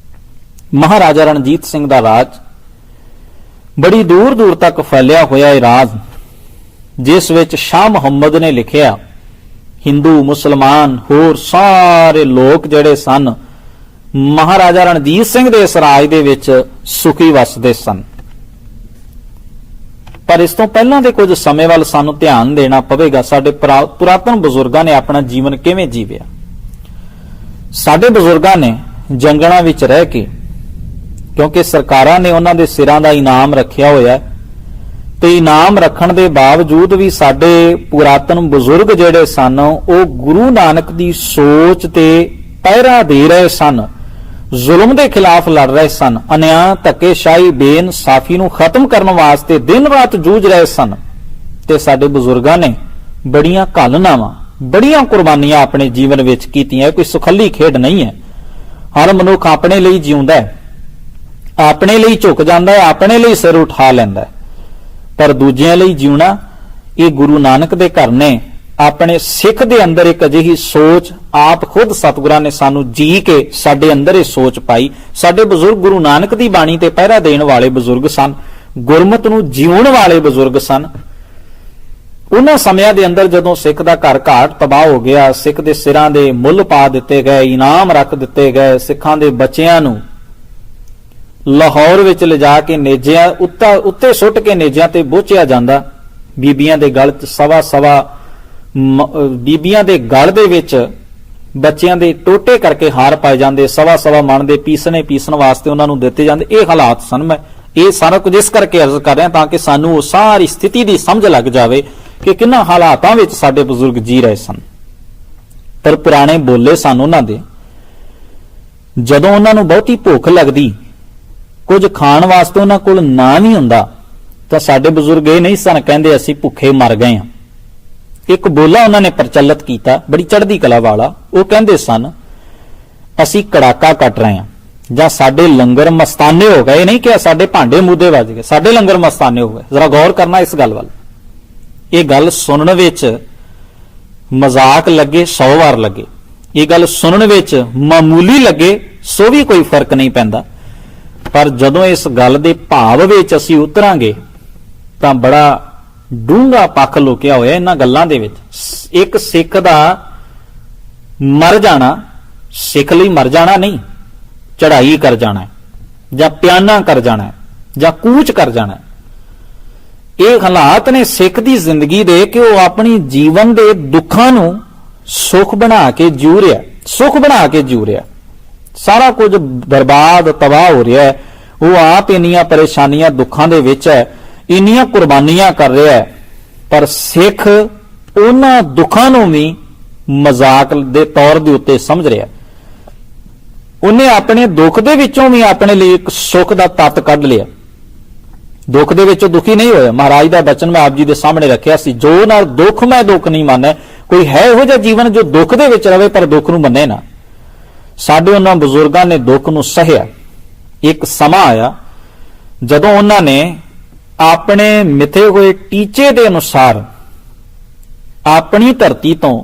ਮਹਾਰਾਜਾ ਰਣਜੀਤ ਸਿੰਘ ਦਾ ਰਾਜ ਬੜੀ ਦੂਰ ਦੂਰ ਤੱਕ ਫੈਲਿਆ ਹੋਇਆ ਇਹ ਰਾਜ, ਜਿਸ ਵਿੱਚ ਸ਼ਾਹ ਮੁਹੰਮਦ ਨੇ ਲਿਖਿਆ, ਹਿੰਦੂ ਮੁਸਲਮਾਨ ਹੋਰ ਸਾਰੇ ਲੋਕ ਜਿਹੜੇ ਸਨ, ਮਹਾਰਾਜਾ ਰਣਜੀਤ ਸਿੰਘ ਦੇ ਇਸ ਰਾਜ ਦੇ ਵਿੱਚ ਸੁਖੀ ਵਸਦੇ ਸਨ। ਪਰ ਇਸ ਤੋਂ ਪਹਿਲਾਂ ਦੇ ਕੁਝ ਸਮੇਂ ਵੱਲ ਸਾਨੂੰ ਧਿਆਨ ਦੇਣਾ ਪਵੇਗਾ। ਸਾਡੇ ਪੁਰਾਤਨ ਬਜ਼ੁਰਗਾਂ ਨੇ ਆਪਣਾ ਜੀਵਨ ਕਿਵੇਂ ਜੀਵਿਆ? ਸਾਡੇ ਬਜ਼ੁਰਗਾਂ ਨੇ ਜੰਗਲਾਂ ਵਿੱਚ ਰਹਿ ਕੇ, ਕਿਉਂਕਿ ਸਰਕਾਰਾਂ ਨੇ ਉਹਨਾਂ ਦੇ ਸਿਰਾਂ ਦਾ ਇਨਾਮ ਰੱਖਿਆ ਹੋਇਆ, ਤੇ ਇਨਾਮ ਰੱਖਣ ਦੇ ਬਾਵਜੂਦ ਵੀ ਸਾਡੇ ਪੁਰਾਤਨ ਬਜ਼ੁਰਗ ਜਿਹੜੇ ਸਨ ਉਹ ਗੁਰੂ ਨਾਨਕ ਦੀ ਸੋਚ ਤੇ ਪਹਿਰਾ ਦੇ ਰਹੇ ਸਨ, ਜ਼ੁਲਮ ਦੇ ਖਿਲਾਫ ਲੜ ਰਹੇ ਸਨ, ਅਨਿਆਂ, ਧੱਕੇਸ਼ਾਹੀ, ਬੇਇਨਸਾਫੀ ਨੂੰ ਖਤਮ ਕਰਨ ਵਾਸਤੇ ਦਿਨ ਰਾਤ ਜੂਝ ਰਹੇ ਸਨ। ਤੇ ਸਾਡੇ ਬਜ਼ੁਰਗਾਂ ਨੇ ਬੜੀਆਂ ਘਾਲਨਾਵਾਂ, ਬੜੀਆਂ ਕੁਰਬਾਨੀਆਂ ਆਪਣੇ ਜੀਵਨ ਵਿੱਚ ਕੀਤੀਆਂ। ਕੋਈ ਸੁਖੱਲੀ ਖੇਡ ਨਹੀਂ ਹੈ। ਹਰ ਮਨੁੱਖ ਆਪਣੇ ਲਈ ਜਿਉਂਦਾ ਹੈ, ਆਪਣੇ ਲਈ ਝੁਕ ਜਾਂਦਾ ਹੈ, ਆਪਣੇ ਲਈ ਸਿਰ ਉਠਾ ਲੈਂਦਾ ਹੈ, ਪਰ ਦੂਜਿਆਂ ਲਈ ਜਿਉਣਾ, ਇਹ ਗੁਰੂ ਨਾਨਕ ਦੇ ਘਰ ਨੇ ਆਪਣੇ ਸਿੱਖ ਦੇ ਅੰਦਰ ਇੱਕ ਅਜਿਹੀ ਸੋਚ, ਆਪ ਖੁਦ ਸਤਿਗੁਰਾਂ ਨੇ ਸਾਨੂੰ ਜੀ ਕੇ ਸਾਡੇ ਅੰਦਰ ਇਹ ਸੋਚ ਪਾਈ। ਸਾਡੇ ਬਜ਼ੁਰਗ ਗੁਰੂ ਨਾਨਕ ਦੀ ਬਾਣੀ ਤੇ ਪਹਿਰਾ ਦੇਣ ਵਾਲੇ ਬਜ਼ੁਰਗ ਸਨ, ਗੁਰਮਤ ਨੂੰ ਜਿਉਣ ਵਾਲੇ ਬਜ਼ੁਰਗ ਸਨ। ਉਹਨਾਂ ਸਮਿਆਂ ਦੇ ਅੰਦਰ ਜਦੋਂ ਸਿੱਖ ਦਾ ਘਰ ਘਾਟ ਤਬਾਹ ਹੋ ਗਿਆ, ਸਿੱਖ ਦੇ ਸਿਰਾਂ ਦੇ ਮੁੱਲ ਪਾ ਦਿੱਤੇ ਗਏ, ਇਨਾਮ ਰੱਖ ਦਿੱਤੇ ਗਏ, ਸਿੱਖਾਂ ਦੇ ਬੱਚਿਆਂ ਨੂੰ ਲਾਹੌਰ ਵਿੱਚ ਲਿਜਾ ਕੇ ਨੇਜਿਆਂ ਉੱਤੇ ਸੁੱਟ ਕੇ ਨੇਜਿਆਂ ਤੇ ਬੋਚਿਆ ਜਾਂਦਾ। ਬੀਬੀਆਂ ਦੇ ਗਲ 'ਚ ਸਵਾ ਬੀਬੀਆਂ ਦੇ ਗਲ ਦੇ ਵਿੱਚ ਬੱਚਿਆਂ ਦੇ ਟੋਟੇ ਕਰਕੇ ਹਾਰ ਪਾਏ ਜਾਂਦੇ, ਸਵਾ ਮਣ ਦੇ ਪੀਸਣ ਵਾਸਤੇ ਉਹਨਾਂ ਨੂੰ ਦਿੱਤੇ ਜਾਂਦੇ। ਇਹ ਹਾਲਾਤ ਸਨ। ਮੈਂ ਇਹ ਸਾਰਾ ਕੁਝ ਇਸ ਕਰਕੇ ਅਰਜ਼ ਕਰ ਰਿਹਾ ਤਾਂ ਕਿ ਸਾਨੂੰ ਉਹ ਸਾਰੀ ਸਥਿਤੀ ਦੀ ਸਮਝ ਲੱਗ ਜਾਵੇ ਕਿ ਕਿੰਨਾ ਹਾਲਾਤਾਂ ਵਿੱਚ ਸਾਡੇ ਬਜ਼ੁਰਗ ਜੀ ਰਹੇ ਸਨ। ਪਰ ਪੁਰਾਣੇ ਬੋਲੇ ਸਨ ਉਹਨਾਂ ਦੇ, ਜਦੋਂ ਉਹਨਾਂ ਨੂੰ ਬਹੁਤੀ ਭੁੱਖ ਲੱਗਦੀ, ਕੁਝ ਖਾਣ ਵਾਸਤੇ ਉਹਨਾਂ ਕੋਲ ਨਾ ਨਹੀਂ ਹੁੰਦਾ, ਤਾਂ ਸਾਡੇ ਬਜ਼ੁਰਗ ਇਹ ਨਹੀਂ ਸਨ ਕਹਿੰਦੇ ਅਸੀਂ ਭੁੱਖੇ ਮਰ ਗਏ ਹਾਂ। ਇੱਕ ਬੋਲਾ ਉਹਨਾਂ ਨੇ ਪ੍ਰਚਲਿਤ ਕੀਤਾ, ਬੜੀ ਚੜ੍ਹਦੀ ਕਲਾ ਵਾਲਾ। ਉਹ ਕਹਿੰਦੇ ਸਨ ਅਸੀਂ ਕੜਾਕਾ ਕੱਟ ਰਹੇ ਹਾਂ, ਜਾਂ ਸਾਡੇ ਲੰਗਰ ਮਸਤਾਨੇ ਹੋ ਗਏ। ਇਹ ਨਹੀਂ ਕਿ ਸਾਡੇ ਭਾਂਡੇ ਮੂਦੇ ਵੱਜ ਗਏ, ਸਾਡੇ ਲੰਗਰ ਮਸਤਾਨੇ ਹੋ ਗਏ। ਜ਼ਰਾ ਗੌਰ ਕਰਨਾ ਇਸ ਗੱਲ ਵੱਲ। ਇਹ ਗੱਲ ਸੁਣਨ ਵਿੱਚ ਮਜ਼ਾਕ ਲੱਗੇ 100 ਵਾਰ ਲੱਗੇ, ਇਹ ਗੱਲ ਸੁਣਨ ਵਿੱਚ ਮਾਮੂਲੀ ਲੱਗੇ ਸੋ ਵੀ ਕੋਈ ਫਰਕ ਨਹੀਂ ਪੈਂਦਾ, ਪਰ ਜਦੋਂ ਇਸ ਗੱਲ ਦੇ ਭਾਵ ਵਿੱਚ ਅਸੀਂ ਉਤਰਾਂਗੇ ਤਾਂ ਬੜਾ ਡੂੰਘਾ ਪੱਖ ਲੁਕਿਆ ਹੋਇਆ ਇਹਨਾਂ ਗੱਲਾਂ ਦੇ ਵਿੱਚ। ਇੱਕ ਸਿੱਖ ਦਾ ਮਰ ਜਾਣਾ, ਸਿੱਖ ਲਈ ਮਰ ਜਾਣਾ ਨਹੀਂ, ਚੜ੍ਹਾਈ ਕਰ ਜਾਣਾ ਜਾਂ ਪਿਆਨਾ ਕਰ ਜਾਣਾ ਜਾਂ ਕੂਚ ਕਰ ਜਾਣਾ। ਇਹ ਹਾਲਾਤ ਨੇ ਸਿੱਖ ਦੀ ਜ਼ਿੰਦਗੀ ਦੇ ਕਿ ਉਹ ਆਪਣੀ ਜੀਵਨ ਦੇ ਦੁੱਖਾਂ ਨੂੰ ਸੁੱਖ ਬਣਾ ਕੇ ਜੀਉ ਰਿਹਾ, ਸਾਰਾ ਕੁਝ ਬਰਬਾਦ ਤਬਾਹ ਹੋ ਰਿਹਾ ਹੈ। ਉਹ ਆਪ ਇੰਨੀਆਂ ਪਰੇਸ਼ਾਨੀਆਂ ਦੁੱਖਾਂ ਦੇ ਵਿੱਚ ਹੈ, ਇੰਨੀਆਂ ਕੁਰਬਾਨੀਆਂ ਕਰ ਰਿਹਾ ਹੈ, ਪਰ ਸਿੱਖ ਉਹਨਾਂ ਦੁੱਖਾਂ ਨੂੰ ਵੀ ਮਜ਼ਾਕ ਦੇ ਤੌਰ ਦੇ ਉੱਤੇ ਸਮਝ ਰਿਹਾ। ਉਹਨੇ ਆਪਣੇ ਦੁੱਖ ਦੇ ਵਿੱਚੋਂ ਵੀ ਆਪਣੇ ਲਈ ਇੱਕ ਸੁੱਖ ਦਾ ਤੱਤ ਕੱਢ ਲਿਆ। ਦੁੱਖ ਦੇ ਵਿੱਚੋਂ ਦੁਖੀ ਨਹੀਂ ਹੋਇਆ। ਮਹਾਰਾਜ ਦਾ ਬਚਨ ਮੈਂ ਆਪ ਜੀ ਦੇ ਸਾਹਮਣੇ ਰੱਖਿਆ ਸੀ, ਜੋ ਨਾਲ ਦੁੱਖ ਮੈਂ ਦੁੱਖ ਨਹੀਂ ਮੰਨੈ। ਕੋਈ ਹੈ ਇਹੋ ਜਿਹਾ ਜੀਵਨ ਜੋ ਦੁੱਖ ਦੇ ਵਿੱਚ ਰਵੇ ਪਰ ਦੁੱਖ ਨੂੰ ਮੰਨੇ ਨਾ। ਸਾਡੇ ਉਹਨਾਂ ਬਜ਼ੁਰਗਾਂ ਨੇ ਦੁੱਖ ਨੂੰ ਸਹਿਆ। ਇੱਕ ਸਮਾਂ ਆਇਆ ਜਦੋਂ ਉਹਨਾਂ ਨੇ ਆਪਣੇ ਮਿੱਥੇ ਹੋਏ ਟੀਚੇ ਦੇ ਅਨੁਸਾਰ ਆਪਣੀ ਧਰਤੀ ਤੋਂ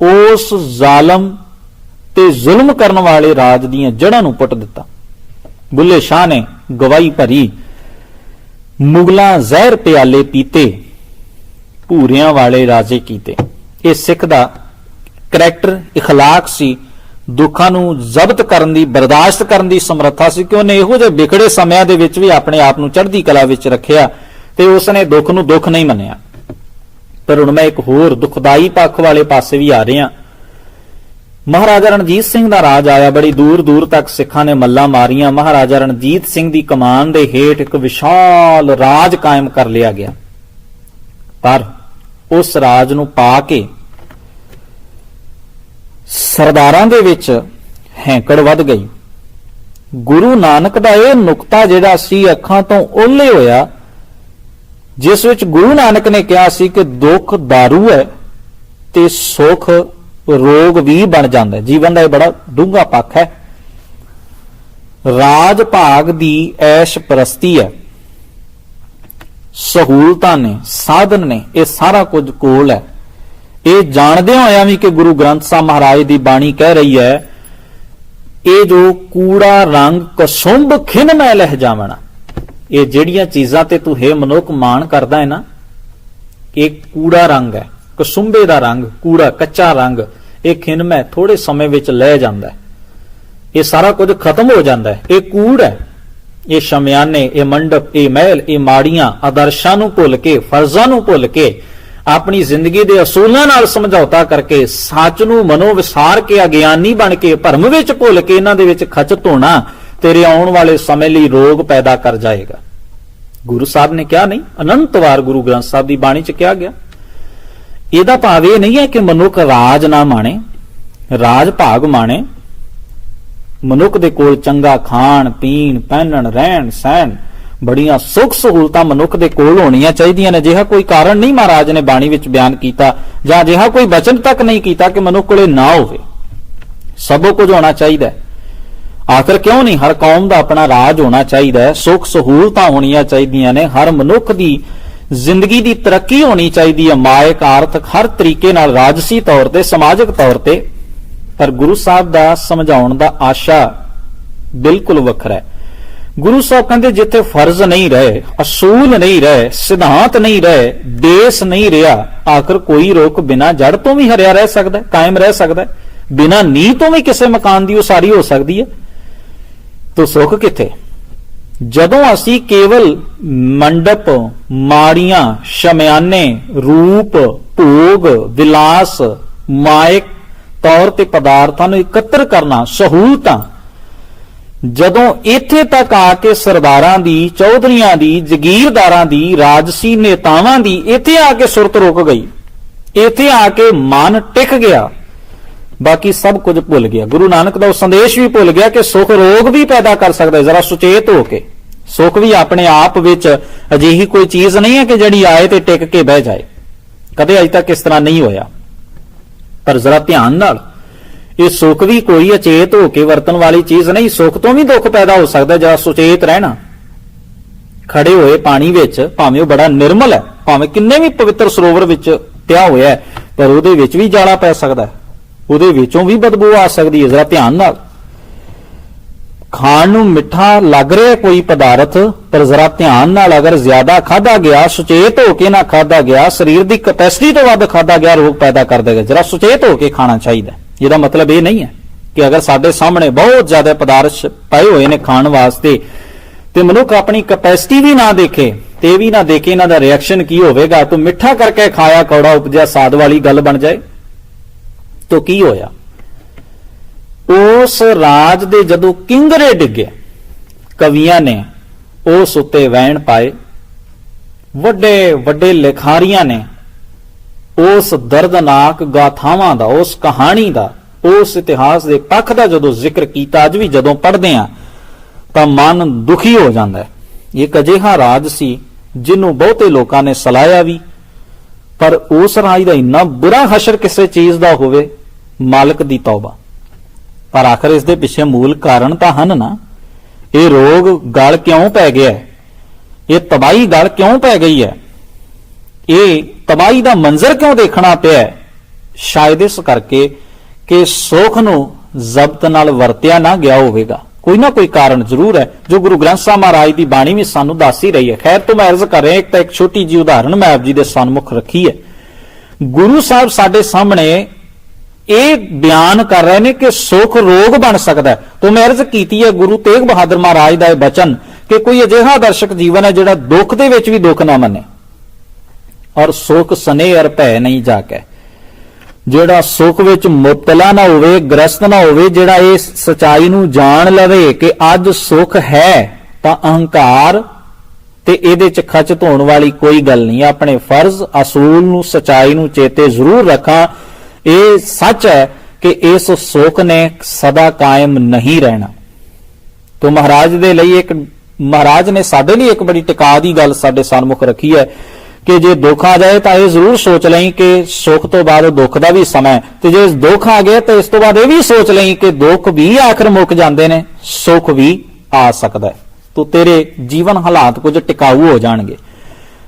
ਉਸ ਜ਼ਾਲਮ ਤੇ ਜ਼ੁਲਮ ਕਰਨ ਵਾਲੇ ਰਾਜ ਦੀਆਂ ਜੜ੍ਹਾਂ ਨੂੰ ਪੁੱਟ ਦਿੱਤਾ। ਬੁੱਲੇ ਸ਼ਾਹ ਨੇ ਗਵਾਹੀ ਭਰੀ, ਮੁਗਲਾਂ ਜ਼ਹਿਰ ਪਿਆਲੇ ਪੀਤੇ, ਭੂਰਿਆਂ ਵਾਲੇ ਰਾਜੇ ਕੀਤੇ। ਇਹ ਸਿੱਖ ਦਾ ਕਰੈਕਟਰ, ਇਖਲਾਕ ਸੀ। ਦੁੱਖਾਂ ਨੂੰ ਜ਼ਬਤ ਕਰਨ ਦੀ, ਬਰਦਾਸ਼ਤ ਕਰਨ ਦੀ ਸਮਰੱਥਾ ਸੀ ਕਿ ਉਹਨੇ ਇਹੋ ਜਿਹੇ ਵਿਖੜੇ ਸਮਿਆਂ ਦੇ ਵਿੱਚ ਵੀ ਆਪਣੇ ਆਪ ਨੂੰ ਚੜ੍ਹਦੀ ਕਲਾ ਵਿੱਚ ਰੱਖਿਆ ਤੇ ਉਸਨੇ ਦੁੱਖ ਨੂੰ ਦੁੱਖ ਨਹੀਂ ਮੰਨਿਆ। ਪਰ ਹੁਣ ਮੈਂ ਇੱਕ ਹੋਰ ਦੁਖਦਾਈ ਪੱਖ ਵਾਲੇ ਪਾਸੇ ਵੀ ਆ ਰਿਹਾ। ਮਹਾਰਾਜਾ ਰਣਜੀਤ ਸਿੰਘ ਦਾ ਰਾਜ ਆਇਆ, ਬੜੀ ਦੂਰ ਦੂਰ ਤੱਕ ਸਿੱਖਾਂ ਨੇ ਮੱਲਾਂ ਮਾਰੀਆਂ। ਮਹਾਰਾਜਾ ਰਣਜੀਤ ਸਿੰਘ ਦੀ ਕਮਾਨ ਦੇ ਹੇਠ ਇੱਕ ਵਿਸ਼ਾਲ ਰਾਜ ਕਾਇਮ ਕਰ ਲਿਆ ਗਿਆ, ਪਰ ਉਸ ਰਾਜ ਨੂੰ ਪਾ ਕੇ ਸਰਦਾਰਾਂ ਦੇ ਵਿੱਚ ਹੈਂਕੜ ਵੱਧ ਗਈ। ਗੁਰੂ ਨਾਨਕ ਦਾ ਇਹ ਨੁਕਤਾ ਜਿਹੜਾ ਸੀ ਅੱਖਾਂ ਤੋਂ ਓਹਲੇ ਹੋਇਆ, ਜਿਸ ਵਿੱਚ ਗੁਰੂ ਨਾਨਕ ਨੇ ਕਿਹਾ ਸੀ ਕਿ ਦੁੱਖ ਦਾਰੂ ਹੈ ਤੇ ਸੁੱਖ ਰੋਗ ਵੀ ਬਣ ਜਾਂਦਾ ਹੈ। ਜੀਵਨ ਦਾ ਇਹ ਬੜਾ ਡੂੰਘਾ ਪੱਖ ਹੈ। ਰਾਜ ਭਾਗ ਦੀ ਐਸ਼ ਪ੍ਰਸਤੀ ਹੈ, ਸਹੂਲਤਾਂ ਨੇ, ਸਾਧਨ ਨੇ, ਇਹ ਸਾਰਾ ਕੁਝ ਕੋਲ ਹੈ। ਇਹ ਜਾਣਦੇ ਹੋਇਆ ਵੀ ਕਿ ਗੁਰੂ ਗ੍ਰੰਥ ਸਾਹਿਬ ਮਹਾਰਾਜ ਦੀ ਬਾਣੀ ਕਹਿ ਰਹੀ ਹੈ, ਇਹ ਜੋ ਕੂੜਾ ਰੰਗ ਕਸੁੰਭ ਖਿਨ ਮੈਂ ਲਹਿ ਜਾਵਣਾ। ਇਹ ਜਿਹੜੀਆਂ ਚੀਜ਼ਾਂ ਤੇ ਤੂੰ ਹੈ ਮਨੁੱਖ ਮਾਣ ਕਰਦਾ ਹੈ ਨਾ, ਇਹ ਕੂੜਾ ਰੰਗ ਹੈ, ਕਸੁੰਭੇ ਦਾ ਰੰਗ, ਕੂੜਾ ਕੱਚਾ ਰੰਗ। ਇਹ ਖਿਨ ਮੈਂ ਥੋੜੇ ਸਮੇਂ ਵਿੱਚ ਲੈ ਜਾਂਦਾ ਹੈ, ਇਹ ਸਾਰਾ ਕੁਝ ਖਤਮ ਹੋ ਜਾਂਦਾ ਹੈ। ਇਹ ਕੂੜ ਹੈ, ਇਹ ਸ਼ਮਿਆਨੇ, ਇਹ ਮੰਡਪ, ਇਹ ਮਹਿਲ, ਇਹ ਮਾੜੀਆਂ ਆਦਰਸ਼ਾਂ ਨੂੰ ਭੁੱਲ ਕੇ, ਫਰਜ਼ਾਂ ਨੂੰ ਭੁੱਲ ਕੇ, ਆਪਣੀ ਜ਼ਿੰਦਗੀ ਦੇ ਅਸੂਲਾਂ ਨਾਲ ਸਮਝੌਤਾ ਕਰਕੇ, ਸੱਚ ਨੂੰ ਮਨੋ ਵਿਸਾਰ ਕੇ, ਅਗਿਆਨੀ ਬਣ ਕੇ, ਭਰਮ ਵਿੱਚ ਭੁੱਲ ਕੇ ਇਹਨਾਂ ਦੇ ਵਿੱਚ ਖਚਤ ਹੋਣਾ ਤੇਰੇ ਆਉਣ ਵਾਲੇ ਸਮੇਂ ਲਈ ਰੋਗ ਪੈਦਾ ਕਰ ਜਾਏਗਾ। ਗੁਰੂ ਸਾਹਿਬ ਨੇ ਕਿਹਾ ਨਹੀਂ, ਅਨੰਤ ਵਾਰ ਗੁਰੂ ਗ੍ਰੰਥ ਸਾਹਿਬ ਦੀ ਬਾਣੀ 'ਚ ਕਿਹਾ ਗਿਆ। ਇਹਦਾ ਭਾਵ ਇਹ ਨਹੀਂ ਹੈ ਕਿ ਮਨੁੱਖ ਰਾਜ ਨਾ ਮਾਣੇ, ਰਾਜ ਭਾਗ ਮਾਣੇ। ਮਨੁੱਖ ਦੇ ਕੋਲ ਚੰਗਾ ਖਾਣ ਪੀਣ, ਪਹਿਨਣ, ਰਹਿਣ ਸਹਿਣ, ਬੜੀਆਂ ਸੁੱਖ ਸਹੂਲਤਾਂ ਮਨੁੱਖ ਦੇ ਕੋਲ ਹੋਣੀਆਂ ਚਾਹੀਦੀਆਂ ਨੇ। ਅਜਿਹਾ ਕੋਈ ਕਾਰਨ ਨਹੀਂ ਮਹਾਰਾਜ ਨੇ ਬਾਣੀ ਵਿੱਚ ਬਿਆਨ ਕੀਤਾ, ਜਾਂ ਅਜਿਹਾ ਕੋਈ ਵਚਨ ਤੱਕ ਨਹੀਂ ਕੀਤਾ ਕਿ ਮਨੁੱਖ ਕੋਲੇ ਨਾ ਹੋਵੇ। ਸਭੋ ਕੁਝ ਹੋਣਾ ਚਾਹੀਦਾ ਹੈ। ਆਖਰ ਕਿਉਂ ਨਹੀਂ, ਹਰ ਕੌਮ ਦਾ ਆਪਣਾ ਰਾਜ ਹੋਣਾ ਚਾਹੀਦਾ ਹੈ, ਸੁੱਖ ਸਹੂਲਤਾਂ ਹੋਣੀਆਂ ਚਾਹੀਦੀਆਂ ਨੇ, ਹਰ ਮਨੁੱਖ ਦੀ ਜ਼ਿੰਦਗੀ ਦੀ ਤਰੱਕੀ ਹੋਣੀ ਚਾਹੀਦੀ ਹੈ, ਮਾਇਕ ਆਰਥਿਕ ਹਰ ਤਰੀਕੇ ਨਾਲ, ਰਾਜਸੀ ਤੌਰ ਤੇ, ਸਮਾਜਿਕ ਤੌਰ ਤੇ। ਪਰ ਗੁਰੂ ਸਾਹਿਬ ਦਾ ਸਮਝਾਉਣ ਦਾ ਆਸ਼ਾ ਬਿਲਕੁਲ ਵੱਖਰਾ ਹੈ। ਗੁਰੂ ਸਾਹਿਬ ਕਹਿੰਦੇ ਜਿੱਥੇ ਫਰਜ਼ ਨਹੀਂ ਰਹੇ, ਅਸੂਲ ਨਹੀਂ ਰਹੇ, ਸਿਧਾਂਤ ਨਹੀਂ ਰਹੇ, ਦੇਸ਼ ਨਹੀਂ ਰਿਹਾ, ਆਖਰ ਕੋਈ ਰੁੱਖ ਬਿਨਾਂ ਜੜ ਤੋਂ ਵੀ ਹਰਿਆ ਰਹਿ ਸਕਦਾ, ਕਾਇਮ ਰਹਿ ਸਕਦਾ, ਬਿਨਾਂ ਨੀਂਹ ਤੋਂ ਵੀ ਕਿਸੇ ਮਕਾਨ ਦੀ ਉਸਾਰੀ ਹੋ ਸਕਦੀ ਹੈ। ਤੋ ਸੁੱਖ ਕਿੱਥੇ? ਜਦੋਂ ਅਸੀਂ ਕੇਵਲ ਮੰਡਪ, ਮਾੜੀਆਂ, ਸ਼ਮਿਆਨੇ, ਰੂਪ, ਭੋਗ, ਵਿਲਾਸ, ਮਾਇਕ ਤੌਰ ਤੇ ਪਦਾਰਥਾਂ ਨੂੰ ਇਕੱਤਰ ਕਰਨਾ, ਸਹੂਲਤਾਂ, ਜਦੋਂ ਇੱਥੇ ਤੱਕ ਆ ਕੇ ਸਰਦਾਰਾਂ ਦੀ, ਚੌਧਰੀਆਂ ਦੀ, ਜ਼ਗੀਰਦਾਰਾਂ ਦੀ, ਰਾਜਸੀ ਨੇਤਾਵਾਂ ਦੀ ਇੱਥੇ ਆ ਕੇ ਸੁਰਤ ਰੁਕ ਗਈ, ਇੱਥੇ ਆ ਕੇ ਮਨ ਟਿਕ ਗਿਆ, ਬਾਕੀ ਸਭ ਕੁਝ ਭੁੱਲ ਗਿਆ। ਗੁਰੂ ਨਾਨਕ ਦਾ ਉਹ ਸੰਦੇਸ਼ ਵੀ ਭੁੱਲ ਗਿਆ ਕਿ ਸੁਖ ਰੋਗ ਵੀ ਪੈਦਾ ਕਰ ਸਕਦਾ ਹੈ। ਜ਼ਰਾ ਸੁਚੇਤ ਹੋ ਕੇ, ਸੁਖ ਵੀ ਆਪਣੇ ਆਪ ਵਿੱਚ ਅਜਿਹੀ ਕੋਈ ਚੀਜ਼ ਨਹੀਂ ਹੈ ਕਿ ਜਿਹੜੀ ਆਏ ਤੇ ਟਿਕ ਕੇ ਬਹਿ ਜਾਏ। ਕਦੇ ਅਜੇ ਤੱਕ ਇਸ ਤਰ੍ਹਾਂ ਨਹੀਂ ਹੋਇਆ। ਪਰ ਜ਼ਰਾ ਧਿਆਨ ਨਾਲ, ਇਹ ਸੁਖ ਵੀ ਕੋਈ ਅਚੇਤ ਹੋ ਕੇ ਵਰਤਣ ਵਾਲੀ ਚੀਜ਼ ਨਹੀਂ। ਸੁਖ ਤੋਂ ਵੀ ਦੁੱਖ ਪੈਦਾ ਹੋ ਸਕਦਾ, ਜਰਾ ਸੁਚੇਤ ਰਹਿਣਾ। ਖੜੇ ਹੋਏ ਪਾਣੀ ਵਿੱਚ, ਭਾਵੇਂ ਉਹ ਬੜਾ ਨਿਰਮਲ ਹੈ, ਭਾਵੇਂ ਕਿੰਨੇ ਵੀ ਪਵਿੱਤਰ ਸਰੋਵਰ ਵਿੱਚ ਪਿਆ ਹੋਇਆ ਹੈ, ਪਰ ਉਹਦੇ ਵਿੱਚ ਵੀ ਜਾਲਾ ਪੈ ਸਕਦਾ ਹੈ, ਉਹਦੇ ਵਿੱਚੋਂ ਵੀ ਬਦਬੂ ਆ ਸਕਦੀ ਹੈ। ਜ਼ਰਾ ਧਿਆਨ ਨਾਲ, ਖਾਣ ਨੂੰ ਮਿੱਠਾ ਲੱਗ ਰਿਹਾ ਕੋਈ ਪਦਾਰਥ, ਪਰ ਜ਼ਰਾ ਧਿਆਨ ਨਾਲ ਅਗਰ ਜ਼ਿਆਦਾ ਖਾਧਾ ਗਿਆ, ਸੁਚੇਤ ਹੋ ਕੇ ਨਾ ਖਾਧਾ ਗਿਆ, ਸਰੀਰ ਦੀ ਕੈਪੈਸਿਟੀ ਤੋਂ ਵੱਧ ਖਾਧਾ ਗਿਆ, ਰੋਗ ਪੈਦਾ ਕਰ ਦੇਗਾ। ਜ਼ਰਾ ਸੁਚੇਤ ਹੋ ਕੇ ਖਾਣਾ ਚਾਹੀਦਾ। ਇਹਦਾ ਮਤਲਬ ਇਹ ਨਹੀਂ ਹੈ ਕਿ ਅਗਰ ਸਾਡੇ ਸਾਹਮਣੇ ਬਹੁਤ ਜ਼ਿਆਦਾ ਪਦਾਰਥ ਪਏ ਹੋਏ ਨੇ ਖਾਣ ਵਾਸਤੇ ਤੇ ਮਨੁੱਖ ਆਪਣੀ ਕੈਪੈਸਿਟੀ ਵੀ ਨਾ ਦੇਖੇ ਤੇ ਵੀ ਨਾ ਦੇਖੇ ਇਹਨਾਂ ਦਾ ਰਿਐਕਸ਼ਨ ਕੀ ਹੋਵੇਗਾ, ਤੂੰ ਮਿੱਠਾ ਕਰਕੇ ਖਾਇਆ ਕੌੜਾ ਉਪਜਿਆ ਸਾਧ ਵਾਲੀ ਗੱਲ ਬਣ ਜਾਏ। ਤੋ ਕੀ ਹੋਇਆ? ਉਸ ਰਾਜ ਦੇ ਜਦੋਂ ਕਿੰਗਰੇ ਡਿੱਗੇ, ਕਵੀਆਂ ਨੇ ਉਸ ਉੱਤੇ ਵੈਣ ਪਾਏ, ਵੱਡੇ ਵੱਡੇ ਲਿਖਾਰੀਆਂ ਨੇ ਉਸ ਦਰਦਨਾਕ ਗਾਥਾਵਾਂ ਦਾ, ਉਸ ਕਹਾਣੀ ਦਾ, ਉਸ ਇਤਿਹਾਸ ਦੇ ਪੱਖ ਦਾ ਜਦੋਂ ਜ਼ਿਕਰ ਕੀਤਾ, ਅੱਜ ਵੀ ਜਦੋਂ ਪੜ੍ਹਦੇ ਹਾਂ ਤਾਂ ਮਨ ਦੁਖੀ ਹੋ ਜਾਂਦਾ ਹੈ। ਇੱਕ ਅਜਿਹਾ ਰਾਜ ਸੀ ਜਿਹਨੂੰ ਬਹੁਤੇ ਲੋਕਾਂ ਨੇ ਸਲਾਹਿਆ ਵੀ, ਪਰ ਉਸ ਰਾਜ ਦਾ ਇੰਨਾ ਬੁਰਾ ਹਸ਼ਰ ਕਿਸੇ ਚੀਜ਼ ਦਾ ਹੋਵੇ, ਮਾਲਕ ਦੀ ਤੌਬਾ। ਪਰ ਆਖਰ ਇਸ ਦੇ ਪਿੱਛੇ ਮੂਲ ਕਾਰਨ ਤਾਂ ਹਨ ਨਾ। ਇਹ ਰੋਗ ਗਲ ਕਿਉਂ ਪੈ ਗਿਆ ਹੈ? ਇਹ ਤਬਾਹੀ ਗਲ ਕਿਉਂ ਪੈ ਗਈ ਹੈ? ਇਹ ਤਬਾਹੀ ਦਾ ਮੰਜ਼ਰ ਕਿਉਂ ਦੇਖਣਾ ਪਿਆ? ਸ਼ਾਇਦ ਇਸ ਕਰਕੇ ਕਿ ਸੁਖ ਨੂੰ ਜ਼ਬਤ ਨਾਲ ਵਰਤਿਆ ਨਾ ਗਿਆ ਹੋਵੇਗਾ। ਕੋਈ ਨਾ ਕੋਈ ਕਾਰਨ ਜ਼ਰੂਰ ਹੈ ਜੋ ਗੁਰੂ ਗ੍ਰੰਥ ਸਾਹਿਬ ਮਹਾਰਾਜ ਦੀ ਬਾਣੀ ਵੀ ਸਾਨੂੰ ਦੱਸ ਹੀ ਰਹੀ ਹੈ। ਖੈਰ ਤੋਂ ਮੈਂ ਅਰਜ਼ ਕਰ ਰਿਹਾ, ਇੱਕ ਤਾਂ ਇੱਕ ਛੋਟੀ ਜਿਹੀ ਉਦਾਹਰਣ ਮੈਂ ਆਪ ਜੀ ਦੇ ਸਨਮੁਖ ਰੱਖੀ ਹੈ। ਗੁਰੂ ਸਾਹਿਬ ਸਾਡੇ ਸਾਹਮਣੇ ਇਹ ਬਿਆਨ ਕਰ ਰਹੇ ਨੇ ਕਿ ਸੁਖ ਰੋਗ ਬਣ ਸਕਦਾ ਹੈ। ਤੋਂ ਮੈਂ ਅਰਜ਼ ਕੀਤੀ ਹੈ ਗੁਰੂ ਤੇਗ ਬਹਾਦਰ ਮਹਾਰਾਜ ਦਾ ਇਹ ਬਚਨ ਕਿ ਕੋਈ ਅਜਿਹਾ ਦਰਸ਼ਕ ਜੀਵਨ ਹੈ ਜਿਹੜਾ ਦੁੱਖ ਦੇ ਵਿੱਚ ਵੀ ਦੁੱਖ ਨਾ ਮੰਨੇ, ਔਰ ਸੁਖ ਸਨੇਹ ਅਰ ਭੈ ਨਹੀਂ ਜਾਕੇ, ਜਿਹੜਾ ਸੁਖ ਵਿੱਚ ਮੁਬਤਲਾ ਨਾ ਹੋਵੇ, ਗ੍ਰਸਤ ਨਾ ਹੋਵੇ, ਜਿਹੜਾ ਇਹ ਸਚਾਈ ਨੂੰ ਜਾਣ ਲਵੇ ਕਿ ਅੱਜ ਸੁਖ ਹੈ ਤਾਂ ਅਹੰਕਾਰ ਤੇ ਇਹਦੇ ਚ ਖਚ ਧੋਣ ਵਾਲੀ ਕੋਈ ਗੱਲ ਨਹੀਂ। ਆਪਣੇ ਫਰਜ਼ ਅਸੂਲ ਨੂੰ, ਸਚਾਈ ਨੂੰ ਚੇਤੇ ਜ਼ਰੂਰ ਰੱਖਾਂ। ਇਹ ਸੱਚ ਹੈ ਕਿ ਇਸ ਸੁਖ ਨੇ ਸਦਾ ਕਾਇਮ ਨਹੀਂ ਰਹਿਣਾ। ਤੋਂ ਮਹਾਰਾਜ ਦੇ ਲਈ ਮਹਾਰਾਜ ਨੇ ਸਾਡੇ ਲਈ ਇੱਕ ਬੜੀ ਟਿਕਾ ਦੀ ਗੱਲ ਸਾਡੇ ਸਨਮੁਖ ਰੱਖੀ ਹੈ ਕਿ ਜੇ ਦੁੱਖ ਆ ਜਾਏ ਤਾਂ ਇਹ ਜ਼ਰੂਰ ਸੋਚ ਲਈ ਕਿ ਸੁੱਖ ਤੋਂ ਬਾਅਦ ਦੁੱਖ ਦਾ ਵੀ ਸਮਾਂ ਹੈ, ਤੇ ਜੇ ਦੁੱਖ ਆ ਗਿਆ ਤਾਂ ਇਸ ਤੋਂ ਬਾਅਦ ਇਹ ਵੀ ਸੋਚ ਲਈ ਕਿ ਦੁੱਖ ਵੀ ਆਖਰ ਮੁੱਕ ਜਾਂਦੇ ਨੇ, ਸੁੱਖ ਵੀ ਆ ਸਕਦਾ ਹੈ। ਤੋ ਤੇਰੇ ਜੀਵਨ ਹਾਲਾਤ ਕੁਝ ਟਿਕਾਊ ਹੋ ਜਾਣਗੇ।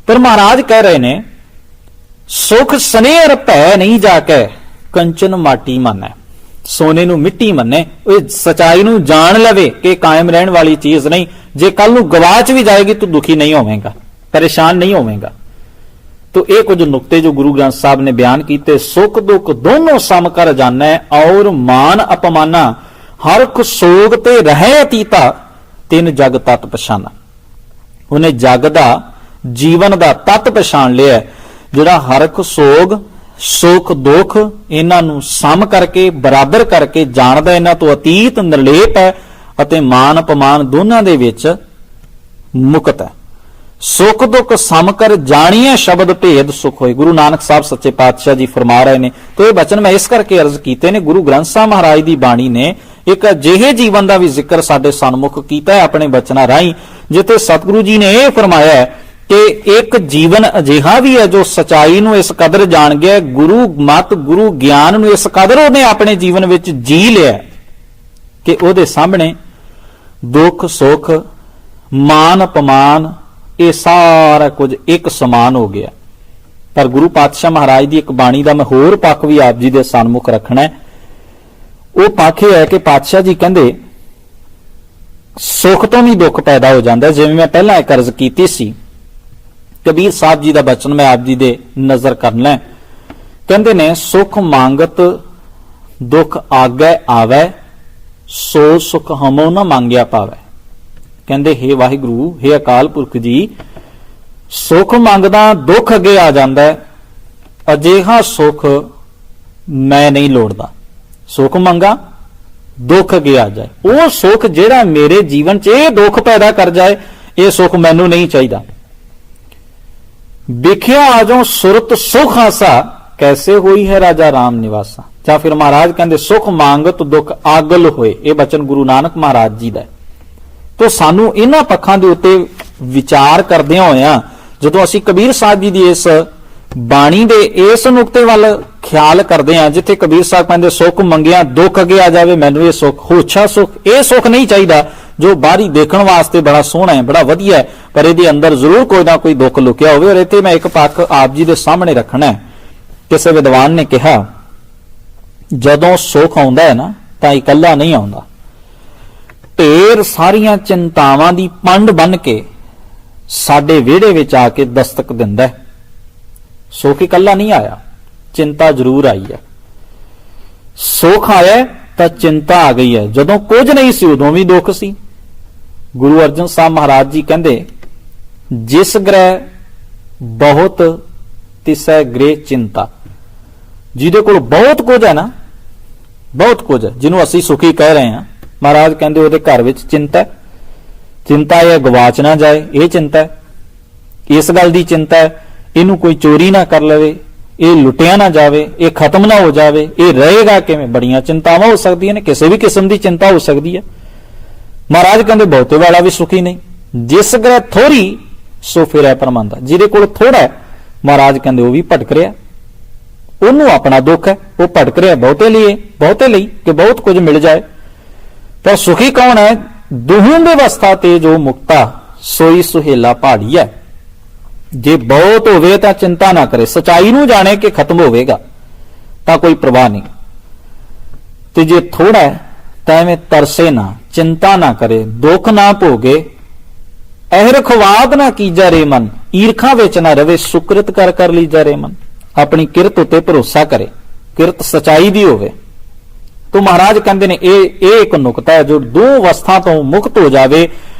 ਪਰ ਮਹਾਰਾਜ ਕਹਿ ਰਹੇ ਨੇ ਸੁਖ ਸਨੇਹ ਭੈ ਨਹੀਂ ਜਾਕੇ, ਕੰਚਨ ਮਾਟੀ ਮੰਨੈ, ਸੋਨੇ ਨੂੰ ਮਿੱਟੀ ਮੰਨੇ। ਉਹ ਸਚਾਈ ਨੂੰ ਜਾਣ ਲਵੇ ਕਿ ਕਾਇਮ ਰਹਿਣ ਵਾਲੀ ਚੀਜ਼ ਨਹੀਂ। ਜੇ ਕੱਲ ਨੂੰ ਗਵਾਚ ਵੀ ਜਾਏਗੀ ਤੂੰ ਦੁਖੀ ਨਹੀਂ ਹੋਵੇਂਗਾ, ਪਰੇਸ਼ਾਨ ਨਹੀਂ ਹੋਵੇਂਗਾ। तो ਇਹ ਕੁਝ ਨੁਕਤੇ ਜੋ ਗੁਰੂ ਗ੍ਰੰਥ ਸਾਹਿਬ ਨੇ ਬਿਆਨ ਕੀਤੇ, ਸੁਖ ਦੁੱਖ ਦੋਨੋਂ ਸਮ ਕਰ ਜਾਣੈ, ਔਰ ਮਾਨ ਅਪਮਾਨਾ ਹਰਖ ਸੋਗ ਤੇ ਰਹਿ ਅਤੀਤਾ, ਤਿੰਨ ਜਗ ਤਤ ਪਛਾਨਾ। ਉਹਨੇ ਜਗ ਦਾ, ਜੀਵਨ ਦਾ ਤਤ ਪਛਾਣ ਲਿਆ, ਜਿਹੜਾ ਹਰਖ ਸੋਗ, ਸੁਖ ਦੁੱਖ ਇਹਨਾਂ ਨੂੰ ਸਮ ਕਰਕੇ, ਬਰਾਬਰ ਕਰਕੇ ਜਾਣਦਾ, ਇਹਨਾਂ ਤੋਂ ਅਤੀਤ ਨਿਰਲੇਪ ਹੈ ਅਤੇ ਮਾਨ ਅਪਮਾਨ ਦੋਨਾਂ ਦੇ ਵਿੱਚ ਮੁਕਤ ਹੈ। ਸੁਖ ਦੁੱਖ ਸਮ ਕਰ ਜਾਣੀਏ, ਸ਼ਬਦ ਭੇਦ ਸੁਖ ਹੋਏ। ਗੁਰੂ ਨਾਨਕ ਸਾਹਿਬ ਸੱਚੇ ਪਾਤਸ਼ਾਹ ਜੀ ਫਰਮਾ ਰਹੇ ਨੇ। ਤੇ ਇਹ ਬਚਨ ਮੈਂ ਇਸ ਕਰਕੇ ਅਰਜ਼ ਕੀਤੇ ਨੇ, ਗੁਰੂ ਗ੍ਰੰਥ ਸਾਹਿਬ ਮਹਾਰਾਜ ਦੀ ਬਾਣੀ ਨੇ ਇੱਕ ਅਜਿਹੇ ਜੀਵਨ ਦਾ ਵੀ ਜ਼ਿਕਰ ਸਾਡੇ ਸਨਮੁਖ ਕੀਤਾ ਹੈ ਆਪਣੇ ਬਚਨਾਂ ਰਾਹੀਂ, ਜਿੱਥੇ ਸਤਿਗੁਰੂ ਜੀ ਨੇ ਇਹ ਫਰਮਾਇਆ ਹੈ ਕਿ ਇੱਕ ਜੀਵਨ ਅਜਿਹਾ ਵੀ ਹੈ ਜੋ ਸਚਾਈ ਨੂੰ ਇਸ ਕਦਰ ਜਾਣ ਗਿਆ, ਗੁਰੂ ਮਤ, ਗੁਰੂ ਗਿਆਨ ਨੂੰ ਇਸ ਕਦਰ ਉਹਨੇ ਆਪਣੇ ਜੀਵਨ ਵਿੱਚ ਜੀ ਲਿਆ ਕਿ ਉਹਦੇ ਸਾਹਮਣੇ ਦੁੱਖ ਸੁੱਖ, ਮਾਨ ਅਪਮਾਨ, ਇਹ ਸਾਰਾ ਕੁਝ ਇੱਕ ਸਮਾਨ ਹੋ ਗਿਆ। ਪਰ ਗੁਰੂ ਪਾਤਸ਼ਾਹ ਮਹਾਰਾਜ ਦੀ ਇੱਕ ਬਾਣੀ ਦਾ ਮੈਂ ਹੋਰ ਪੱਖ ਵੀ ਆਪ ਜੀ ਦੇ ਸਨਮੁਖ ਰੱਖਣਾ ਹੈ। ਉਹ ਪੱਖ ਇਹ ਹੈ ਕਿ ਪਾਤਸ਼ਾਹ ਜੀ ਕਹਿੰਦੇ ਸੁੱਖ ਤੋਂ ਵੀ ਦੁੱਖ ਪੈਦਾ ਹੋ ਜਾਂਦਾ। ਜਿਵੇਂ ਮੈਂ ਪਹਿਲਾਂ ਇੱਕ ਅਰਜ਼ ਕੀਤੀ ਸੀ, ਕਬੀਰ ਸਾਹਿਬ ਜੀ ਦਾ ਬਚਨ ਮੈਂ ਆਪ ਜੀ ਦੇ ਨਜ਼ਰ ਕਰਨਾ। ਕਹਿੰਦੇ ਨੇ, ਸੁਖ ਮੰਗਤ ਦੁੱਖ ਆਗੇ ਆਵੇ, ਸੋ ਸੁਖ ਹਮੋ ਨਾ ਮੰਗਿਆ ਪਾਵੇ। ਕਹਿੰਦੇ हे ਵਾਹਿਗੁਰੂ, हे ਅਕਾਲ ਪੁਰਖ ਜੀ, ਸੁਖ ਮੰਗਦਾ ਦੁੱਖ ਅੱਗੇ ਆ ਜਾਂਦਾ ਹੈ। ਅਜਿਹਾ ਸੁਖ ਮੈਂ ਨਹੀਂ ਲੋੜਦਾ। ਸੁਖ ਮੰਗਾ ਦੁੱਖ ਅੱਗੇ ਆ ਜਾਏ, ਉਹ ਸੁਖ ਜਿਹੜਾ ਮੇਰੇ ਜੀਵਨ 'ਚ ਇਹ ਦੁੱਖ ਪੈਦਾ ਕਰ ਜਾਏ, ਇਹ ਸੁਖ ਮੈਨੂੰ ਨਹੀਂ ਚਾਹੀਦਾ। ਵਿਖਿਆ ਆਜੋ ਸੁਰਤ ਸੁਖ ਆਸਾ, ਕੈਸੇ ਹੋਈ ਹੈ ਰਾਜਾ ਰਾਮ ਨਿਵਾਸਾ। ਜਾਂ ਫਿਰ ਮਹਾਰਾਜ ਕਹਿੰਦੇ ਸੁਖ ਮੰਗਤ ਦੁੱਖ ਆਗਲ ਹੋਏ। ਇਹ ਬਚਨ ਗੁਰੂ ਨਾਨਕ ਮਹਾਰਾਜ ਜੀ ਦਾ ਹੈ। ਤੋ ਸਾਨੂੰ ਇਹਨਾਂ ਪੱਖਾਂ ਦੇ ਉੱਤੇ ਵਿਚਾਰ ਕਰਦਿਆਂ ਹੋਇਆਂ ਜਦੋਂ ਅਸੀਂ ਕਬੀਰ ਸਾਹਿਬ ਜੀ ਦੀ ਇਸ ਬਾਣੀ ਦੇ ਇਸ ਨੁਕਤੇ ਵੱਲ ਖਿਆਲ ਕਰਦੇ ਹਾਂ, ਜਿੱਥੇ ਕਬੀਰ ਸਾਹਿਬ ਕਹਿੰਦੇ ਸੁੱਖ ਮੰਗਿਆ ਦੁੱਖ ਅੱਗੇ ਆ ਜਾਵੇ, ਮੈਨੂੰ ਇਹ ਸੁੱਖ ਹੋਛਾ ਸੁੱਖ, ਇਹ ਸੁੱਖ ਨਹੀਂ ਚਾਹੀਦਾ ਜੋ ਬਾਹਰੀ ਦੇਖਣ ਵਾਸਤੇ ਬੜਾ ਸੋਹਣਾ ਹੈ, ਬੜਾ ਵਧੀਆ ਹੈ, ਪਰ ਇਹਦੇ ਅੰਦਰ ਜ਼ਰੂਰ ਕੋਈ ਨਾ ਕੋਈ ਦੁੱਖ ਲੁਕਿਆ ਹੋਵੇ। ਔਰ ਇੱਥੇ ਮੈਂ ਇੱਕ ਪੱਖ ਆਪ ਜੀ ਦੇ ਸਾਹਮਣੇ ਰੱਖਣਾ ਹੈ। ਕਿਸੇ ਵਿਦਵਾਨ ਨੇ ਕਿਹਾ, ਜਦੋਂ ਸੁੱਖ ਆਉਂਦਾ ਹੈ ਨਾ ਤਾਂ ਇਕੱਲਾ ਨਹੀਂ ਆਉਂਦਾ, ਢੇਰ ਸਾਰੀਆਂ ਚਿੰਤਾਵਾਂ ਦੀ ਪੰਡ ਬਣ ਕੇ ਸਾਡੇ ਵਿਹੜੇ ਵਿੱਚ ਆ ਕੇ ਦਸਤਕ ਦਿੰਦਾ ਹੈ। ਸੁੱਖ ਇਕੱਲਾ ਨਹੀਂ ਆਇਆ, ਚਿੰਤਾ ਜ਼ਰੂਰ ਆਈ ਹੈ। ਸੁੱਖ ਆਇਆ ਤਾਂ ਚਿੰਤਾ ਆ ਗਈ ਹੈ। ਜਦੋਂ ਕੁਝ ਨਹੀਂ ਸੀ ਉਦੋਂ ਵੀ ਦੁੱਖ ਸੀ। ਗੁਰੂ ਅਰਜਨ ਸਾਹਿਬ ਮਹਾਰਾਜ ਜੀ ਕਹਿੰਦੇ, ਜਿਸ ਗ੍ਰਹਿ ਬਹੁਤ ਤਿਸੈ ਗ੍ਰਹਿ ਚਿੰਤਾ। ਜਿਹਦੇ ਕੋਲ ਬਹੁਤ ਕੁਝ ਹੈ ਨਾ, ਬਹੁਤ ਕੁਝ ਹੈ, ਜਿਹਨੂੰ ਅਸੀਂ ਸੁਖੀ ਕਹਿ ਰਹੇ ਹਾਂ, ਮਹਾਰਾਜ ਕਹਿੰਦੇ ਉਹਦੇ ਘਰ ਵਿੱਚ ਚਿੰਤਾ ਹੈ। ਚਿੰਤਾ ਇਹ ਗਵਾਚ ਨਾ ਜਾਏ, ਇਹ ਚਿੰਤਾ ਹੈ। ਇਸ ਗੱਲ ਦੀ ਚਿੰਤਾ ਹੈ ਇਹਨੂੰ ਕੋਈ ਚੋਰੀ ਨਾ ਕਰ ਲਵੇ, ਇਹ ਲੁੱਟਿਆ ਨਾ ਜਾਵੇ, ਇਹ ਖਤਮ ਨਾ ਹੋ ਜਾਵੇ, ਇਹ ਰਹੇਗਾ ਕਿਵੇਂ। ਬੜੀਆਂ ਚਿੰਤਾਵਾਂ ਹੋ ਸਕਦੀਆਂ ਨੇ, ਕਿਸੇ ਵੀ ਕਿਸਮ ਦੀ ਚਿੰਤਾ ਹੋ ਸਕਦੀ ਹੈ। ਮਹਾਰਾਜ ਕਹਿੰਦੇ ਬਹੁਤੇ ਵਾਲਾ ਵੀ ਸੁਖੀ ਨਹੀਂ। ਜਿਸ ਗ੍ਰਹਿ ਥੋੜੀ ਸੋ ਫਿਰੈ ਪਰਮੰਦਾ। ਜਿਹਦੇ ਕੋਲ ਥੋੜਾ ਹੈ, ਮਹਾਰਾਜ ਕਹਿੰਦੇ ਉਹ ਵੀ ਭਟਕ ਰਿਹਾ, ਉਹਨੂੰ ਆਪਣਾ ਦੁੱਖ ਹੈ, ਉਹ ਭਟਕ ਰਿਹਾ ਬਹੁਤੇ ਲਈ ਕਿ ਬਹੁਤ ਕੁਝ ਮਿਲ ਜਾਏ। ਪਰ ਸੁਖੀ ਕੌਣ ਹੈ? ਦੁਹੂੰ ਵਿਵਸਥਾ ਤੇ ਜੋ ਮੁਕਤਾ ਸੋਈ ਸੁਹੇਲਾ ਪਹਾੜੀ ਹੈ। ਜੇ ਬਹੁਤ ਹੋਵੇ ਤਾਂ ਚਿੰਤਾ ਨਾ ਕਰੇ, ਸਚਾਈ ਨੂੰ ਜਾਣੇ ਕਿ ਖਤਮ ਹੋਵੇਗਾ ਤਾਂ ਕੋਈ ਪਰਵਾਹ ਨਹੀਂ। ਤੇ ਜੇ ਥੋੜਾ ਹੈ ਤਾਂ ਐਵੇਂ ਤਰਸੇ ਨਾ, ਚਿੰਤਾ ਨਾ ਕਰੇ, ਦੁੱਖ ਨਾ ਭੋਗੇ। ਅਹਿਰਖਵਾਦ ਨਾ ਕੀਜਾ ਰੇ ਮਨ, ਈਰਖਾ ਵਿੱਚ ਨਾ ਰਵੇ, ਸੁਕ੍ਰਿਤ ਕਰ ਲੀਜਾ ਰੇ ਮਨ। ਆਪਣੀ ਕਿਰਤ ਉੱਤੇ ਭਰੋਸਾ ਕਰੇ, ਕਿਰਤ ਸਚਾਈ ਦੀ ਹੋਵੇ। ਤੋ ਮਹਾਰਾਜ ਕਹਿੰਦੇ ਨੇ ਇਹ ਇੱਕ ਨੁਕਤਾ ਹੈ, ਜੋ ਦੋ ਅਵਸਥਾ ਤੋਂ ਮੁਕਤ ਹੋ ਜਾਵੇ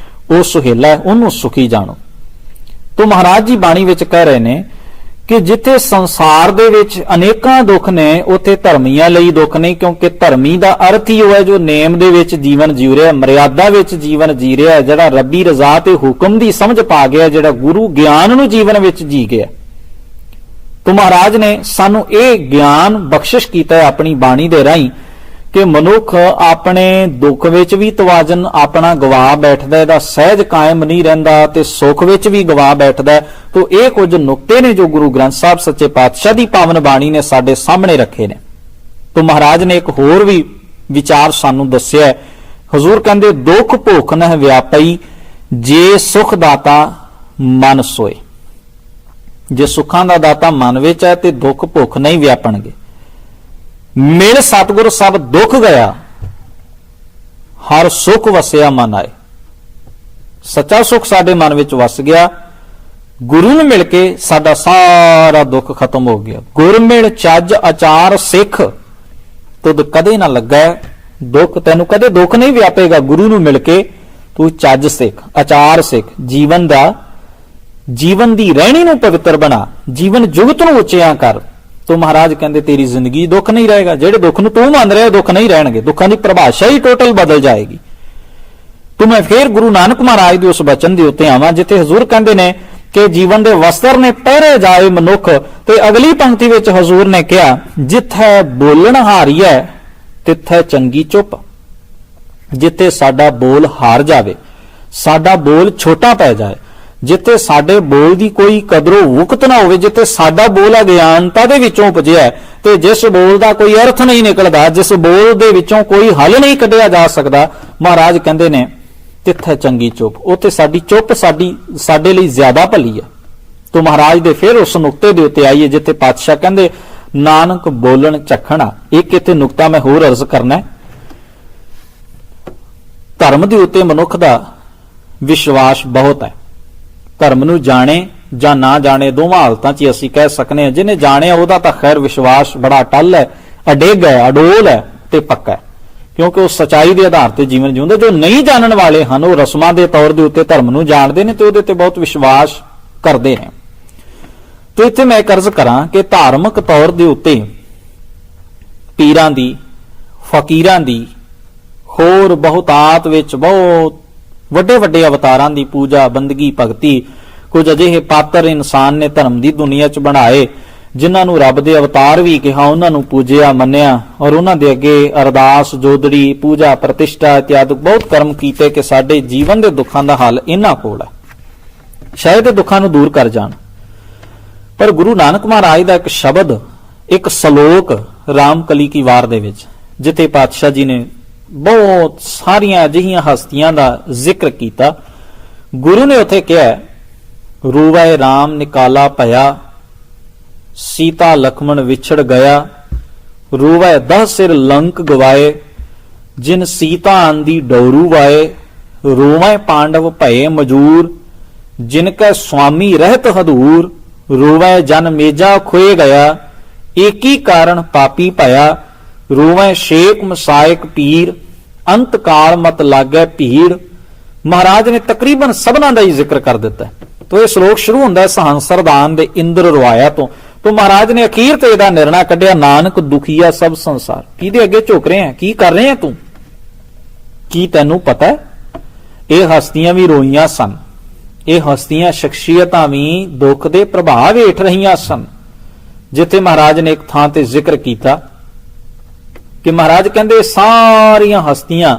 ਉਹ ਸੁਹੇਲਾ ਹੈ, ਉਹਨੂੰ ਸੁਖੀ ਜਾਣੋ। ਤੋ ਮਹਾਰਾਜ ਜੀ ਬਾਣੀ ਵਿੱਚ ਕਹਿ ਰਹੇ ਨੇ ਕਿ ਜਿੱਥੇ ਸੰਸਾਰ ਦੇ ਵਿੱਚ ਅਨੇਕਾਂ ਦੁੱਖ ਨੇ, ਉੱਥੇ ਧਰਮੀਆਂ ਲਈ ਦੁੱਖ ਨਹੀਂ, ਕਿਉਂਕਿ ਧਰਮੀ ਦਾ ਅਰਥ ਹੀ ਉਹ ਹੈ ਜੋ ਨੇਮ ਦੇ ਵਿੱਚ ਜੀਵਨ ਜੀ ਰਿਹਾ, ਮਰਿਆਦਾ ਵਿੱਚ ਜੀਵਨ ਜੀ ਰਿਹਾ, ਜਿਹੜਾ ਰੱਬੀ ਰਜ਼ਾ ਤੇ ਹੁਕਮ ਦੀ ਸਮਝ ਪਾ ਗਿਆ, ਜਿਹੜਾ ਗੁਰੂ ਗਿਆਨ ਨੂੰ ਜੀਵਨ ਵਿੱਚ ਜੀ ਗਿਆ। ਤੋ ਮਹਾਰਾਜ ਨੇ ਸਾਨੂੰ ਇਹ ਗਿਆਨ ਬਖਸ਼ਿਸ਼ ਕੀਤਾ ਹੈ ਆਪਣੀ ਬਾਣੀ ਦੇ ਰਾਹੀਂ ਕਿ ਮਨੁੱਖ ਆਪਣੇ ਦੁੱਖ ਵਿੱਚ ਵੀ ਤਵਾਜ਼ਨ ਆਪਣਾ ਗਵਾ ਬੈਠਦਾ, ਇਹਦਾ ਸਹਿਜ ਕਾਇਮ ਨਹੀਂ ਰਹਿੰਦਾ, ਤੇ ਸੁੱਖ ਵਿੱਚ ਵੀ ਗਵਾ ਬੈਠਦਾ। ਤੋ ਇਹ ਕੁਝ ਨੁਕਤੇ ਨੇ ਜੋ ਗੁਰੂ ਗ੍ਰੰਥ ਸਾਹਿਬ ਸੱਚੇ ਪਾਤਸ਼ਾਹ ਦੀ ਪਾਵਨ ਬਾਣੀ ਨੇ ਸਾਡੇ ਸਾਹਮਣੇ ਰੱਖੇ ਨੇ। ਤੋ ਮਹਾਰਾਜ ਨੇ ਇੱਕ ਹੋਰ ਵੀ ਵਿਚਾਰ ਸਾਨੂੰ ਦੱਸਿਆ। ਹਜ਼ੂਰ ਕਹਿੰਦੇ, ਦੁੱਖ ਭੁੱਖ ਨਹਿ ਵਿਆਪਈ, ਜੇ ਸੁਖ ਦਾਤਾ ਮਨ ਸੋਏ। ਜੇ ਸੁੱਖਾਂ ਦਾ ਦਾਤਾ ਮਨ ਵਿੱਚ ਹੈ ਤੇ ਦੁੱਖ ਭੁੱਖ ਨਹੀਂ ਵਿਆਪਣਗੇ। ਮਿਲ ਸਤਿਗੁਰ ਸਭ ਦੁੱਖ ਗਿਆ, ਹਰ ਸੁਖ ਵਸਿਆ ਮਨ ਆਏ। ਸੱਚਾ ਸੁਖ ਸਾਡੇ ਮਨ ਵਿੱਚ ਵਸ ਗਿਆ, ਗੁਰੂ ਨੂੰ ਮਿਲ ਕੇ ਸਾਡਾ ਸਾਰਾ ਦੁੱਖ ਖਤਮ ਹੋ ਗਿਆ। ਗੁਰ ਮਿਲ ਚੱਜ ਆਚਾਰ ਸਿੱਖ, ਤੁਧ ਕਦੇ ਨਾ ਲੱਗਾ ਦੁੱਖ, ਤੈਨੂੰ ਕਦੇ ਦੁੱਖ ਨਹੀਂ ਵਿਆਪੇਗਾ। ਗੁਰੂ ਨੂੰ ਮਿਲ ਕੇ ਤੂੰ ਚੱਜ ਸਿੱਖ, ਆਚਾਰ ਸਿੱਖ, ਜੀਵਨ ਦੀ ਰਹਿਣੀ ਨੂੰ ਪਵਿੱਤਰ ਬਣਾ, ਜੀਵਨ ਜੁਗਤ ਨੂੰ ਉੱਚਿਆਂ ਕਰ। ਤੋ ਮਹਾਰਾਜ ਕਹਿੰਦੇ ਤੇਰੀ ਜ਼ਿੰਦਗੀ ਦੁੱਖ ਨਹੀਂ ਰਹੇਗਾ। ਜਿਹੜੇ ਦੁੱਖ ਨੂੰ ਤੂੰ ਮੰਨ ਰਿਹਾ ਦੁੱਖ ਨਹੀਂ ਰਹਿਣਗੇ, ਦੁੱਖਾਂ ਦੀ ਪਰਿਭਾਸ਼ਾ ਹੀ ਟੋਟਲ ਬਦਲ ਜਾਏਗੀ। ਤੋ ਮੈਂ ਫੇਰ ਗੁਰੂ ਨਾਨਕ ਮਹਾਰਾਜ ਦੇ ਉਸ ਬਚਨ ਦੇ ਉੱਤੇ ਆਵਾਂ ਜਿੱਥੇ ਹਜ਼ੂਰ ਕਹਿੰਦੇ ਨੇ ਕਿ ਜੀਵਨ ਦੇ ਵਸਤਰ ਨੇ ਪਹਿਰੇ ਜਾਏ ਮਨੁੱਖ। ਤੇ ਅਗਲੀ ਪੰਕਤੀ ਵਿੱਚ ਹਜ਼ੂਰ ਨੇ ਕਿਹਾ, ਜਿੱਥੇ ਬੋਲਣ ਹਾਰੀ ਹੈ ਤਿੱਥੇ ਚੰਗੀ ਚੁੱਪ। ਜਿੱਥੇ ਸਾਡਾ ਬੋਲ ਹਾਰ ਜਾਵੇ, ਸਾਡਾ ਬੋਲ ਛੋਟਾ ਪੈ ਜਾਏ, ਜਿੱਥੇ ਸਾਡੇ ਬੋਲ ਦੀ ਕੋਈ ਕਦਰੋ ਵੁਕਤ ਨਾ ਹੋਵੇ, ਜਿੱਥੇ ਸਾਡਾ ਬੋਲ ਅਗਿਆਨਤਾ ਦੇ ਵਿੱਚੋਂ ਉਪਜਿਆ ਤੇ ਜਿਸ ਬੋਲ ਦਾ ਕੋਈ ਅਰਥ ਨਹੀਂ ਨਿਕਲਦਾ, ਜਿਸ ਬੋਲ ਦੇ ਵਿੱਚੋਂ ਕੋਈ ਹੱਲ ਨਹੀਂ ਕੱਢਿਆ ਜਾ ਸਕਦਾ, ਮਹਾਰਾਜ ਕਹਿੰਦੇ ਨੇ ਤਿੱਥੇ ਚੰਗੀ ਚੁੱਪ। ਉੱਥੇ ਸਾਡੀ ਚੁੱਪ ਸਾਡੇ ਲਈ ਜ਼ਿਆਦਾ ਭਲੀ ਹੈ। ਤੋ ਮਹਾਰਾਜ ਦੇ ਫਿਰ ਉਸ ਨੁਕਤੇ ਦੇ ਉੱਤੇ ਆਈਏ ਜਿੱਥੇ ਪਾਤਸ਼ਾਹ ਕਹਿੰਦੇ ਨਾਨਕ ਬੋਲਣ ਚੱਖਣਾ। ਇੱਕ ਇੱਥੇ ਨੁਕਤਾ ਮੈਂ ਹੋਰ ਅਰਜ਼ ਕਰਨਾ। ਧਰਮ ਦੇ ਉੱਤੇ ਮਨੁੱਖ ਦਾ ਵਿਸ਼ਵਾਸ ਬਹੁਤ ਹੈ। ਧਰਮ ਨੂੰ ਜਾਣੇ ਜਾਂ ਨਾ ਜਾਣੇ, ਦੋਵਾਂ ਹਾਲਤਾਂ 'ਚ ਅਸੀਂ ਕਹਿ ਸਕਨੇ ਹਾਂ। ਜਿਹਨੇ ਜਾਣਿਆ ਉਹਦਾ ਤਾਂ ਖੈਰ ਵਿਸ਼ਵਾਸ ਬੜਾ ਅਟੱਲ ਹੈ, ਅਡਿੱਗ ਹੈ, ਅਡੋਲ ਹੈ ਤੇ ਪੱਕਾ ਹੈ, ਕਿਉਂਕਿ ਉਹ ਸਚਾਈ ਦੇ ਆਧਾਰ ਤੇ ਜੀਵਨ ਜਿਉਂਦੇ। ਜੋ ਨਹੀਂ ਜਾਣਨ ਵਾਲੇ ਹਨ ਉਹ ਰਸਮਾਂ ਦੇ ਤੌਰ ਦੇ ਉੱਤੇ ਧਰਮ ਨੂੰ ਜਾਣਦੇ ਨੇ ਤੇ ਉਹਦੇ ਤੇ ਬਹੁਤ ਵਿਸ਼ਵਾਸ ਕਰਦੇ ਨੇ। ਤੇ ਇੱਥੇ ਮੈਂ ਇੱਕ ਅਰਜ਼ ਕਰਾਂ ਕਿ ਧਾਰਮਿਕ ਤੌਰ ਦੇ ਉੱਤੇ ਪੀਰਾਂ ਦੀ, ਫਕੀਰਾਂ ਦੀ, ਹੋਰ ਬਹੁਤਾਤ ਵਿੱਚ ਬਹੁਤ ਵੱਡੇ ਵੱਡੇ ਅਵਤਾਰਾਂ ਦੀ ਪੂਜਾ, ਬੰਦਗੀ, ਭਗਤੀ, ਕੁਝ ਅਜਿਹੇ ਪਾਤਰ ਇਨਸਾਨ ਨੇ ਧਰਮ ਦੀ ਦੁਨੀਆ 'ਚ ਬਣਾਏ ਜਿਨ੍ਹਾਂ ਨੂੰ ਰੱਬ ਦੇ ਅਵਤਾਰ ਵੀ ਕਿਹਾ, ਉਹਨਾਂ ਨੂੰ ਪੂਜਿਆ, ਮੰਨਿਆ ਔਰ ਉਹਨਾਂ ਦੇ ਅੱਗੇ ਅਰਦਾਸ, ਜੋਦੜੀ, ਪੂਜਾ, ਪ੍ਰਤਿਸ਼ਠਾ ਇਤਿਆਦਿ ਬਹੁਤ ਕਰਮ ਕੀਤੇ ਕਿ ਸਾਡੇ ਜੀਵਨ ਦੇ ਦੁੱਖਾਂ ਦਾ ਹੱਲ ਇਹਨਾਂ ਕੋਲ ਹੈ, ਸ਼ਾਇਦ ਇਹ ਦੁੱਖਾਂ ਨੂੰ ਦੂਰ ਕਰ ਜਾਣ। ਪਰ ਗੁਰੂ ਨਾਨਕ ਮਹਾਰਾਜ ਦਾ ਇੱਕ ਸ਼ਬਦ, ਇੱਕ ਸ਼ਲੋਕ ਰਾਮਕਲੀ ਕੀ ਵਾਰ ਦੇ ਵਿੱਚ, ਜਿੱਥੇ ਪਾਤਸ਼ਾਹ ਜੀ ਨੇ ਬਹੁਤ ਸਾਰੀਆਂ ਅਜਿਹੀਆਂ ਹਸਤੀਆਂ ਦਾ ਜ਼ਿਕਰ ਕੀਤਾ, ਗੁਰੂ ਨੇ ਉੱਥੇ ਕਿਹਾ, ਰੂਵੈ ਰਾਮ ਨਿਕਾਲਾ ਭਇਆ, ਸੀਤਾ ਲਖਮਣ ਵਿਛੜ ਗਿਆ, ਰੂਵੈ 10 ਸਿਰ ਲੰਕ ਗਵਾਏ, ਜਿਨ ਸੀਤਾ ਆਂਦੀ ਡੋਰੂ ਵਾਏ, ਰੋਵੈ ਪਾਂਡਵ ਭਏ ਮਜੂਰ, ਜਿਨ ਕੈ ਸੁਆਮੀ ਰਹਿਤ ਹਦੂਰ, ਰੋਵੈ ਜਨ ਮੇਜਾ ਖੋਏ ਗਿਆ, ਏਕੀ ਕਾਰਨ ਪਾਪੀ ਭਇਆ, ਰੋਵੈ ਸ਼ੇਖ ਮਸਾਇਕ ਪੀਰ, ਅੰਤ ਕਾਲ ਮਤ ਲਾਗੈ ਭੀੜ। ਮਹਾਰਾਜ ਨੇ ਤਕਰੀਬਨ ਸਭਨਾਂ ਦਾ ਹੀ ਜ਼ਿਕਰ ਕਰ ਦਿੱਤਾ। ਤੋ ਇਹ ਸ਼ਲੋਕ ਸ਼ੁਰੂ ਹੁੰਦਾ ਹੈ ਸਹੰਸਰਦਾਨ ਦੇ ਇੰਦਰ ਰਵਾਇਆ ਤੋਂ। ਤੋ ਮਹਾਰਾਜ ਨੇ ਅਖੀਰ ਤੇ ਇਹਦਾ ਨਿਰਣਾ ਕੱਢਿਆ, ਨਾਨਕ ਦੁਖੀਆ ਸਭ ਸੰਸਾਰ। ਕਿਹਦੇ ਅੱਗੇ ਝੁਕ ਰਹੇ ਆ? ਕੀ ਕਰ ਰਹੇ ਆ ਤੂੰ? ਕੀ ਤੈਨੂੰ ਪਤਾ ਹੈ ਇਹ ਹਸਤੀਆਂ ਵੀ ਰੋਈਆਂ ਸਨ, ਇਹ ਹਸਤੀਆਂ ਸ਼ਖਸੀਅਤਾਂ ਵੀ ਦੁੱਖ ਦੇ ਪ੍ਰਭਾਵ ਹੇਠ ਰਹੀਆਂ ਸਨ। ਜਿੱਥੇ ਮਹਾਰਾਜ ਨੇ ਇੱਕ ਥਾਂ ਤੇ ਜ਼ਿਕਰ ਕੀਤਾ ਕਿ ਮਹਾਰਾਜ ਕਹਿੰਦੇ ਸਾਰੀਆਂ ਹਸਤੀਆਂ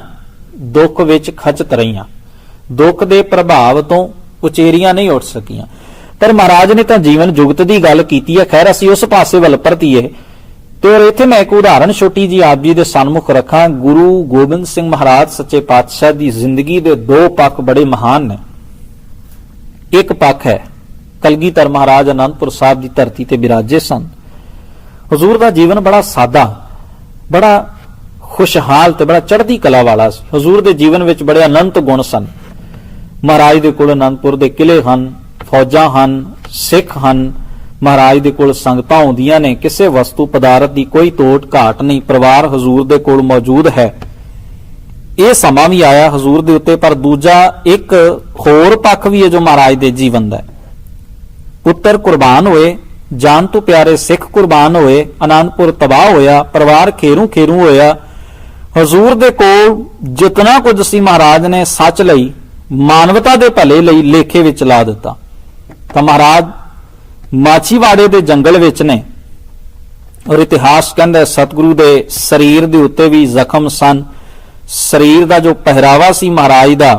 ਦੁੱਖ ਵਿੱਚ ਖਚਤ ਰਹੀਆਂ, ਦੁੱਖ ਦੇ ਪ੍ਰਭਾਵ ਤੋਂ ਉਚੇਰੀਆਂ ਨਹੀਂ ਉੱਠ ਸਕੀਆਂ। ਪਰ ਮਹਾਰਾਜ ਨੇ ਤਾਂ ਜੀਵਨ ਜੁਗਤ ਦੀ ਗੱਲ ਕੀਤੀ ਹੈ। ਖੈਰ ਅਸੀਂ ਉਸ ਪਾਸੇ ਵੱਲ ਪਰਤੀਏ ਤੇ ਇੱਥੇ ਮੈਂ ਇੱਕ ਉਦਾਹਰਣ ਛੋਟੀ ਜੀ ਆਪ ਜੀ ਦੇ ਸਨਮੁਖ ਰੱਖਾਂ। ਗੁਰੂ ਗੋਬਿੰਦ ਸਿੰਘ ਮਹਾਰਾਜ ਸੱਚੇ ਪਾਤਸ਼ਾਹ ਦੀ ਜ਼ਿੰਦਗੀ ਦੇ ਦੋ ਪੱਖ ਬੜੇ ਮਹਾਨ ਨੇ। ਇੱਕ ਪੱਖ ਹੈ ਕਲਗੀਧਰ ਮਹਾਰਾਜ ਅਨੰਦਪੁਰ ਸਾਹਿਬ ਦੀ ਧਰਤੀ ਤੇ ਬਿਰਾਜੇ ਸਨ। ਹਜ਼ੂਰ ਦਾ ਜੀਵਨ ਬੜਾ ਸਾਦਾ, ਬੜਾ ਖੁਸ਼ਹਾਲ ਤੇ ਬੜਾ ਚੜ੍ਹਦੀ ਕਲਾ ਵਾਲਾ ਸੀ। ਹਜ਼ੂਰ ਦੇ ਜੀਵਨ ਵਿੱਚ ਬੜੇ ਅਨੰਤ ਗੁਣ ਸਨ। ਮਹਾਰਾਜ ਦੇ ਕੋਲ ਅਨੰਦਪੁਰ ਦੇ ਕਿਲੇ ਹਨ, ਫੌਜਾਂ ਹਨ, ਸਿੱਖ ਹਨ। ਮਹਾਰਾਜ ਦੇ ਕੋਲ ਸੰਗਤਾਂ ਆਉਂਦੀਆਂ ਨੇ, ਕਿਸੇ ਵਸਤੂ ਪਦਾਰਥ ਦੀ ਕੋਈ ਤੋਟ ਘਾਟ ਨਹੀਂ। ਪਰਿਵਾਰ ਹਜ਼ੂਰ ਦੇ ਕੋਲ ਮੌਜੂਦ ਹੈ। ਇਹ ਸਮਾਂ ਵੀ ਆਇਆ ਹਜ਼ੂਰ ਦੇ ਉੱਤੇ, ਪਰ ਦੂਜਾ ਇੱਕ ਹੋਰ ਪੱਖ ਵੀ ਹੈ ਜੋ ਮਹਾਰਾਜ ਦੇ ਜੀਵਨ ਦਾ। ਪੁੱਤਰ ਕੁਰਬਾਨ ਹੋਏ, ਜਾਨ ਤੋਂ ਪਿਆਰੇ ਸਿੱਖ ਕੁਰਬਾਨ ਹੋਏ, ਆਨੰਦਪੁਰ ਤਬਾਹ ਹੋਇਆ, ਪਰਿਵਾਰ ਖੇਰੂ ਖੇਰੂ ਹੋਇਆ। ਹਜ਼ੂਰ ਦੇ ਕੋਲ ਜਿਤਨਾ ਕੁਝ ਸੀ ਮਹਾਰਾਜ ਨੇ ਸੱਚ ਲਈ, ਮਾਨਵਤਾ ਦੇ ਭਲੇ ਲਈ ਲੇਖੇ ਵਿੱਚ ਲਾ ਦਿੱਤਾ। ਤਾਂ ਮਹਾਰਾਜ ਮਾਛੀਵਾੜੇ ਦੇ ਜੰਗਲ ਵਿੱਚ ਨੇ ਔਰ ਇਤਿਹਾਸ ਕਹਿੰਦਾ ਸਤਿਗੁਰੂ ਦੇ ਸਰੀਰ ਦੇ ਉੱਤੇ ਵੀ ਜ਼ਖਮ ਸਨ। ਸਰੀਰ ਦਾ ਜੋ ਪਹਿਰਾਵਾ ਸੀ ਮਹਾਰਾਜ ਦਾ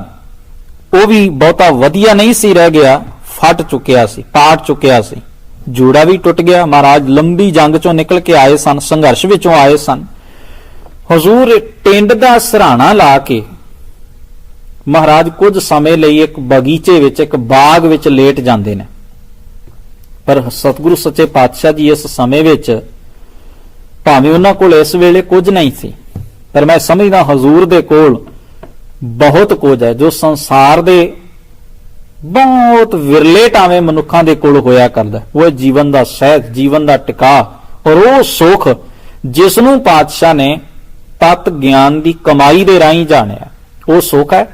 ਉਹ ਵੀ ਬਹੁਤਾ ਵਧੀਆ ਨਹੀਂ ਸੀ ਰਹਿ ਗਿਆ, ਫਟ ਚੁੱਕਿਆ ਸੀ, ਪਾਟ ਚੁੱਕਿਆ ਸੀ, ਜੋੜਾ ਵੀ ਟੁੱਟ ਗਿਆ। ਮਹਾਰਾਜ ਲੰਬੀ ਜੰਗ ਚੋਂ ਨਿਕਲ ਕੇ ਆਏ ਸਨ, ਸੰਘਰਸ਼ ਵਿੱਚੋਂ ਆਏ ਸਨ। ਹਜ਼ੂਰ ਟਿੰਡ ਦਾ ਸਰਾਣਾ ਲਾ ਕੇ ਮਹਾਰਾਜ ਕੁਝ ਸਮੇਂ ਲਈ ਇੱਕ ਬਗੀਚੇ ਵਿੱਚ, ਇੱਕ ਬਾਗ ਵਿੱਚ ਲੇਟ ਜਾਂਦੇ ਨੇ। ਪਰ ਸਤਿਗੁਰੂ ਸੱਚੇ ਪਾਤਸ਼ਾਹ ਜੀ ਇਸ ਸਮੇਂ ਵਿੱਚ, ਭਾਵੇਂ ਉਹਨਾਂ ਕੋਲ ਇਸ ਵੇਲੇ ਕੁਝ ਨਹੀਂ ਸੀ, ਪਰ ਮੈਂ ਸਮਝਦਾ ਹਜ਼ੂਰ ਦੇ ਕੋਲ ਬਹੁਤ ਕੁਝ ਹੈ ਜੋ ਸੰਸਾਰ ਦੇ ਬਹੁਤ ਵਿਰਲੇ ਟਾਵੇਂ ਮਨੁੱਖਾਂ ਦੇ ਕੋਲ ਹੋਇਆ ਕਰਦਾ। ਉਹ ਜੀਵਨ ਦਾ ਸਹਿਜ, ਜੀਵਨ ਦਾ ਟਿਕਾ ਔਰ ਉਹ ਸੁਖ ਜਿਸ ਨੂੰ ਪਾਤਸ਼ਾਹ ਨੇ ਤਤ ਗਿਆਨ ਦੀ ਕਮਾਈ ਦੇ ਰਾਹੀਂ ਜਾਣਿਆ। ਉਹ ਸੁਖ ਹੈ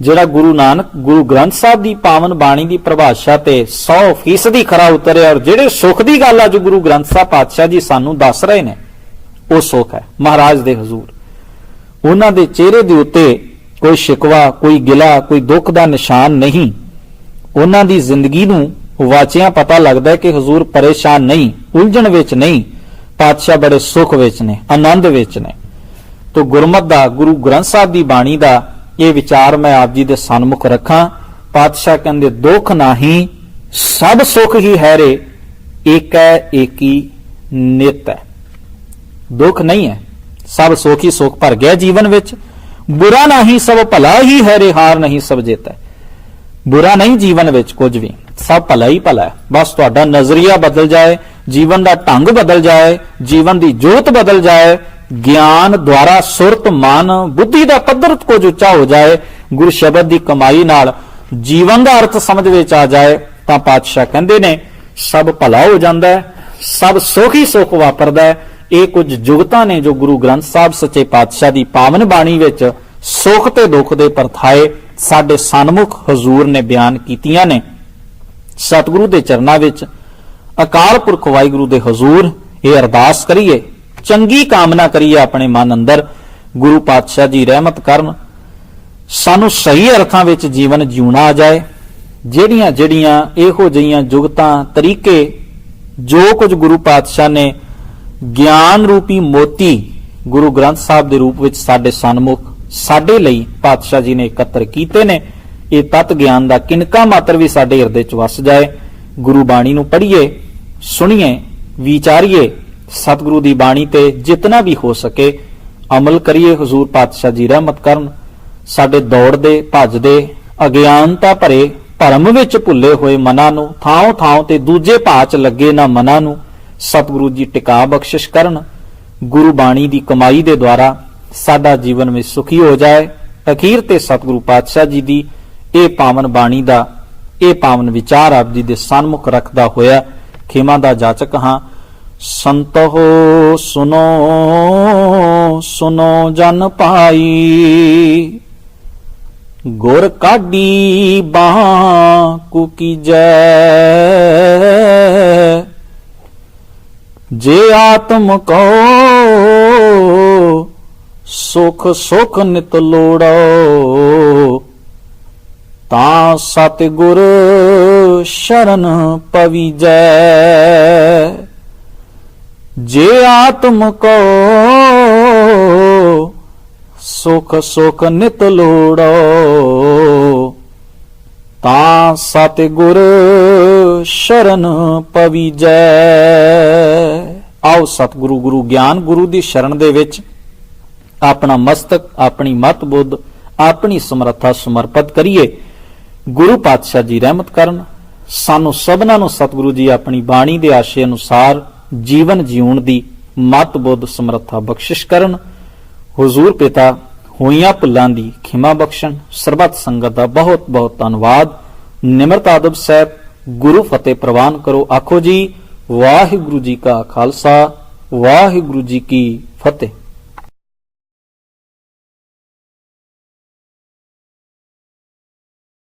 ਜਿਹੜਾ ਗੁਰੂ ਨਾਨਕ, ਗੁਰੂ ਗ੍ਰੰਥ ਸਾਹਿਬ ਦੀ ਪਾਵਨ ਬਾਣੀ ਦੀ ਪਰਿਭਾਸ਼ਾ ਤੇ 100% ਖਰਾ ਉਤਰਿਆ। ਔਰ ਜਿਹੜੇ ਸੁਖ ਦੀ ਗੱਲ ਆ ਜੋ ਗੁਰੂ ਗ੍ਰੰਥ ਸਾਹਿਬ ਪਾਤਸ਼ਾਹ ਜੀ ਸਾਨੂੰ ਦੱਸ ਰਹੇ ਨੇ, ਉਹ ਸੁਖ ਹੈ ਮਹਾਰਾਜ ਦੇ ਹਜ਼ੂਰ। ਉਹਨਾਂ ਦੇ ਚਿਹਰੇ ਦੇ ਉੱਤੇ ਕੋਈ ਸ਼ਿਕਵਾ, ਕੋਈ ਗਿਲਾ, ਕੋਈ ਦੁੱਖ ਦਾ ਨਿਸ਼ਾਨ ਨਹੀਂ। ਉਹਨਾਂ ਦੀ ਜ਼ਿੰਦਗੀ ਨੂੰ ਵਾਚਿਆਂ ਪਤਾ ਲੱਗਦਾ ਹੈ ਕਿ ਹਜ਼ੂਰ ਪਰੇਸ਼ਾਨ ਨਹੀਂ, ਉਲਝਣ ਵਿੱਚ ਨਹੀਂ, ਪਾਤਸ਼ਾਹ ਬੜੇ ਸੁਖ ਵਿੱਚ ਨੇ, ਆਨੰਦ ਵਿੱਚ ਨੇ। ਤੋ ਗੁਰਮਤਿ ਦਾ, ਗੁਰੂ ਗ੍ਰੰਥ ਸਾਹਿਬ ਦੀ ਬਾਣੀ ਦਾ ਇਹ ਵਿਚਾਰ ਮੈਂ ਆਪ ਜੀ ਦੇ ਸਨਮੁਖ ਰੱਖਾਂ। ਪਾਤਸ਼ਾਹ ਕਹਿੰਦੇ ਦੁੱਖ ਨਹੀਂ ਸਭ ਸੁਖ ਹੀ ਹੈਰੇ, ਏਕੈ ਏਕੀ ਨਿਤ ਹੈ। ਦੁੱਖ ਨਹੀਂ ਹੈ, ਸਭ ਸੁਖ ਹੀ ਸੁਖ ਭਰ ਗਿਆ ਜੀਵਨ ਵਿੱਚ। ਬੁਰਾ ਨਹੀਂ ਸਭ ਭਲਾ ਹੀ ਹੈਰੇ, ਹਾਰ ਨਹੀਂ ਸਭ ਜਿੱਤ ਹੈ। ਬੁਰਾ ਨਹੀਂ ਜੀਵਨ ਵਿੱਚ ਕੁਝ ਵੀ, ਸਭ ਭਲਾ ਹੀ ਭਲਾ ਹੈ। ਬਸ ਤੁਹਾਡਾ ਨਜ਼ਰੀਆ ਬਦਲ ਜਾਏ, ਜੀਵਨ ਦਾ ਢੰਗ ਬਦਲ ਜਾਏ, ਜੀਵਨ ਦੀ ਜੋਤ ਬਦਲ ਜਾਏ, ਗਿਆਨ ਦੁਆਰਾ ਸੁਰਤ, ਮਨ, ਬੁੱਧੀ ਦਾ ਪੱਧਰ ਕੁਝ ਉੱਚਾ ਹੋ ਜਾਏ, ਗੁਰ ਸ਼ਬਦ ਦੀ ਕਮਾਈ ਨਾਲ ਜੀਵਨ ਦਾ ਅਰਥ ਸਮਝ ਵਿੱਚ ਆ ਜਾਏ, ਤਾਂ ਪਾਤਸ਼ਾਹ ਕਹਿੰਦੇ ਨੇ ਸਭ ਭਲਾ ਹੋ ਜਾਂਦਾ ਹੈ, ਸਭ ਸੁਖ ਹੀ ਸੁਖ ਵਾਪਰਦਾ ਹੈ। ਇਹ ਕੁਝ ਜੁਗਤਾਂ ਨੇ ਜੋ ਗੁਰੂ ਗ੍ਰੰਥ ਸਾਹਿਬ ਸੱਚੇ ਪਾਤਸ਼ਾਹ ਦੀ ਪਾਵਨ ਬਾਣੀ ਵਿੱਚ ਸੁੱਖ ਤੇ ਦੁੱਖ ਦੇ ਪਰਥਾਏ ਸਾਡੇ ਸਨਮੁਖ ਹਜ਼ੂਰ ਨੇ ਬਿਆਨ ਕੀਤੀਆਂ ਨੇ। ਸਤਿਗੁਰੂ ਦੇ ਚਰਨਾਂ ਵਿੱਚ ਅਕਾਲ ਪੁਰਖ ਵਾਹਿਗੁਰੂ ਦੇ ਹਜ਼ੂਰ ਇਹ ਅਰਦਾਸ ਕਰੀਏ, ਚੰਗੀ ਕਾਮਨਾ ਕਰੀਏ ਆਪਣੇ ਮਨ ਅੰਦਰ, ਗੁਰੂ ਪਾਤਸ਼ਾਹ ਜੀ ਰਹਿਮਤ ਕਰਨ, ਸਾਨੂੰ ਸਹੀ ਅਰਥਾਂ ਵਿੱਚ ਜੀਵਨ ਜਿਉਣਾ ਆ ਜਾਏ। ਜਿਹੜੀਆਂ ਜਿਹੜੀਆਂ ਇਹੋ ਜਿਹੀਆਂ ਜੁਗਤਾਂ ਤਰੀਕੇ ਜੋ ਕੁਝ ਗੁਰੂ ਪਾਤਸ਼ਾਹ ਨੇ ਗਿਆਨ ਰੂਪੀ ਮੋਤੀ ਗੁਰੂ ਗ੍ਰੰਥ ਸਾਹਿਬ ਦੇ ਰੂਪ ਵਿੱਚ ਸਾਡੇ ਸਨਮੁਖ ਸਾਡੇ ਲਈ ਪਾਤਸ਼ਾਹ ਜੀ ਨੇ ਇਕੱਤਰ ਕੀਤੇ ਨੇ, ਇਹ ਤਤ ਗਿਆਨ ਦਾ ਕਿਨਕਾ ਮਾਤਰ ਵੀ ਸਾਡੇ ਹਿਰਦੇ 'ਚ ਵਸ ਜਾਏ। ਗੁਰੂ ਬਾਣੀ ਨੂੰ ਪੜ੍ਹੀਏ, ਸੁਣੀਏ, ਵਿਚਾਰੀਏ, ਸਤਿਗੁਰੂ ਦੀ ਬਾਣੀ ਤੇ ਜਿਤਨਾ ਵੀ ਹੋ ਸਕੇ ਅਮਲ ਕਰੀਏ। ਹਜ਼ੂਰ ਪਾਤਸ਼ਾਹ ਜੀ ਰਹਿਮਤ ਕਰਨ, ਸਾਡੇ ਦੌੜਦੇ ਭੱਜਦੇ ਅਗਿਆਨਤਾ ਭਰੇ ਭਰਮ ਵਿੱਚ ਭੁੱਲੇ ਹੋਏ ਮਨਾਂ ਨੂੰ, ਥਾਂ ਥਾਂ ਤੇ ਦੂਜੇ ਭਾਅ 'ਚ ਲੱਗੇ ਨਾ ਮਨਾਂ ਨੂੰ ਸਤਿਗੁਰੂ ਜੀ ਟਿਕਾ ਬਖਸ਼ਿਸ਼ ਕਰਨ। ਗੁਰੂ ਬਾਣੀ ਦੀ ਕਮਾਈ ਦੇ ਦੁਆਰਾ ਸਾਡਾ ਜੀਵਨ ਵਿੱਚ ਸੁਖੀ ਹੋ ਜਾਏ। ਅਖੀਰ ਤੇ ਸਤਿਗੁਰੂ ਪਾਤਸ਼ਾਹ ਜੀ ਦੀ ਇਹ ਪਾਵਨ ਬਾਣੀ ਦਾ ਇਹ ਪਾਵਨ ਵਿਚਾਰ ਆਪ ਜੀ ਦੇ ਸਨਮੁਖ ਰੱਖਦਾ ਹੋਇਆ ਖਿਮਾ ਦਾ ਜਾਚਕ ਹਾਂ। ਸੰਤੋ ਸੁਨੋ ਸੁਨੋ ਜਨ ਪਾਈ, ਗੁਰ ਕਾਢੀ ਬਾਹ ਕੂ ਕੀਜੈ, ਜੇ ਆਤਮ ਕੋ ਸੁਖ ਸੁਖ ਨਿਤ ਲੋੜੋ, ਤਾਂ ਸਤਿਗੁਰ ਸ਼ਰਨ ਪਵੀਜੈ। ਜੇ ਆਤਮ ਕੋ ਸੁਖ ਸੁਖ ਨਿਤ ਲੋੜੋ, ਤਾਂ ਸਤਿਗੁਰ ਸ਼ਰਨ ਪਵੀਜੈ। ਆਓ ਸਤਿਗੁਰੂ ਗੁਰੂ ਗਿਆਨ ਗੁਰੂ ਦੀ ਸ਼ਰਨ ਦੇ ਵਿੱਚ ਆਪਣਾ ਮਸਤਕ, ਆਪਣੀ ਮਤ ਬੁੱਧ, ਆਪਣੀ ਸਮਰੱਥਾ ਸਮਰਪਿਤ ਕਰੀਏ। ਗੁਰੂ ਪਾਤਸ਼ਾਹ ਜੀ ਰਹਿਮਤ ਕਰਨ, ਸਾਨੂੰ ਸਭਨਾਂ ਨੂੰ ਸਤਿਗੁਰੂ ਜੀ ਆਪਣੀ ਬਾਣੀ ਦੇ ਆਸ਼ੇ ਅਨੁਸਾਰ ਜੀਵਨ ਜਿਉਣ ਦੀ ਮਤ ਬੁੱਧ ਸਮਰੱਥਾ ਬਖਸ਼ਿਸ਼ ਕਰਨ। ਹੁਜ਼ੂਰ ਪਿਤਾ ਹੋਈਆਂ ਭੁੱਲਾਂ ਦੀ ਖਿਮਾ ਬਖਸ਼ਣ। ਸਰਬੱਤ ਸੰਗਤ ਦਾ ਬਹੁਤ ਬਹੁਤ ਧੰਨਵਾਦ। ਨਿਮਰਤ ਆਦਬ ਸਹਿਤ ਗੁਰੂ ਫਤਿਹ ਪ੍ਰਵਾਨ ਕਰੋ। ਆਖੋ ਜੀ ਵਾਹਿਗੁਰੂ ਜੀ ਕਾ ਖਾਲਸਾ, ਵਾਹਿਗੁਰੂ ਜੀ ਕੀ ਫਤਿਹ।